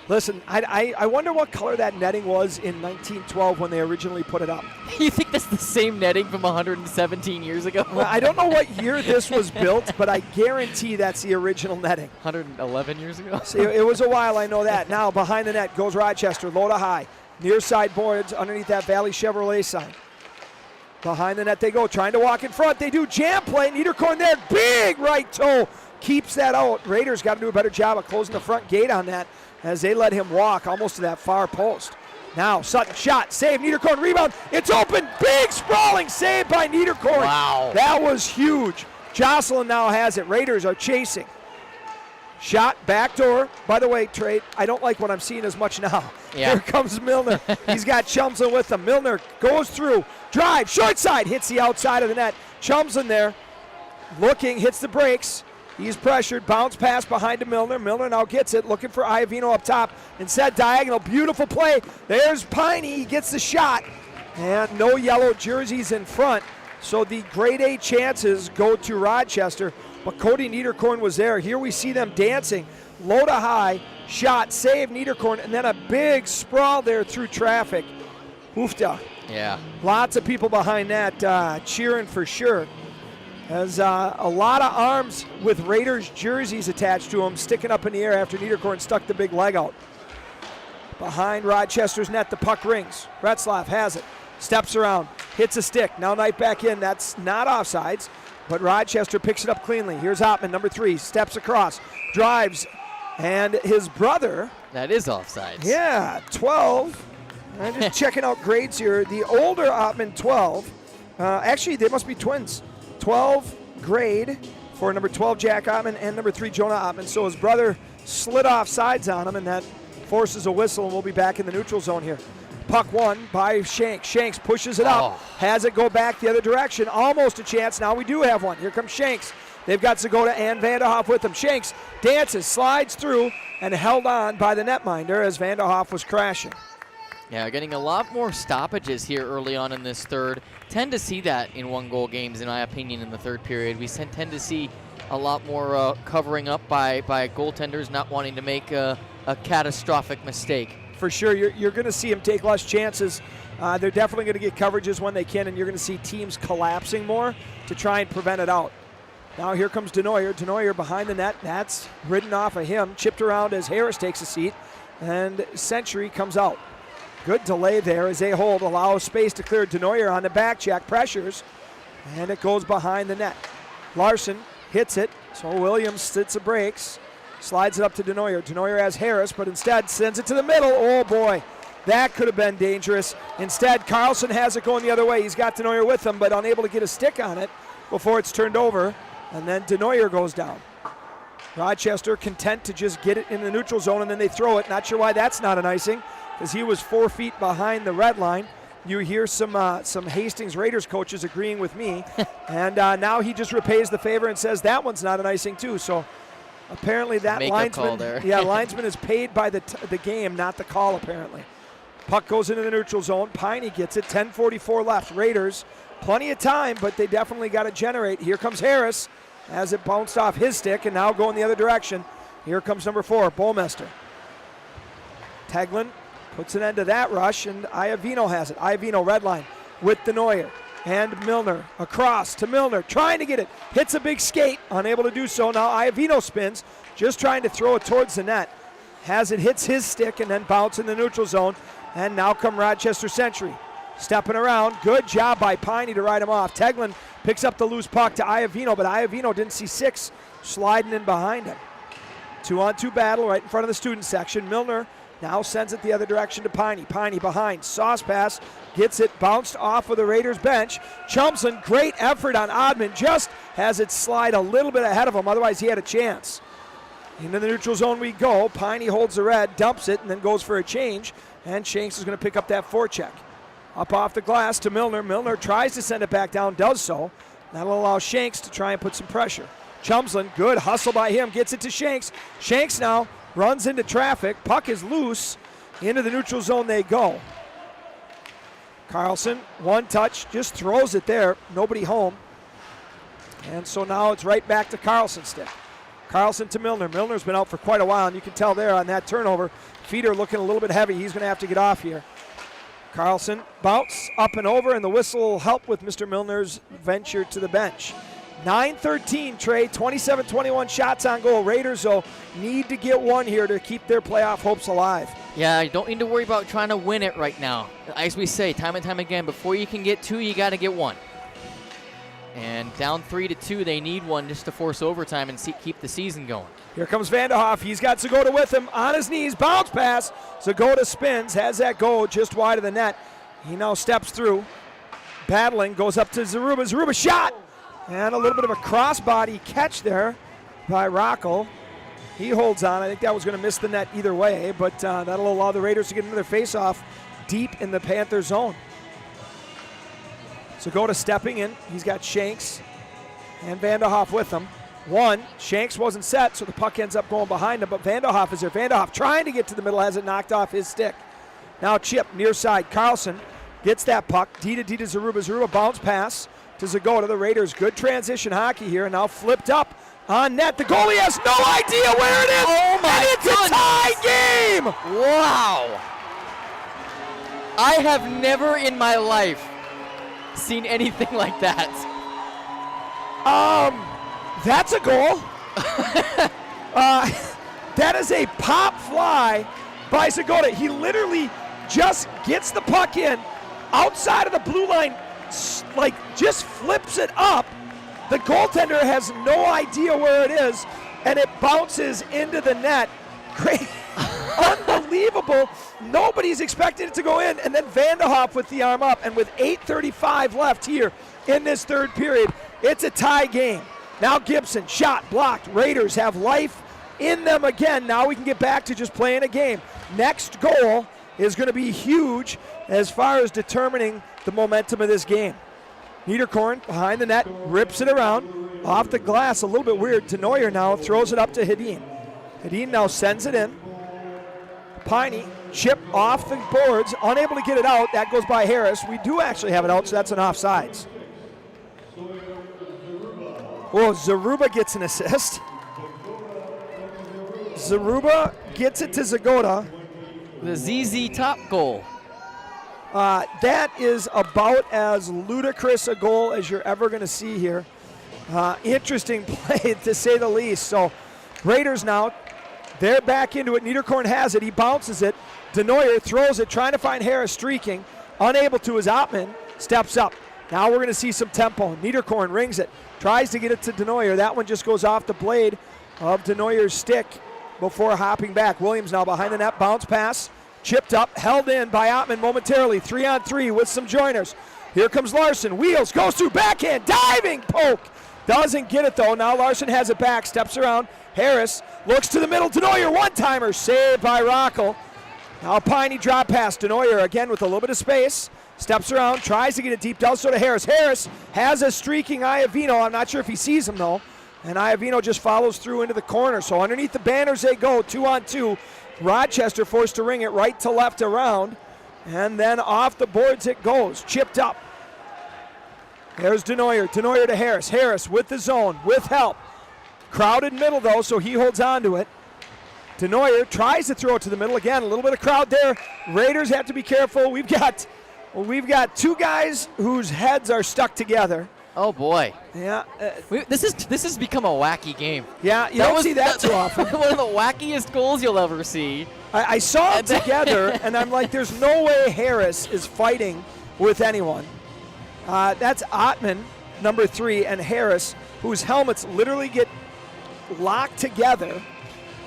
Listen, I wonder what color that netting was in 1912 when they originally put it up.
You think that's the same netting from 117 years ago?
Well, I don't know what year this was built, but I guarantee that's the original netting.
111 years ago?
See, it was a while, I know that. Now behind the net goes Rochester, low to high. Near side boards underneath that Valley Chevrolet sign. Behind the net they go, trying to walk in front. They do jam play. Niederkorn there, big right toe. Keeps that out. Raiders got to do a better job of closing the front gate on that as they let him walk almost to that far post. Now Sutton shot, save, Niederkorn rebound. It's open, big sprawling save by Niederkorn.
Wow.
That was huge. Jocelyn now has it. Raiders are chasing. Shot, backdoor. By the way, Trey, I don't like what I'm seeing as much now.
Yeah.
Here comes Milner. He's got Chumslin with him. Milner goes through, drive, short side, hits the outside of the net. Chumslin there, looking, hits the brakes. He's pressured, bounce pass behind to Milner. Milner now gets it, looking for Iovino up top. Instead, diagonal, beautiful play. There's Piney, he gets the shot. And no yellow jerseys in front. So the grade A chances go to Rochester. But Cody Niederkorn was there. Here we see them dancing. Low to high, shot, save Niederkorn, and then a big sprawl there through traffic. Oofda.
Yeah.
Lots of people behind that cheering for sure. As a lot of arms with Raiders jerseys attached to them sticking up in the air after Niederkorn stuck the big leg out. Behind Rochester's net, the puck rings. Retzlaff has it. Steps around, hits a stick. Now Knight back in. That's not offsides, but Rochester picks it up cleanly. Here's Ottman, number 3, steps across, drives, and his brother.
That is offsides.
Yeah, 12. I'm just checking out grades here. The older Ottman, 12. Actually, they must be twins. 12 grade for number 12, Jack Ottman, and number 3, Jonah Ottman. So his brother slid off sides on him, and that forces a whistle, and we'll be back in the neutral zone here. Puck won by Shanks. Shanks pushes it up, has it go back the other direction. Almost a chance. Now we do have one. Here comes Shanks. They've got Zagota and Vanderhoff with them. Shanks dances, slides through, and held on by the netminder as Vanderhoff was crashing.
Yeah, getting a lot more stoppages here early on in this third. Tend to see that in one-goal games, in my opinion, in the third period. We tend to see a lot more covering up by goaltenders not wanting to make a catastrophic mistake.
For sure, you're going to see them take less chances. They're definitely going to get coverages when they can, and you're going to see teams collapsing more to try and prevent it out. Now here comes Denoyer. Denoyer behind the net. That's ridden off of him. Chipped around as Harris takes a seat, and Century comes out. Good delay there as they hold, allows space to clear. Denoyer on the back check, pressures, and it goes behind the net. Larson hits it, so Williams sits the brakes. Slides it up to Denoyer. Denoyer has Harris, but instead sends it to the middle. Oh, boy. That could have been dangerous. Instead, Carlson has it going the other way. He's got Denoyer with him, but unable to get a stick on it before it's turned over. And then Denoyer goes down. Rochester content to just get it in the neutral zone, and then they throw it. Not sure why that's not an icing, because he was 4 feet behind the red line. You hear some Hastings Raiders coaches agreeing with me. And now he just repays the favor and says that one's not an icing too. So apparently that linesman is paid by the game, not the call apparently. Puck goes into the neutral zone. Piney gets it. 10:44 left. Raiders, plenty of time, but they definitely got to generate. Here comes Harris as it bounced off his stick and now going the other direction. Here comes number 4, Bolmester. Teglin puts an end to that rush, and Iavino has it. Iavino red line with Denoyer and Milner across to Milner, trying to get it. Hits a big skate, unable to do so. Now Iavino spins, just trying to throw it towards the net. Has it, hits his stick, and then bounce in the neutral zone. And now come Rochester-Century. Stepping around, good job by Piney to ride him off. Teglin picks up the loose puck to Iavino, but Iavino didn't see 6 sliding in behind him. 2-on-2 battle right in front of the student section. Milner now sends it the other direction to Piney. Piney behind, sauce pass, gets it, bounced off of the Raiders bench. Chumson, great effort on Oddman, just has it slide a little bit ahead of him, otherwise he had a chance. Into the neutral zone we go. Piney holds the red, dumps it, and then goes for a change, and Shanks is going to pick up that forecheck. Up off the glass to Milner. Milner tries to send it back down, does so. That'll allow Shanks to try and put some pressure. Chumslin, good hustle by him, gets it to Shanks. Shanks now runs into traffic. Puck is loose. Into the neutral zone they go. Carlson, one touch, just throws it there. Nobody home. And so now it's right back to Carlson's stick. Carlson to Milner. Milner's been out for quite a while, and you can tell there on that turnover. Feeder looking a little bit heavy. He's going to have to get off here. Carlson bounce up and over, and the whistle will help with Mr. Milner's venture to the bench. 9-13, Trey, 27-21 shots on goal. Raiders, though, need to get one here to keep their playoff hopes alive.
Yeah, you don't need to worry about trying to win it right now. As we say time and time again, before you can get 2, you got to get 1. And down 3-2, they need one just to force overtime and keep the season going.
Here comes Vanderhoff. He's got Zagota with him on his knees. Bounce pass. Zagota spins, has that go just wide of the net. He now steps through. Battling, goes up to Zaruba. Zaruba shot! And a little bit of a crossbody catch there by Rockel. He holds on. I think that was going to miss the net either way, but that'll allow the Raiders to get another faceoff deep in the Panther zone. Zagota stepping in. He's got Shanks and Vanderhoff with him. Shanks wasn't set, so the puck ends up going behind him, but Vanderhoff is there. Vanderhoff trying to get to the middle, has it knocked off his stick. Now chip near side. Carlson gets that puck. D to Zaruba. Zaruba bounce pass to Zagota. The Raiders, good transition hockey here, and now flipped up on net. The goalie has no idea where it is.
Oh my
and it's
goodness.
a tie game.
Wow. I have never in my life seen anything like that.
That's a goal. That is a pop fly by Zagota. He literally just gets the puck in outside of the blue line, like just flips it up. The goaltender has no idea where it is, and it bounces into the net. Great, unbelievable unbelievable. Nobody's expecting it to go in. And then Vanderhoff with the arm up. And with 8:35 left here in this third period, it's a tie game. Now Gibson, shot, blocked. Raiders have life in them again. Now we can get back to just playing a game. Next goal is going to be huge as far as determining the momentum of this game. Niederkorn behind the net, rips it around. Off the glass, a little bit weird. Denoyer now throws it up to Hedin. Hedin now sends it in. Piney, chip off the boards, unable to get it out. That goes by Harris. We do actually have it out, so that's an offsides. Well, Zaruba gets an assist. Zaruba gets it to Zagoda.
The ZZ Top goal.
That is about as ludicrous a goal as you're ever going to see here. Interesting play, to say the least. So Raiders now, they're back into it. Niederkorn has it. He bounces it. Denoyer throws it, trying to find Harris streaking. Unable to as Ottman steps up. Now we're going to see some tempo. Niederkorn rings it. Tries to get it to Denoyer. That one just goes off the blade of Denoyer's stick before hopping back. Williams now behind the net. Bounce pass. Chipped up. Held in by Ottman momentarily. 3-on-3 with some joiners. Here comes Larson. Wheels. Goes through backhand. Diving poke. Doesn't get it though. Now Larson has it back. Steps around. Harris looks to the middle. Denoyer one-timer. Saved by Rockel. Now Piney drop pass. Denoyer again with a little bit of space. Steps around, tries to get it deep, does so to Harris. Harris has a streaking Iavino. I'm not sure if he sees him, though. And Iavino just follows through into the corner. So underneath the banners they go, 2-on-2. Rochester forced to ring it right to left around. And then off the boards it goes, chipped up. There's Denoyer. Denoyer to Harris. Harris with the zone, with help. Crowded middle, though, so he holds on to it. Denoyer tries to throw it to the middle. Again, a little bit of crowd there. Raiders have to be careful. We've got two guys whose heads are stuck together.
Oh boy.
Yeah.
This has become a wacky game.
Yeah, you don't see that too often.
One of the wackiest goals you'll ever see.
I saw it together, and I'm like, there's no way Harris is fighting with anyone. That's Ottman, number 3, and Harris, whose helmets literally get locked together.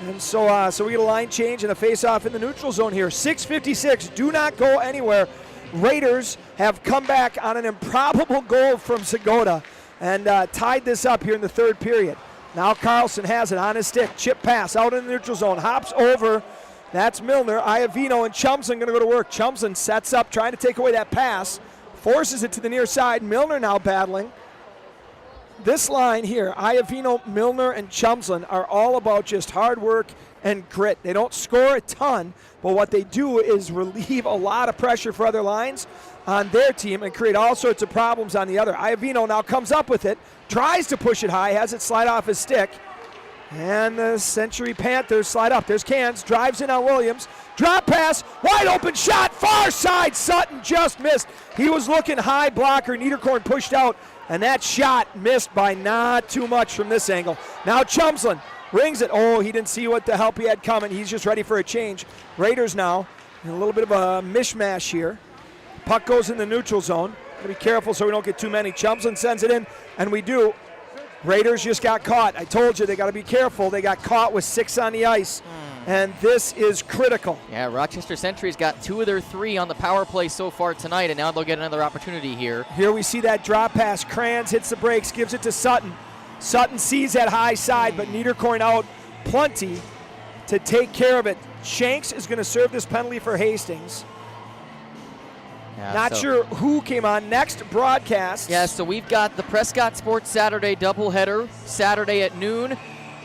And so we get a line change and a face-off in the neutral zone here. 6:56, do not go anywhere. Raiders have come back on an improbable goal from Zagoda and tied this up here in the third period. Now Carlson has it on his stick. Chip pass out in the neutral zone. Hops over. That's Milner. Iavino and Chumsland going to go to work. Chumsland sets up, trying to take away that pass. Forces it to the near side. Milner now battling. This line here, Iavino, Milner, and Chumsland are all about just hard work and grit. They don't score a ton, but what they do is relieve a lot of pressure for other lines on their team and create all sorts of problems on the other. Iavino now comes up with it, tries to push it high, has it slide off his stick, and the Century Panthers slide up. There's Cans, drives in on Williams, drop pass, wide open shot, far side, Sutton just missed. He was looking high, blocker, Niederkorn pushed out, and that shot missed by not too much from this angle. Now Chumsland rings it. Oh, he didn't see what the help he had coming. He's just ready for a change. Raiders now in a little bit of a mishmash here. Puck goes in the neutral zone. Gotta be careful so we don't get too many. Chumsland sends it in, and we do. Raiders just got caught. I told you they got to be careful. They got caught with 6 on the ice, and this is critical.
Yeah, Rochester-Century's got 2 of their 3 on the power play so far tonight, and now they'll get another opportunity here.
Here we see that drop pass. Kranz hits the brakes, gives it to Sutton. Sutton sees that high side, but Niederkorn out plenty to take care of it. Shanks is going to serve this penalty for Hastings.
Yeah,
Not sure who came on next broadcast.
Yeah, so we've got the Prescott Sports Saturday doubleheader Saturday at noon.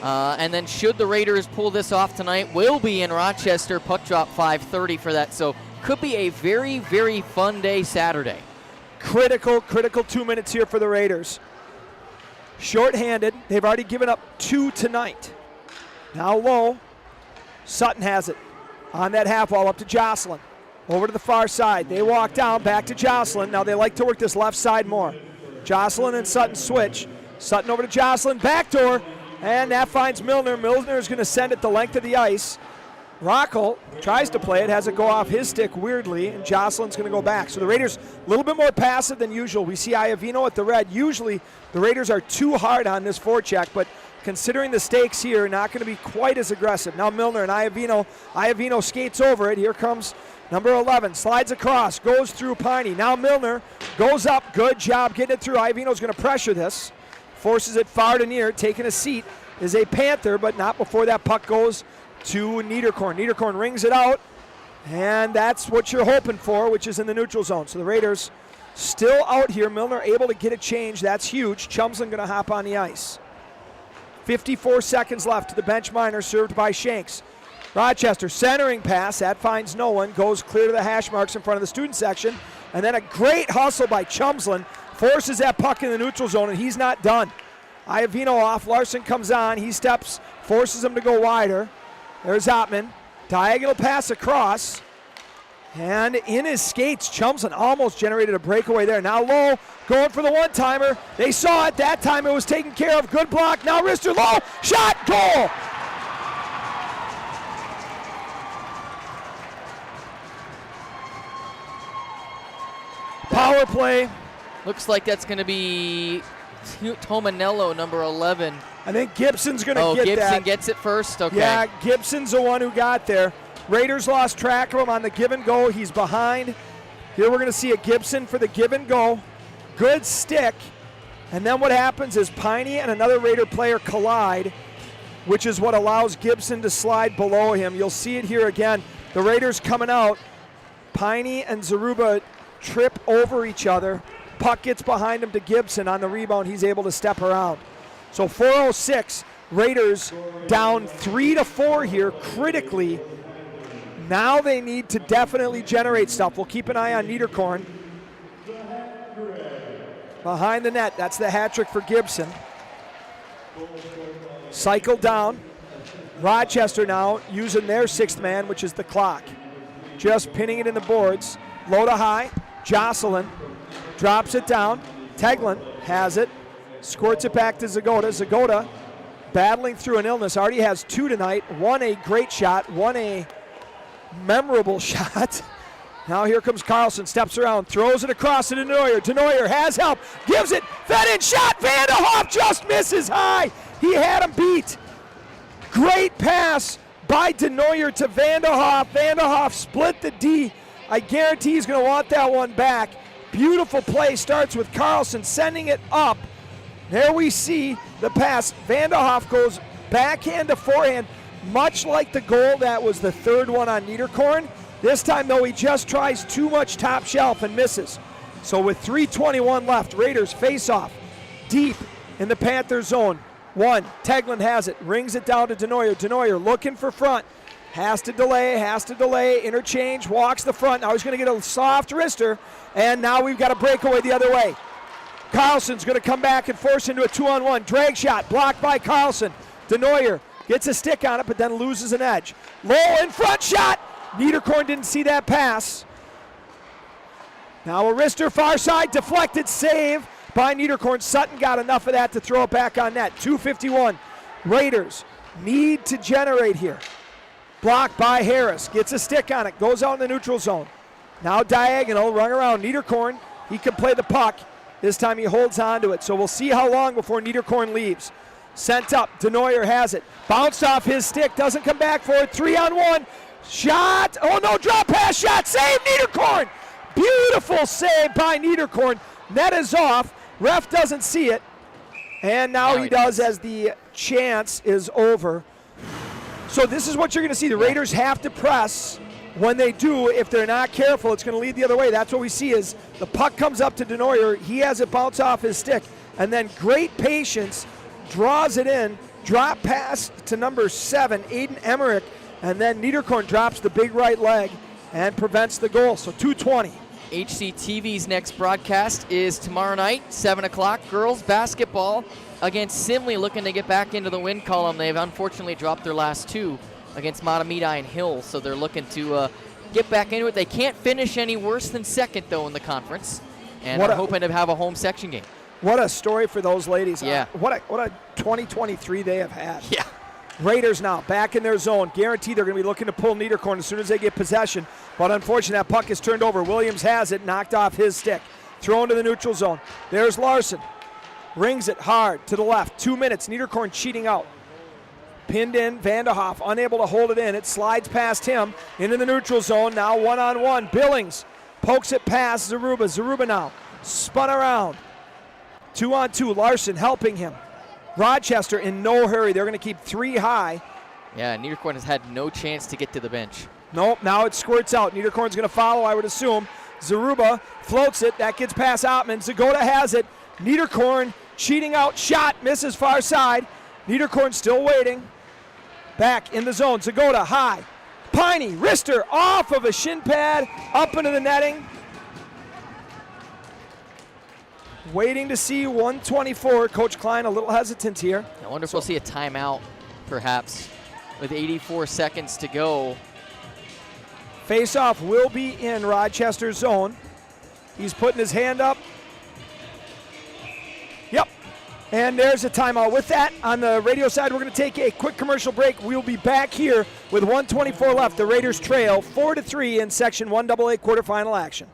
And then should the Raiders pull this off tonight, we'll be in Rochester, puck drop 5:30 for that. So could be a very, very fun day Saturday.
Critical 2 minutes here for the Raiders. Short-handed. They've already given up 2 tonight. Now low. Sutton has it. On that half wall up to Jocelyn. Over to the far side. They walk down, back to Jocelyn. Now they like to work this left side more. Jocelyn and Sutton switch. Sutton over to Jocelyn. Backdoor. And that finds Milner. Milner is going to send it the length of the ice. Rockel tries to play it, has it go off his stick weirdly, and Jocelyn's going to go back. So the Raiders a little bit more passive than usual. We see Iavino at the red. Usually the Raiders are too hard on this forecheck, but considering the stakes here, not going to be quite as aggressive. Now Milner and Iovino. Iovino skates over it. Here comes number 11. Slides across, goes through Piney. Now Milner goes up. Good job getting it through. Iovino's going to pressure this. Forces it far to near. Taking a seat is a Panther, but not before that puck goes to Niederkorn. Niederkorn rings it out, and that's what you're hoping for, which is in the neutral zone. So the Raiders still out here. Milner able to get a change. That's huge. Chumsland going to hop on the ice. 54 seconds left to the bench minor, served by Shanks. Rochester centering pass. That finds no one. Goes clear to the hash marks in front of the student section. And then a great hustle by Chumsland. Forces that puck in the neutral zone, and he's not done. Iovino off. Larson comes on. He steps, forces him to go wider. There's Ottman. Diagonal pass across. And in his skates, Chumsland almost generated a breakaway there. Now Lowe going for the one-timer. They saw it. That time it was taken care of. Good block. Now Rister Lowe. Shot. Goal. Power play.
Looks like that's going to be Tomanello, number 11.
I think Gibson's going to get that.
Gibson gets it first? Okay.
Yeah, Gibson's the one who got there. Raiders lost track of him on the give and go. He's behind. Here we're going to see a Gibson for the give and go. Good stick. And then what happens is Piney and another Raider player collide, which is what allows Gibson to slide below him. You'll see it here again. The Raiders coming out. Piney and Zaruba trip over each other. Puck gets behind him to Gibson on the rebound. He's able to step around. So 4:06, Raiders down 3-4 here critically. Now they need to definitely generate stuff. We'll keep an eye on Niederkorn. Behind the net, that's the hat trick for Gibson. Cycle down. Rochester now using their sixth man, which is the clock. Just pinning it in the boards. Low to high. Jocelyn drops it down. Teglin has it. Squirts it back to Zagota. Zagota battling through an illness. Already has 2 tonight. One a great shot. One a memorable shot. Now here comes Carlson. Steps around. Throws it across to Denoyer. Denoyer has help. Gives it. Fed in shot. Van de Hoff just misses high. He had him beat. Great pass by Denoyer to Van de Hoff. Van de Hoff split the D. I guarantee he's going to want that one back. Beautiful play. Starts with Carlson sending it up. There we see the pass. Van de Hoff goes backhand to forehand, much like the goal that was the third one on Niederkorn. This time, though, he just tries too much top shelf and misses. So with 3:21 left, Raiders face off deep in the Panther zone. One, Teglin has it, rings it down to Denoyer. Denoyer looking for front. Has to delay, interchange, walks the front. Now he's going to get a soft wrister, and now we've got a breakaway the other way. Carlson's going to come back and force into a 2-on-1. Drag shot, blocked by Carlson. Denoyer gets a stick on it, but then loses an edge. Low in front shot. Niederkorn didn't see that pass. Now a wrister far side, deflected save by Niederkorn. Sutton got enough of that to throw it back on net. 2:51. Raiders need to generate here. Blocked by Harris. Gets a stick on it. Goes out in the neutral zone. Now diagonal. Run around. Niederkorn. He can play the puck. This time he holds on to it. So we'll see how long before Niederkorn leaves. Sent up. Denoyer has it. Bounced off his stick. Doesn't come back for it. 3-on-1. Shot. Oh no. Drop pass shot. Save Niederkorn. Beautiful save by Niederkorn. Net is off. Ref doesn't see it. And now he does as the chance is over. So this is what you're going to see. The Raiders have to press. When they do, if they're not careful, it's going to lead the other way. That's what we see is the puck comes up to Denoyer. He has it bounce off his stick. And then great patience, draws it in. Drop pass to number 7, Aiden Emmerich. And then Niederkorn drops the big right leg and prevents the goal. So 2:20.
HCTV's next broadcast is tomorrow night, 7 o'clock. Girls basketball against Simley, looking to get back into the win column. They've unfortunately dropped their last 2 against Matamidi and Hill, so they're looking to get back into it. They can't finish any worse than second, though, in the conference, and are hoping to have a home section game.
What a story for those ladies.
Yeah.
What a 2023 they have had.
Yeah.
Raiders now back in their zone. Guaranteed they're going to be looking to pull Niederkorn as soon as they get possession. But unfortunately, that puck is turned over. Williams has it, knocked off his stick. Thrown to the neutral zone. There's Larson. Rings it hard to the left. 2 minutes. Niederkorn cheating out. Pinned in. Vanderhoff unable to hold it in. It slides past him into the neutral zone. Now one-on-one. Billings pokes it past Zaruba. Zaruba now spun around. 2-on-2. Larson helping him. Rochester in no hurry. They're going to keep 3 high.
Yeah, Niederkorn has had no chance to get to the bench.
Nope, now it squirts out. Niederkorn's going to follow, I would assume. Zaruba floats it. That gets past Ottman. Zagoda has it. Niederkorn cheating out. Shot. Misses far side. Niederkorn still waiting. Back in the zone. Zagoda high. Piney, wrister off of a shin pad. Up into the netting. Waiting to see 124. Coach Klein a little hesitant here.
I wonder if we'll see a timeout, perhaps, with 84 seconds to go.
Face-off will be in Rochester's zone. He's putting his hand up. Yep. And there's a timeout. With that, on the radio side, we're going to take a quick commercial break. We'll be back here with 1:24 left. The Raiders trail 4-3 in Section 1AA quarterfinal action.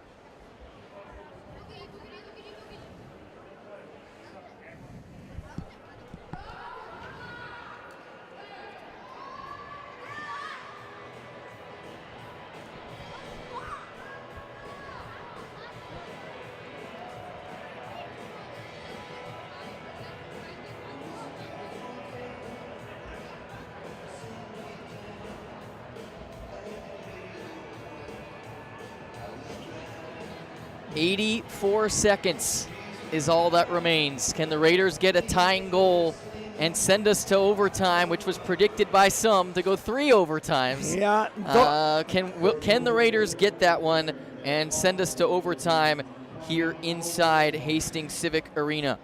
.84 seconds is all that remains. Can the Raiders get a tying goal and send us to overtime, which was predicted by some to go 3 overtimes?
Yeah.
Can the Raiders get that one and send us to overtime here inside Hastings Civic Arena?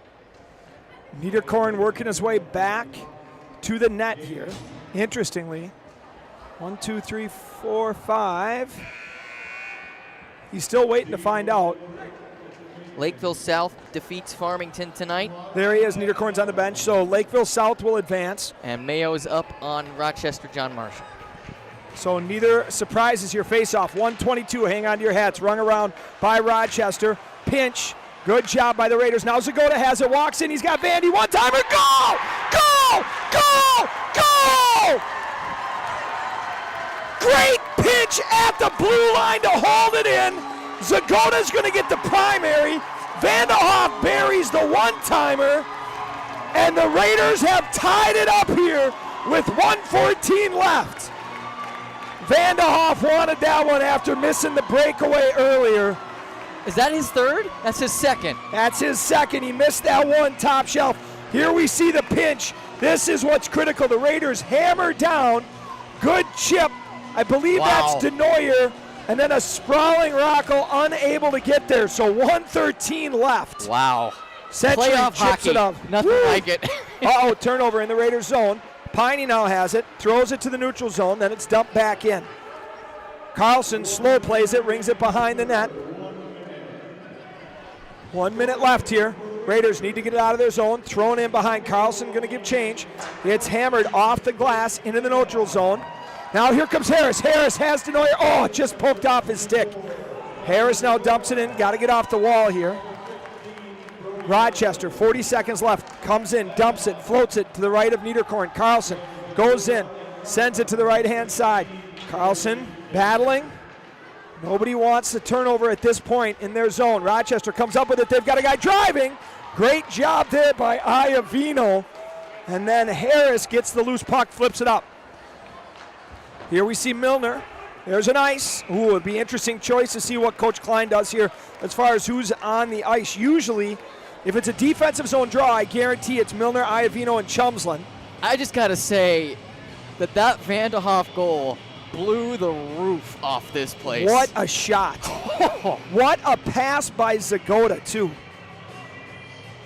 Niederkorn working his way back to the net here. Interestingly, 1, 2, 3, 4, 5. He's still waiting to find out.
Lakeville South defeats Farmington tonight.
There he is. Niederkorn's on the bench, so Lakeville South will advance.
And Mayo's up on Rochester John Marshall.
So neither surprises your face-off. 122, hang on to your hats. Rung around by Rochester. Pinch. Good job by the Raiders. Now Zagoda has it. Walks in. He's got Vandy. One-timer. Goal! Goal! Goal! Goal! Great pitch at the blue line to hold it in. Zagoda's going to get the primary. Vanderhoff buries the one-timer. And the Raiders have tied it up here with 1:14 left. Vanderhoff wanted that one after missing the breakaway earlier.
Is that his third? That's his second.
That's his second. He missed that one top shelf. Here we see the pinch. This is what's critical. The Raiders hammer down. Good chip. I believe that's Denoyer. And then a sprawling Rocco unable to get there. So 1:13 left.
Wow.
Century
Playoff
chips
hockey.
it up.
Nothing
Woo!
like it.
Uh-oh, turnover in the Raiders zone. Piney now has it, throws it to the neutral zone, then it's dumped back in. Carlson slow plays it, rings it behind the net. 1 minute left here. Raiders need to get it out of their zone. Thrown in behind Carlson, going to give change. It's hammered off the glass into the neutral zone. Now here comes Harris. Harris has Denoyer. Oh, it just poked off his stick. Harris now dumps it in. Got to get off the wall here. Rochester, 40 seconds left. Comes in, dumps it, floats it to the right of Niederkorn. Carlson goes in, sends it to the right-hand side. Carlson battling. Nobody wants the turnover at this point in their zone. Rochester comes up with it. They've got a guy driving. Great job there by Iavino. And then Harris gets the loose puck, flips it up. Here we see Milner. There's an ice. Ooh, it'd be an interesting choice to see what Coach Klein does here as far as who's on the ice. Usually, if it's a defensive zone draw, I guarantee it's Milner, Iavino, and Chumsland.
I just got to say that Vanderhoff goal blew the roof off this place.
What a shot. What a pass by Zagoda, too.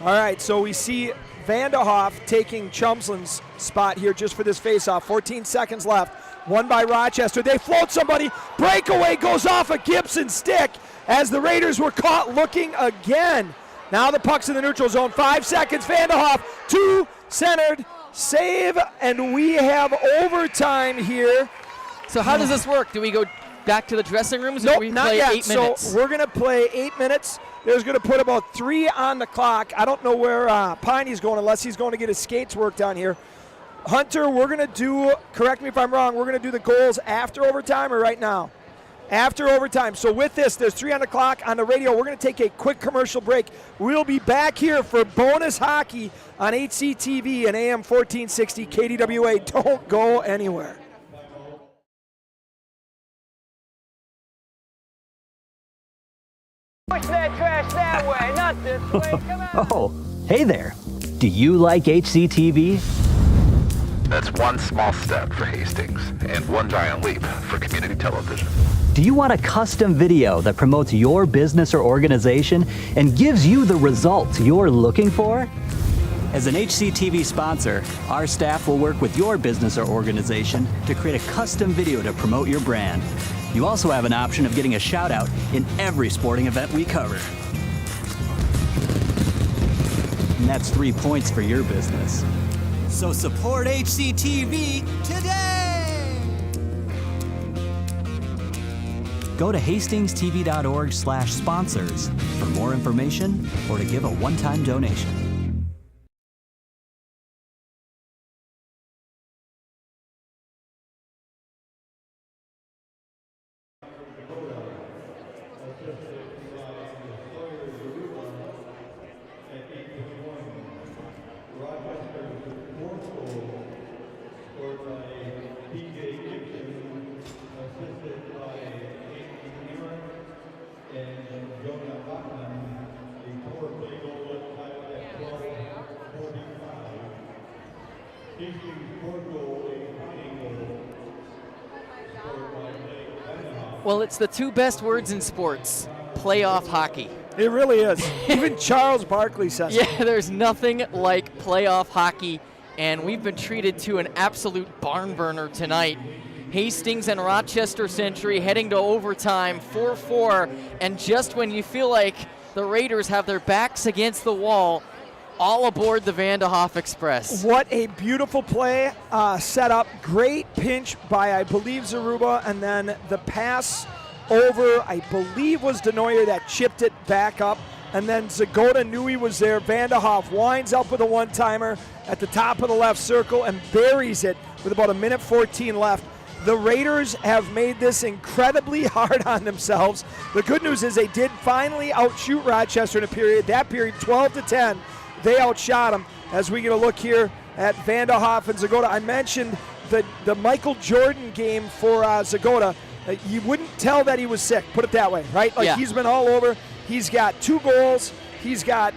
All right, so we see Vanderhoff taking Chumsland's spot here just for this faceoff. 14 seconds left. Won by Rochester. They float somebody. Breakaway goes off a Gibson stick as the Raiders were caught looking again. Now the puck's in the neutral zone. 5 seconds. Vanderhoff, 2 centered, save, and we have overtime here.
So how does this work? Do we go back to the dressing rooms?
Nope,
or we
not
play
yet.
8 minutes?
So we're going to play 8 minutes. There's going to put about 3 on the clock. I don't know where Piney's going unless he's going to get his skates worked on here. Hunter, we're going to do, correct me if I'm wrong, we're going to do the goals after overtime or right now? After overtime. So with this, there's 3 on the clock on the radio. We're going to take a quick commercial break. We'll be back here for bonus hockey on HCTV and AM 1460 KDWA. Don't go anywhere.
Push that trash that way, not this way. Come on.
Oh, hey there. Do you like HCTV?
That's one small step for Hastings and one giant leap for community television.
Do you want a custom video that promotes your business or organization and gives you the results you're looking for? As an HCTV sponsor, our staff will work with your business or organization to create a custom video to promote your brand. You also have an option of getting a shout out in every sporting event we cover. And that's 3 points for your business. So support HCTV today! Go to hastingstv.org/sponsors for more information or to give a one-time donation.
Well, it's the 2 best words in sports, playoff hockey.
It really is. Even Charles Barkley says it.
Yeah, there's nothing like playoff hockey, and we've been treated to an absolute barn burner tonight. Hastings and Rochester-Century heading to overtime, 4-4, and just when you feel like the Raiders have their backs against the wall, all aboard the Vanderhoff Express.
What a beautiful play set up. Great pinch by, I believe, Zaruba, and then the pass over, I believe, was Denoyer that chipped it back up, and then Zagoda knew he was there. Vanderhoff winds up with a one-timer at the top of the left circle and buries it with about 1:14 left. The Raiders have made this incredibly hard on themselves. The good news is they did finally outshoot Rochester in a period. That period, 12-10. They outshot them. As we get a look here at Vanderhoff and Zagoda, I mentioned the Michael Jordan game for Zagoda. You wouldn't tell that he was sick, put it that way, right? Like, he's been all over. He's got 2 goals. He's got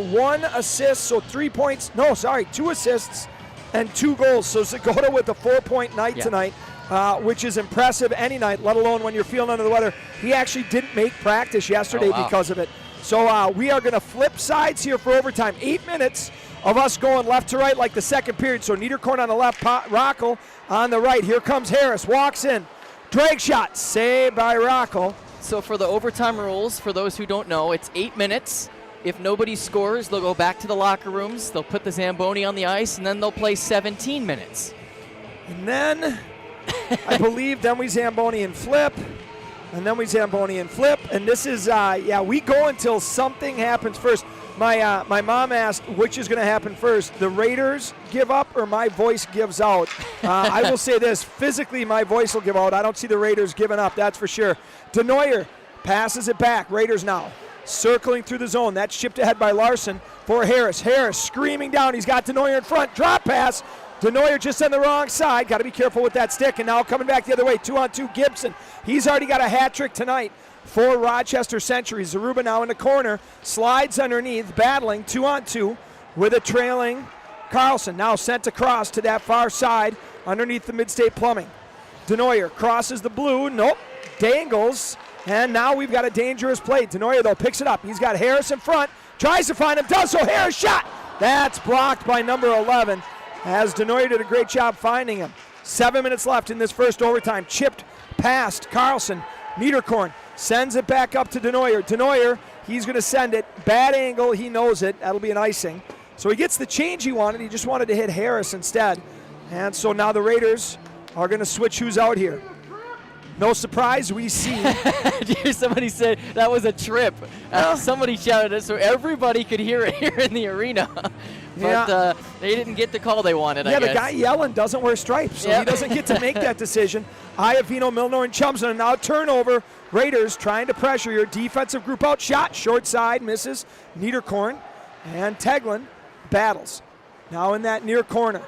1 assist, so 3 points. No, sorry, 2 assists and 2 goals. So Zagoda with a 4-point night tonight, which is impressive any night, let alone when you're feeling under the weather. He actually didn't make practice yesterday because of it. So we are going to flip sides here for overtime. 8 minutes of us going left to right like the second period. So Niederkorn on the left, Rockel on the right. Here comes Harris, walks in. Drag shot, saved by Rockel.
So for the overtime rules, for those who don't know, it's 8 minutes. If nobody scores, they'll go back to the locker rooms. They'll put the Zamboni on the ice, and then they'll play 17 minutes.
And then, I believe, then we Zamboni and flip. And then we Zamboni and flip. And this is, we go until something happens first. My mom asked which is going to happen first. The Raiders give up or my voice gives out. I will say this, physically my voice will give out. I don't see the Raiders giving up, that's for sure. Denoyer passes it back. Raiders now circling through the zone. That's shipped ahead by Larson for Harris. Harris screaming down. He's got Denoyer in front. Drop pass. Denoyer just on the wrong side. Got to be careful with that stick. And now coming back the other way, 2-on-2 Gibson. He's already got a hat trick tonight for Rochester-Century. Zaruba now in the corner. Slides underneath, battling 2-on-2 with a trailing Carlson. Now sent across to that far side underneath the Midstate Plumbing. Denoyer crosses the blue. Nope. Dangles. And now we've got a dangerous play. Denoyer, though, picks it up. He's got Harris in front. Tries to find him. Does so. Harris shot. That's blocked by number 11. As Denoyer did a great job finding him. 7 minutes left in this first overtime. Chipped past Carlson. Niederkorn sends it back up to Denoyer. Denoyer, he's going to send it. Bad angle. He knows it. That'll be an icing. So he gets the change he wanted. He just wanted to hit Harris instead. And so now the Raiders are going to switch who's out here. No surprise, we see.
Somebody said that was a trip. Somebody shouted it so everybody could hear it here in the arena. But they didn't get the call they wanted, I guess.
Yeah, the guy yelling doesn't wear stripes, so he doesn't get to make that decision. Iavino, Milner, and Chumson, and now turnover. Raiders trying to pressure your defensive group out. Shot, short side, misses. Niederkorn and Teglin battles. Now in that near corner.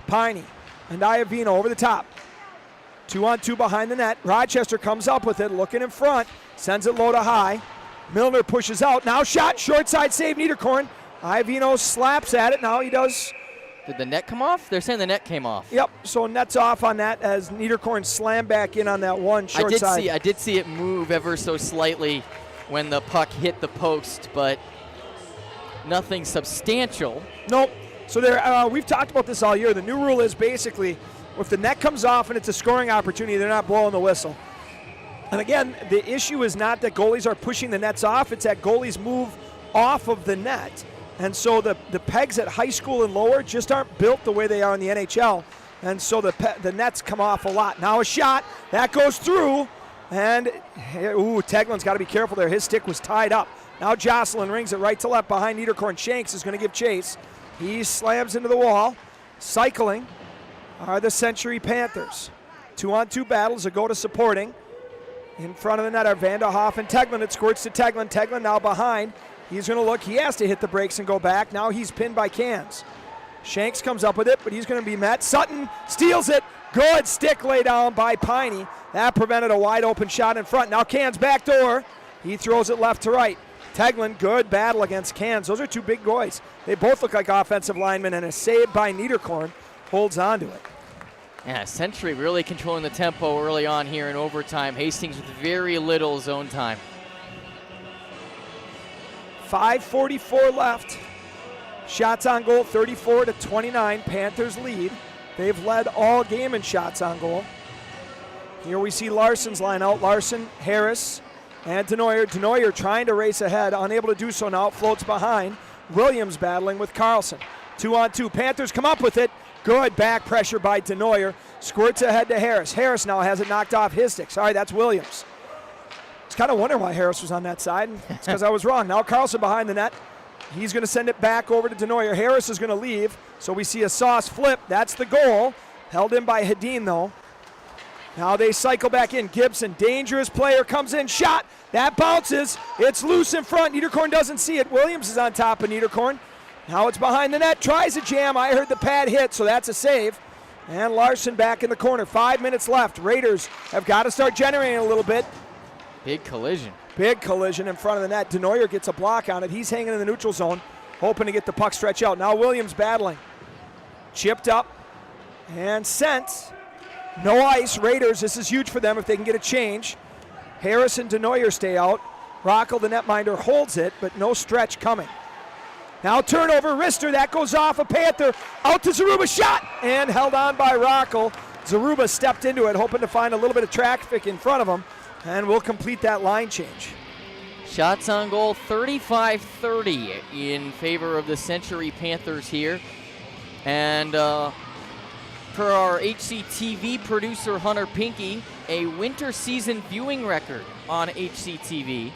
Piney and Iavino over the top. 2-on-2 behind the net. Rochester comes up with it, looking in front. Sends it low to high. Milner pushes out. Now shot, short side save, Niederkorn. Iavino slaps at it. Now he does.
Did the net come off? They're saying the net came off.
Yep, so net's off on that as Niederkorn slammed back in on that one short side.
I did see it move ever so slightly when the puck hit the post, but nothing substantial.
Nope. So there, we've talked about this all year. The new rule is basically if the net comes off and it's a scoring opportunity, they're not blowing the whistle. And again, the issue is not that goalies are pushing the nets off, it's that goalies move off of the net. And so the pegs at high school and lower just aren't built the way they are in the NHL. And so the nets come off a lot. Now a shot, that goes through. And, Teglin's got to be careful there. His stick was tied up. Now Jocelyn rings it right to left behind Niederkorn. Shanks is going to give chase. He slams into the wall. Cycling are the Century Panthers. 2-on-2 battles, a go to supporting. In front of the net are Vanderhoff and Teglin. It squirts to Teglin. Teglin now behind. He's going to look. He has to hit the brakes and go back. Now he's pinned by Cans. Shanks comes up with it, but he's going to be met. Sutton steals it. Good stick lay down by Piney. That prevented a wide open shot in front. Now Cans backdoor. He throws it left to right. Teglin, good battle against Cans. Those are two big boys. They both look like offensive linemen, and a save by Niederkorn holds on to it.
Yeah, Century really controlling the tempo early on here in overtime. Hastings with very little zone time.
5:44 left. Shots on goal, 34-29. Panthers lead. They've led all game in shots on goal. Here we see Larson's line out. Larson, Harris, and Denoyer. Denoyer trying to race ahead, unable to do so now. Floats behind. Williams battling with Carlson. 2-on-2. Panthers come up with it. Good back pressure by Denoyer. Squirts ahead to Harris. Harris now has it knocked off his stick. Sorry, that's Williams. I was kind of wondering why Harris was on that side. It's because I was wrong. Now Carlson behind the net. He's going to send it back over to Denoyer. Harris is going to leave. So we see a sauce flip. That's the goal. Held in by Hedin, though. Now they cycle back in. Gibson, dangerous player, comes in. Shot. That bounces. It's loose in front. Niederkorn doesn't see it. Williams is on top of Niederkorn. Now it's behind the net. Tries a jam. I heard the pad hit, so that's a save. And Larson back in the corner. 5 minutes left. Raiders have got to start generating a little bit.
Big collision.
Big collision in front of the net. Denoyer gets a block on it. He's hanging in the neutral zone, hoping to get the puck stretch out. Now Williams battling. Chipped up and sent. No ice. Raiders, this is huge for them if they can get a change. Harris and Denoyer stay out. Rockel, the netminder, holds it, but no stretch coming. Now turnover, wrister, that goes off a Panther. Out to Zaruba, shot, and held on by Rockel. Zaruba stepped into it, hoping to find a little bit of traffic in front of him, and we'll complete that line change.
Shots on goal, 35-30 in favor of the Century Panthers here. And per our HCTV producer, Hunter Pinky, a winter season viewing record on HCTV.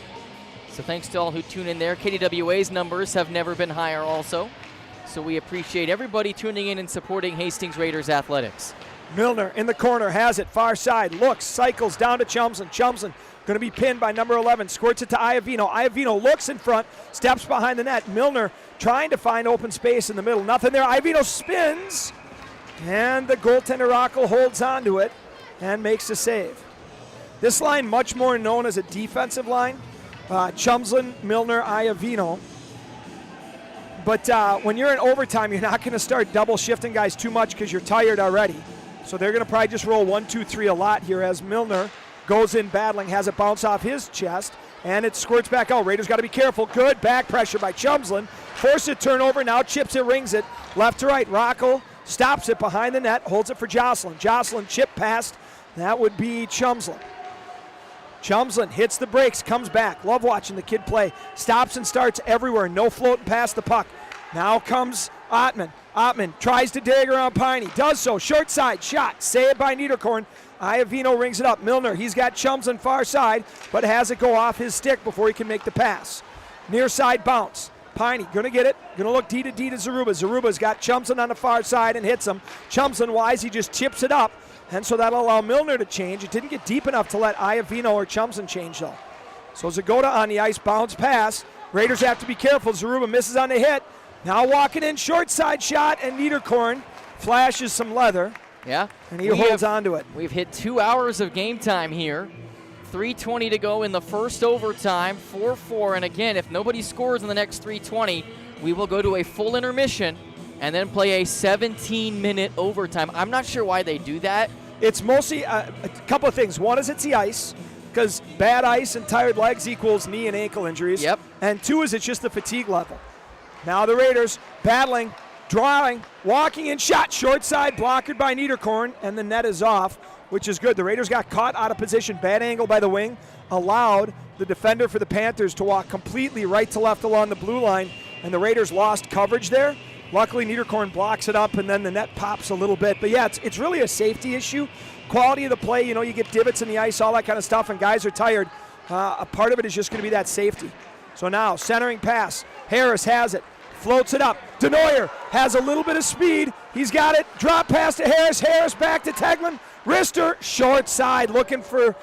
So thanks to all who tune in there. KDWA's numbers have never been higher also. So we appreciate everybody tuning in and supporting Hastings Raiders athletics.
Milner in the corner, has it, far side, looks, cycles down to Chumson. Chumson going to be pinned by number 11, squirts it to Iavino. Iavino looks in front, steps behind the net. Milner trying to find open space in the middle. Nothing there. Iavino spins, and the goaltender Rockel holds on to it and makes the save. This line much more known as a defensive line. Chumson, Milner, Iavino. But when you're in overtime, you're not going to start double shifting guys too much because you're tired already. So they're going to probably just roll 1-2-3 a lot here as Milner goes in battling, has it bounce off his chest, and it squirts back out. Raiders got to be careful. Good back pressure by Chumslin. Forced it turnover, now chips it, rings it. Left to right, Rockel stops it behind the net, holds it for Jocelyn. Jocelyn chip past, that would be Chumslin. Chumslin hits the brakes, comes back. Love watching the kid play. Stops and starts everywhere, no floating past the puck. Now comes Ottman. Ottman tries to dig around Piney, does so, short side, shot, saved by Niederkorn. Iovino rings it up. Milner, he's got Chums on far side, but has it go off his stick before he can make the pass. Near side bounce. Piney gonna get it. Gonna look D to Zaruba. Zaruba's got Chumson on the far side and hits him. Chumson wise, he just chips it up. And so that'll allow Milner to change. It didn't get deep enough to let Iovino or Chumson change though. So Zagota on the ice, bounce pass. Raiders have to be careful. Zaruba misses on the hit. Now walking in, short side shot, and Niederkorn flashes some leather.
Yeah.
And he holds on to it.
We've hit 2 hours of game time here. 3:20 to go in the first overtime, 4-4. And again, if nobody scores in the next 3:20, we will go to a full intermission and then play a 17-minute overtime. I'm not sure why they do that.
It's mostly a couple of things. One is it's the ice, because bad ice and tired legs equals knee and ankle injuries.
Yep.
And two is it's just the fatigue level. Now the Raiders battling, drawing, walking in, shot, short side, blocked by Niederkorn, and the net is off, which is good. The Raiders got caught out of position, bad angle by the wing, allowed the defender for the Panthers to walk completely right to left along the blue line, and the Raiders lost coverage there. Luckily, Niederkorn blocks it up, and then the net pops a little bit. But yeah, it's really a safety issue. Quality of the play, you know, you get divots in the ice, all that kind of stuff, and guys are tired. A part of it is just going to be that safety. So now, centering pass. Harris has it, floats it up. Denoyer has a little bit of speed. He's got it. Drop pass to Harris. Harris back to Teglin. Rister, short side, looking for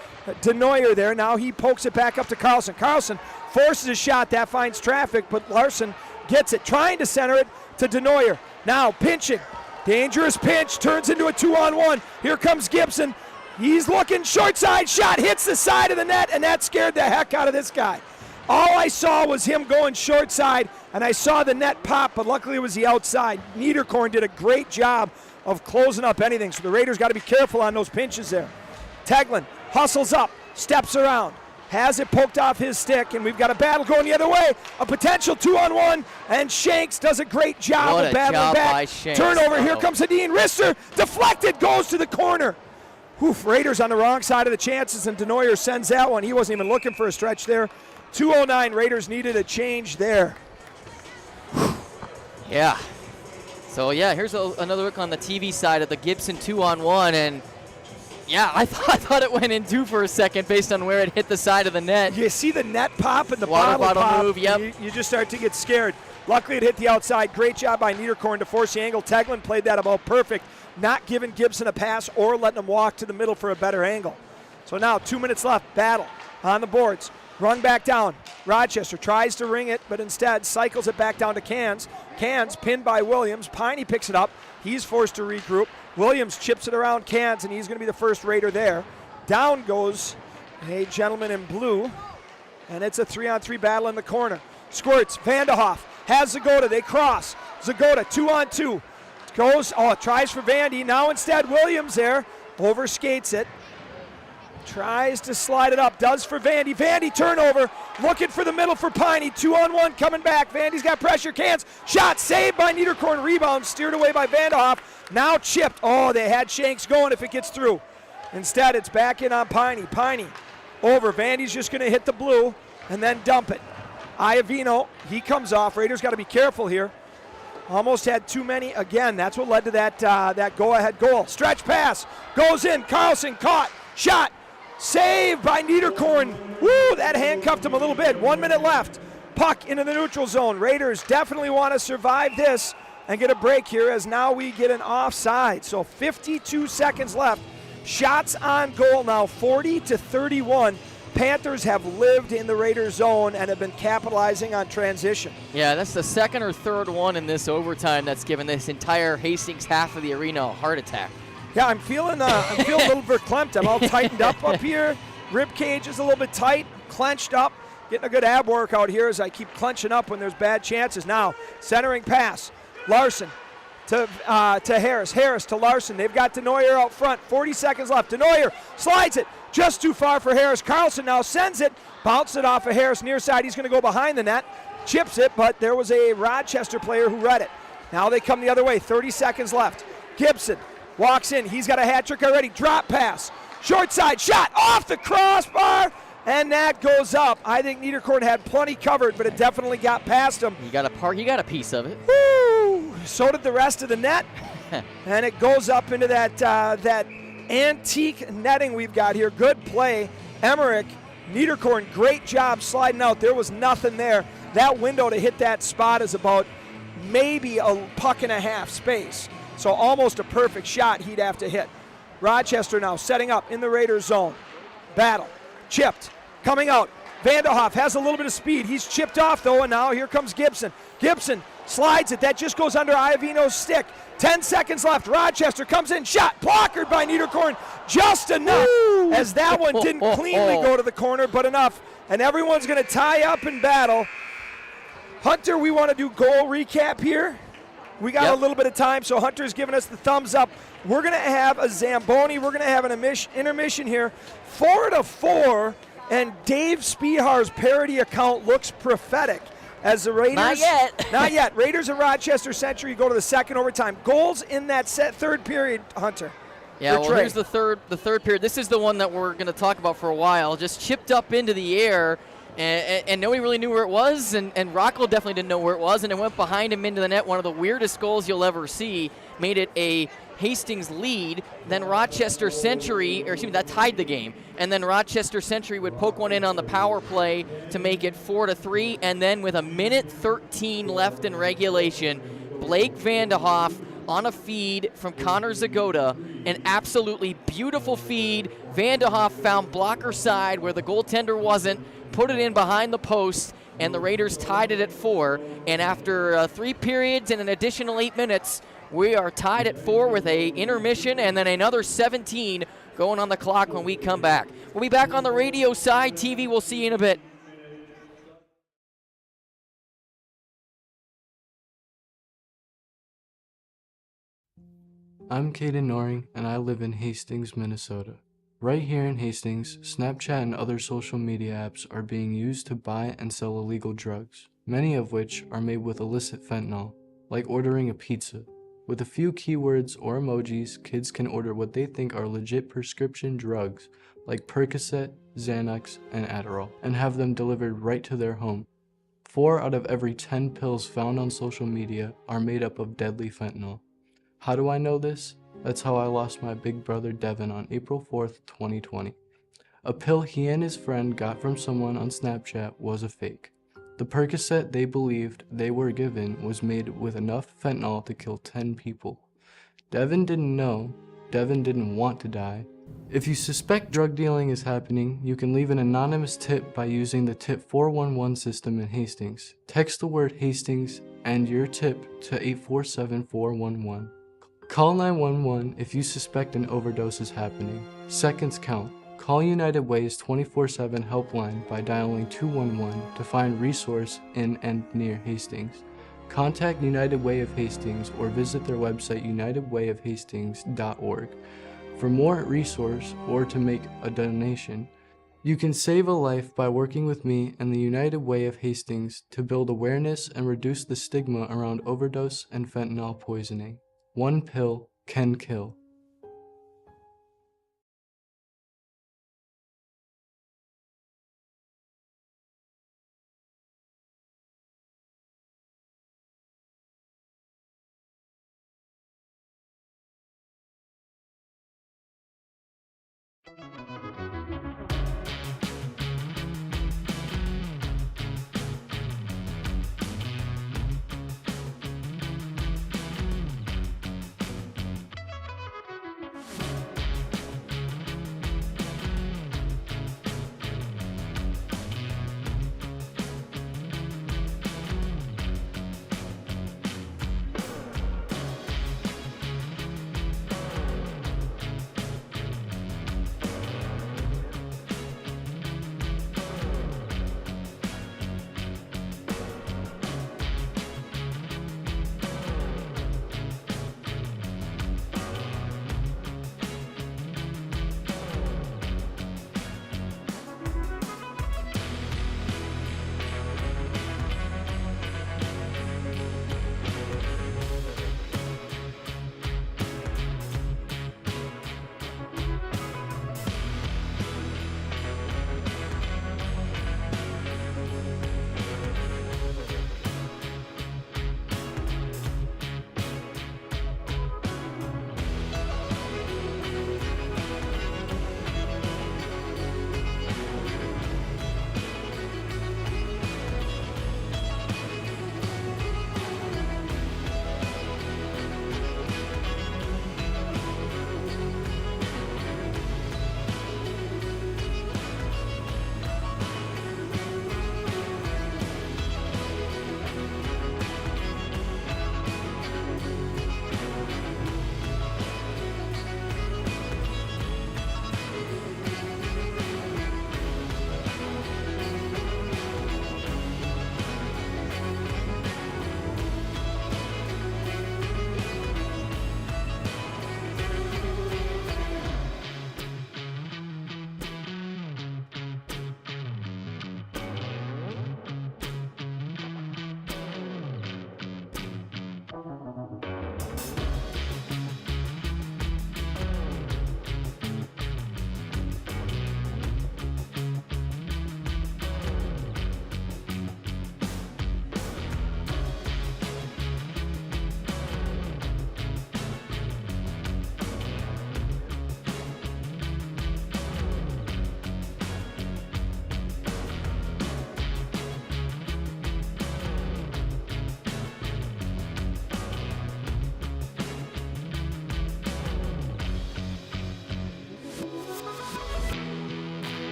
Denoyer there. Now he pokes it back up to Carlson. Carlson forces a shot. That finds traffic, but Larson gets it, trying to center it to Denoyer. Now pinching. Dangerous pinch, turns into a 2-on-1. Here comes Gibson. He's looking, short side shot, hits the side of the net, and that scared the heck out of this guy. All I saw was him going short side, and I saw the net pop, but luckily it was the outside. Niederkorn did a great job of closing up anything, so the Raiders got to be careful on those pinches there. Teglin hustles up, steps around, has it poked off his stick, and we've got a battle going the other way. A potential 2-on-1, and Shanks does a great job of battling back. Turnover, here comes Hadeen. Rister, deflected, goes to the corner. Oof, Raiders on the wrong side of the chances, and Denoyer sends that one. He wasn't even looking for a stretch there. 2:09, Raiders needed a change there.
Yeah. So yeah, here's another look on the TV side of the Gibson 2-on-1, and yeah, I thought it went in two for a second based on where it hit the side of the net.
You see the net pop and the
water bottle
pop,
move, yep.
You just start to get scared. Luckily it hit the outside. Great job by Niederkorn to force the angle. Teglin played that about perfect, not giving Gibson a pass or letting him walk to the middle for a better angle. So now 2 minutes left, battle on the boards. Run back down. Rochester tries to ring it, but instead cycles it back down to Cans. Cans pinned by Williams. Piney picks it up. He's forced to regroup. Williams chips it around Cans, and he's going to be the first Raider there. Down goes a gentleman in blue, and it's a 3-on-3 battle in the corner. Squirts, Vanderhoff has Zagota. They cross. Zagota 2-on-2. Goes, tries for Vandy. Now instead Williams there. Overskates it. Tries to slide it up, does for Vandy. Vandy turnover, looking for the middle for Piney. 2-on-1 coming back. Vandy's got pressure, Cans. Shot saved by Niederkorn. Rebound steered away by Vanderhoff. Now chipped. Oh, they had Shanks going if it gets through. Instead, it's back in on Piney. Piney over. Vandy's just going to hit the blue and then dump it. Iovino, he comes off. Raiders got to be careful here. Almost had too many again. That's what led to that go-ahead goal. Stretch pass goes in. Carlson caught. Shot. Saved by Niederkorn. Woo, that handcuffed him a little bit. 1 minute left. Puck into the neutral zone. Raiders definitely want to survive this and get a break here, as now we get an offside. So 52 seconds left. Shots on goal now, 40-31. Panthers have lived in the Raiders zone and have been capitalizing on transition.
Yeah, that's the second or third one in this overtime that's given this entire Hastings half of the arena a heart attack.
Yeah, I'm feeling a little verklempt. I'm all tightened up here. Rib cage is a little bit tight, clenched up. Getting a good ab workout here as I keep clenching up when there's bad chances. Now, centering pass. Larson to Harris. Harris to Larson. They've got Denoyer out front. 40 seconds left. Denoyer slides it just too far for Harris. Carlson now sends it. Bounces it off of Harris near side. He's going to go behind the net. Chips it, but there was a Rochester player who read it. Now they come the other way. 30 seconds left. Gibson walks in. He's got a hat trick already. Drop pass. Short side shot off the crossbar. And that goes up. I think Niederkorn had plenty covered, but it definitely got past him.
You got a piece of it.
Woo! So did the rest of the net. And it goes up into that antique netting we've got here. Good play. Emmerich, Niederkorn, great job sliding out. There was nothing there. That window to hit that spot is about maybe a puck and a half space. So almost a perfect shot he'd have to hit. Rochester now setting up in the Raiders zone. Battle, chipped, coming out. Vanderhoff has a little bit of speed. He's chipped off though, and now here comes Gibson. Gibson slides it. That just goes under Iovino's stick. 10 seconds left. Rochester comes in, shot, blockered by Niederkorn. Just enough, as that one didn't cleanly go to the corner, but enough. And everyone's going to tie up and battle. Hunter, we want to do goal recap here. We got a little bit of time, so Hunter's giving us the thumbs up. We're going to have a Zamboni. We're going to have an intermission here. 4-4, and Dave Spihar's parody account looks prophetic. As the Raiders,
not yet.
Not yet. Raiders and Rochester-Century go to the second overtime. Goals in that third period, Hunter.
Yeah, well, here's the third period. This is the one that we're going to talk about for a while. Just chipped up into the air, and nobody really knew where it was, and Rockwell definitely didn't know where it was, and it went behind him into the net. One of the weirdest goals you'll ever see. Made it a Hastings lead. Then Rochester-Century, that tied the game. And then Rochester-Century would poke one in on the power play to make it 4-3. And then with 1:13 left in regulation, Blake Vanderhoff on a feed from Connor Zagoda, an absolutely beautiful feed. Vanderhoff found blocker side where the goaltender wasn't, put it in behind the post, and the Raiders tied it at 4. And after 3 periods and an additional 8 minutes, we are tied at 4 with a intermission and then another 17 going on the clock when we come back. We'll be back on the radio side. TV, we'll see you in a bit.
I'm Caden Noring, and I live in Hastings, Minnesota. Right here in Hastings, Snapchat and other social media apps are being used to buy and sell illegal drugs, many of which are made with illicit fentanyl, like ordering a pizza. With a few keywords or emojis, kids can order what they think are legit prescription drugs, like Percocet, Xanax, and Adderall, and have them delivered right to their home. 4 out of every 10 pills found on social media are made up of deadly fentanyl. How do I know this? That's how I lost my big brother Devin on April 4th, 2020. A pill he and his friend got from someone on Snapchat was a fake. The Percocet they believed they were given was made with enough fentanyl to kill 10 people. Devin didn't know. Devin didn't want to die. If you suspect drug dealing is happening, you can leave an anonymous tip by using the tip 411 system in Hastings. Text the word Hastings and your tip to 847-411. Call 911 if you suspect an overdose is happening. Seconds count. Call United Way's 24/7 helpline by dialing 211 to find resource in and near Hastings. Contact United Way of Hastings or visit their website unitedwayofhastings.org for more resource or to make a donation. You can save a life by working with me and the United Way of Hastings to build awareness and reduce the stigma around overdose and fentanyl poisoning. One pill can kill.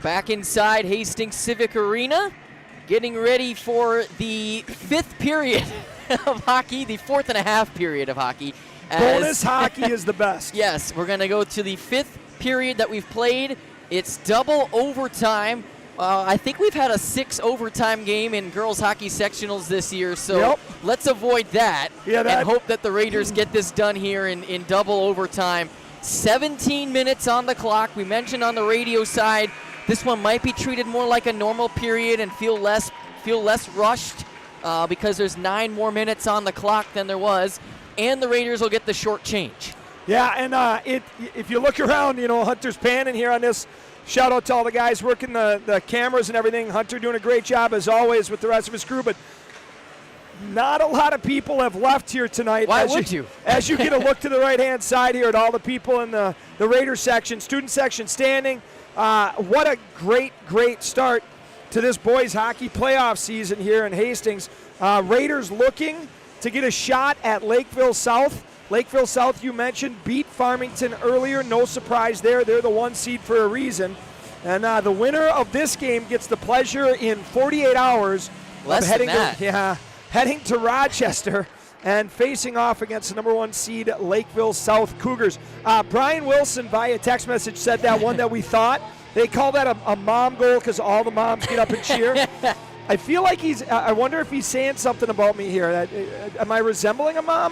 back inside Hastings Civic Arena, getting ready for the 5th period of hockey, the 4th and a half period of hockey.
Bonus hockey is the best.
Yes, we're going to go to the 5th period that we've played. It's double overtime. I think we've had a 6 overtime game in girls hockey sectionals this year, so let's avoid that, and hope that the Raiders get this done here in double overtime. 17 minutes on the clock. We mentioned on the radio side, this one might be treated more like a normal period and feel less rushed because there's 9 more minutes on the clock than there was, and the Raiders will get the short change.
Yeah, and if you look around, Hunter's panning here on this. Shout out to all the guys working the cameras and everything. Hunter doing a great job as always with the rest of his crew, but not a lot of people have left here tonight.
Why would you?
As you get a look to the right-hand side here at all the people in the Raider section, student section standing. What a great start to this boys hockey playoff season here in Hastings. Raiders looking to get a shot at Lakeville South. Lakeville South, you mentioned, beat Farmington earlier. No surprise there. They're the 1 seed for a reason. And the winner of this game gets the pleasure in 48 hours of heading to Rochester and facing off against the number 1 seed Lakeville South Cougars. Brian Wilson via text message said that one that we thought. They call that a mom goal because all the moms get up and cheer. I feel like I wonder if he's saying something about me here. Am I resembling a mom?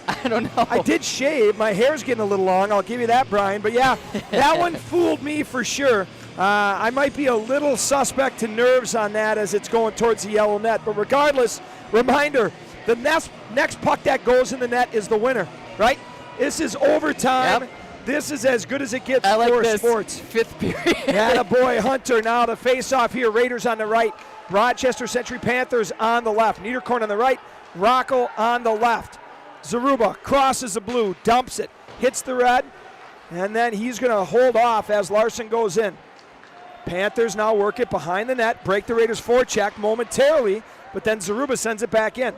I don't know.
I did shave. My hair's getting a little long. I'll give you that, Brian. But, yeah, that one fooled me for sure. I might be a little suspect to nerves on that as it's going towards the yellow net. But regardless, reminder, the next puck that goes in the net is the winner, right? This is overtime.
Yep.
This is as good as it gets
for
for sports.
5th period.
Attaboy, Hunter. Now the face-off here. Raiders on the right. Rochester-Century Panthers on the left. Niederkorn on the right. Rocco on the left. Zaruba crosses the blue, dumps it, hits the red, and then he's going to hold off as Larson goes in. Panthers now work it behind the net, break the Raiders' forecheck momentarily, but then Zaruba sends it back in.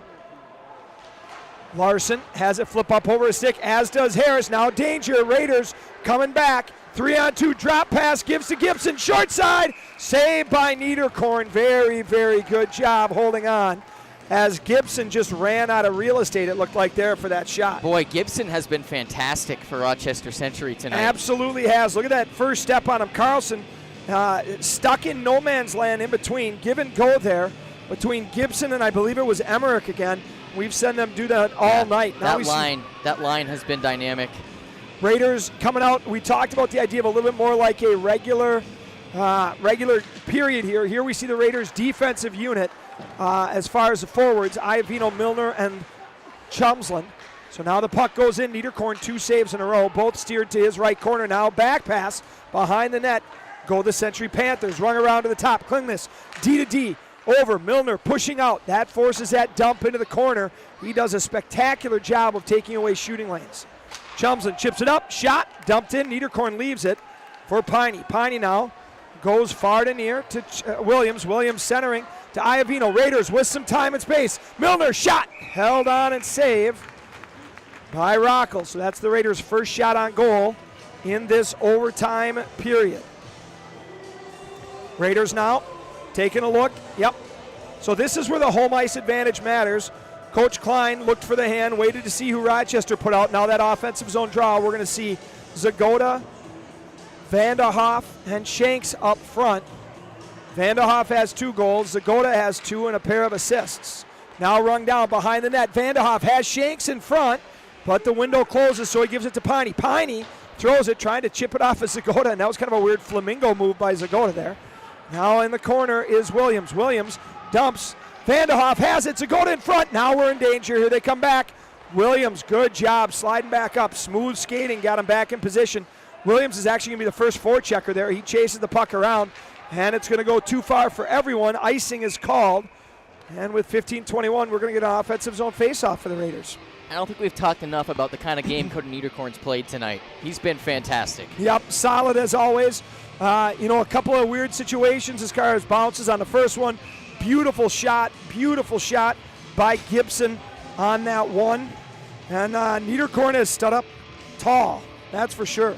Larson has it flip up over his stick, as does Harris. Now danger, Raiders coming back. 3-on-2 drop pass, gives to Gibson, short side, saved by Niederkorn. Very, very good job holding on, as Gibson just ran out of real estate, it looked like there for that shot.
Boy, Gibson has been fantastic for Rochester-Century tonight.
Absolutely has. Look at that first step on him. Carlson stuck in no man's land in between. Give and go there between Gibson and I believe it was Emmerich again. We've seen them do that all night. Now
that line has been dynamic.
Raiders coming out. We talked about the idea of a little bit more like a regular period here. Here we see the Raiders' defensive unit. As far as the forwards, Iavino, Milner, and Chumsland. So now the puck goes in. Niederkorn, 2 saves in a row, both steered to his right corner now. Back pass behind the net. Go the Century Panthers. Run around to the top. Klingnes, D to D. Over. Milner pushing out. That forces that dump into the corner. He does a spectacular job of taking away shooting lanes. Chumsland chips it up. Shot. Dumped in. Niederkorn leaves it for Piney. Piney now goes far to near to Williams. Williams centering to Iavino. Raiders with some time and space. Milner shot. Held on and saved by Rockel. So that's the Raiders' first shot on goal in this overtime period. Raiders now taking a look. Yep. So this is where the home ice advantage matters. Coach Klein looked for the hand, waited to see who Rochester put out. Now that offensive zone draw, we're going to see Zagoda, Vanderhoff, and Shanks up front. Vanderhoff has 2 goals. Zagoda has 2 and a pair of assists. Now rung down behind the net. Vanderhoff has Shanks in front, but the window closes, so he gives it to Piney. Piney throws it, trying to chip it off of Zagoda, and that was kind of a weird flamingo move by Zagoda there. Now in the corner is Williams. Williams dumps. Vanderhoff has it. Zagoda in front. Now we're in danger. Here they come back. Williams, good job sliding back up. Smooth skating, got him back in position. Williams is actually going to be the first forechecker there. He chases the puck around, and it's going to go too far for everyone. Icing is called, and with 15:21, we're going to get an offensive zone faceoff for the Raiders.
I don't think we've talked enough about the kind of game Cody Niederkorn's played tonight. He's been fantastic.
Yep, solid as always. A couple of weird situations as far as bounces on the first one. Beautiful shot by Gibson on that one. And Niederkorn has stood up tall, that's for sure.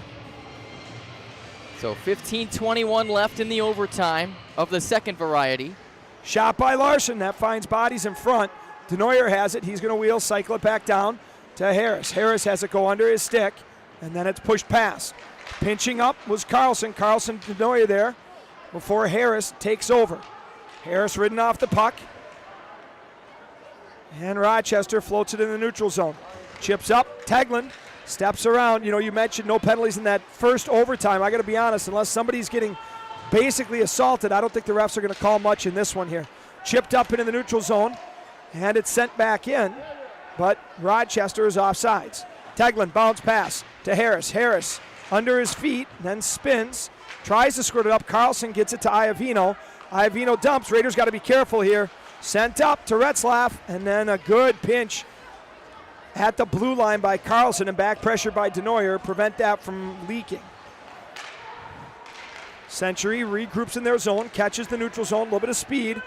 So 15:21 left in the overtime of the second variety.
Shot by Larson. That finds bodies in front. Denoyer has it. He's going to wheel, cycle it back down to Harris. Harris has it go under his stick, and then it's pushed past. Pinching up was Carlson. Carlson, Denoyer there before Harris takes over. Harris ridden off the puck. And Rochester floats it in the neutral zone. Chips up. Teglin steps around. You know, you mentioned no penalties in that first overtime. I got to be honest, unless somebody's getting basically assaulted, I don't think the refs are going to call much in this one here. Chipped up into the neutral zone, and it's sent back in, but Rochester is offsides. Teglin bounce pass to Harris. Harris under his feet, then spins, tries to squirt it up. Carlson gets it to Iovino. Iovino dumps. Raiders got to be careful here. Sent up to Retzlaff, and then a good pinch at the blue line by Carlson, and back pressure by Denoyer prevent that from leaking. Century regroups in their zone, catches the neutral zone, a little bit of speed.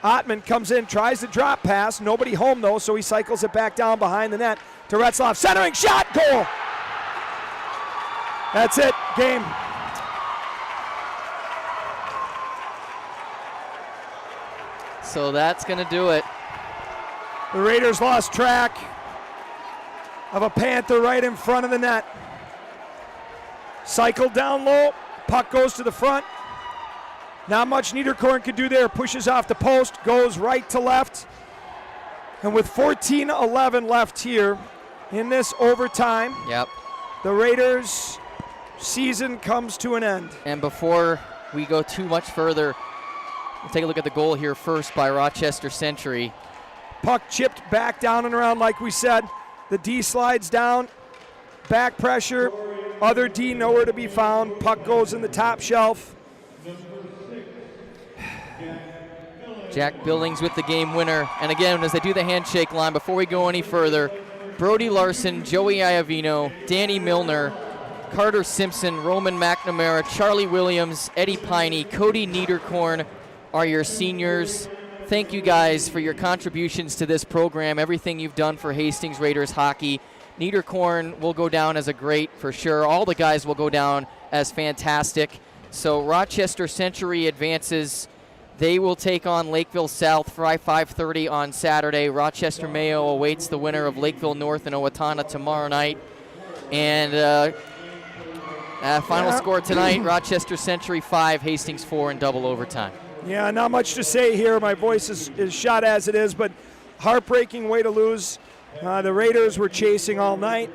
Ottman comes in, tries to drop pass. Nobody home, though, so he cycles it back down behind the net to Retzlaff. Centering shot, goal! That's it, game.
So that's going to do it.
The Raiders lost track of a Panther right in front of the net. Cycled down low, puck goes to the front. Not much Niederkorn could do there. Pushes off the post, goes right to left. And with 14:11 left here in this overtime, the Raiders' season comes to an end.
And before we go too much further, we'll take a look at the goal here first by Rochester-Century.
Puck chipped back down and around like we said. The D slides down, back pressure, other D nowhere to be found. Puck goes in the top shelf.
Jack Billings with the game winner. And again, as they do the handshake line, before we go any further, Brody Larson, Joey Iovino, Danny Milner, Carter Simpson, Roman McNamara, Charlie Williams, Eddie Piney, Cody Niederkorn are your seniors. Thank you guys for your contributions to this program, everything you've done for Hastings Raiders hockey. Niederkorn will go down as a great for sure. All the guys will go down as fantastic. So Rochester-Century advances. They will take on Lakeville South for 5:30 on Saturday. Rochester Mayo awaits the winner of Lakeville North and Owatonna tomorrow night. And final score tonight, Rochester-Century 5, Hastings 4 in double overtime.
Yeah, not much to say here. My voice is shot as it is, but heartbreaking way to lose. The Raiders were chasing all night.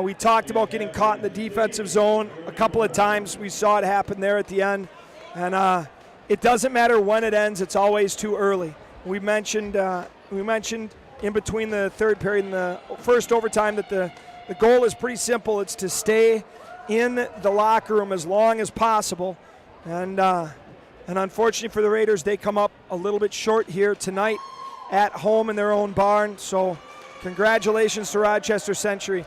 We talked about getting caught in the defensive zone a couple of times. We saw it happen there at the end. And it doesn't matter when it ends. It's always too early. We mentioned in between the third period and the first overtime that the goal is pretty simple. It's to stay in the locker room as long as possible. And unfortunately for the Raiders, they come up a little bit short here tonight at home in their own barn. So congratulations to Rochester-Century.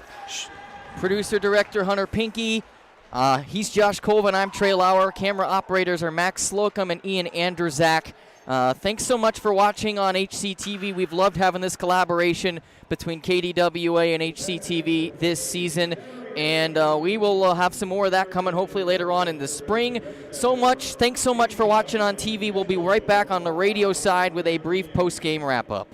Producer, director Hunter Pinky. He's Josh Colvin. I'm Trey Lauer. Camera operators are Max Slocum and Ian Andrzak. Thanks so much for watching on HCTV. We've loved having this collaboration between KDWA and HCTV this season. And we will have some more of that coming hopefully later on in the spring. Thanks so much for watching on TV. We'll be right back on the radio side with a brief post-game wrap-up.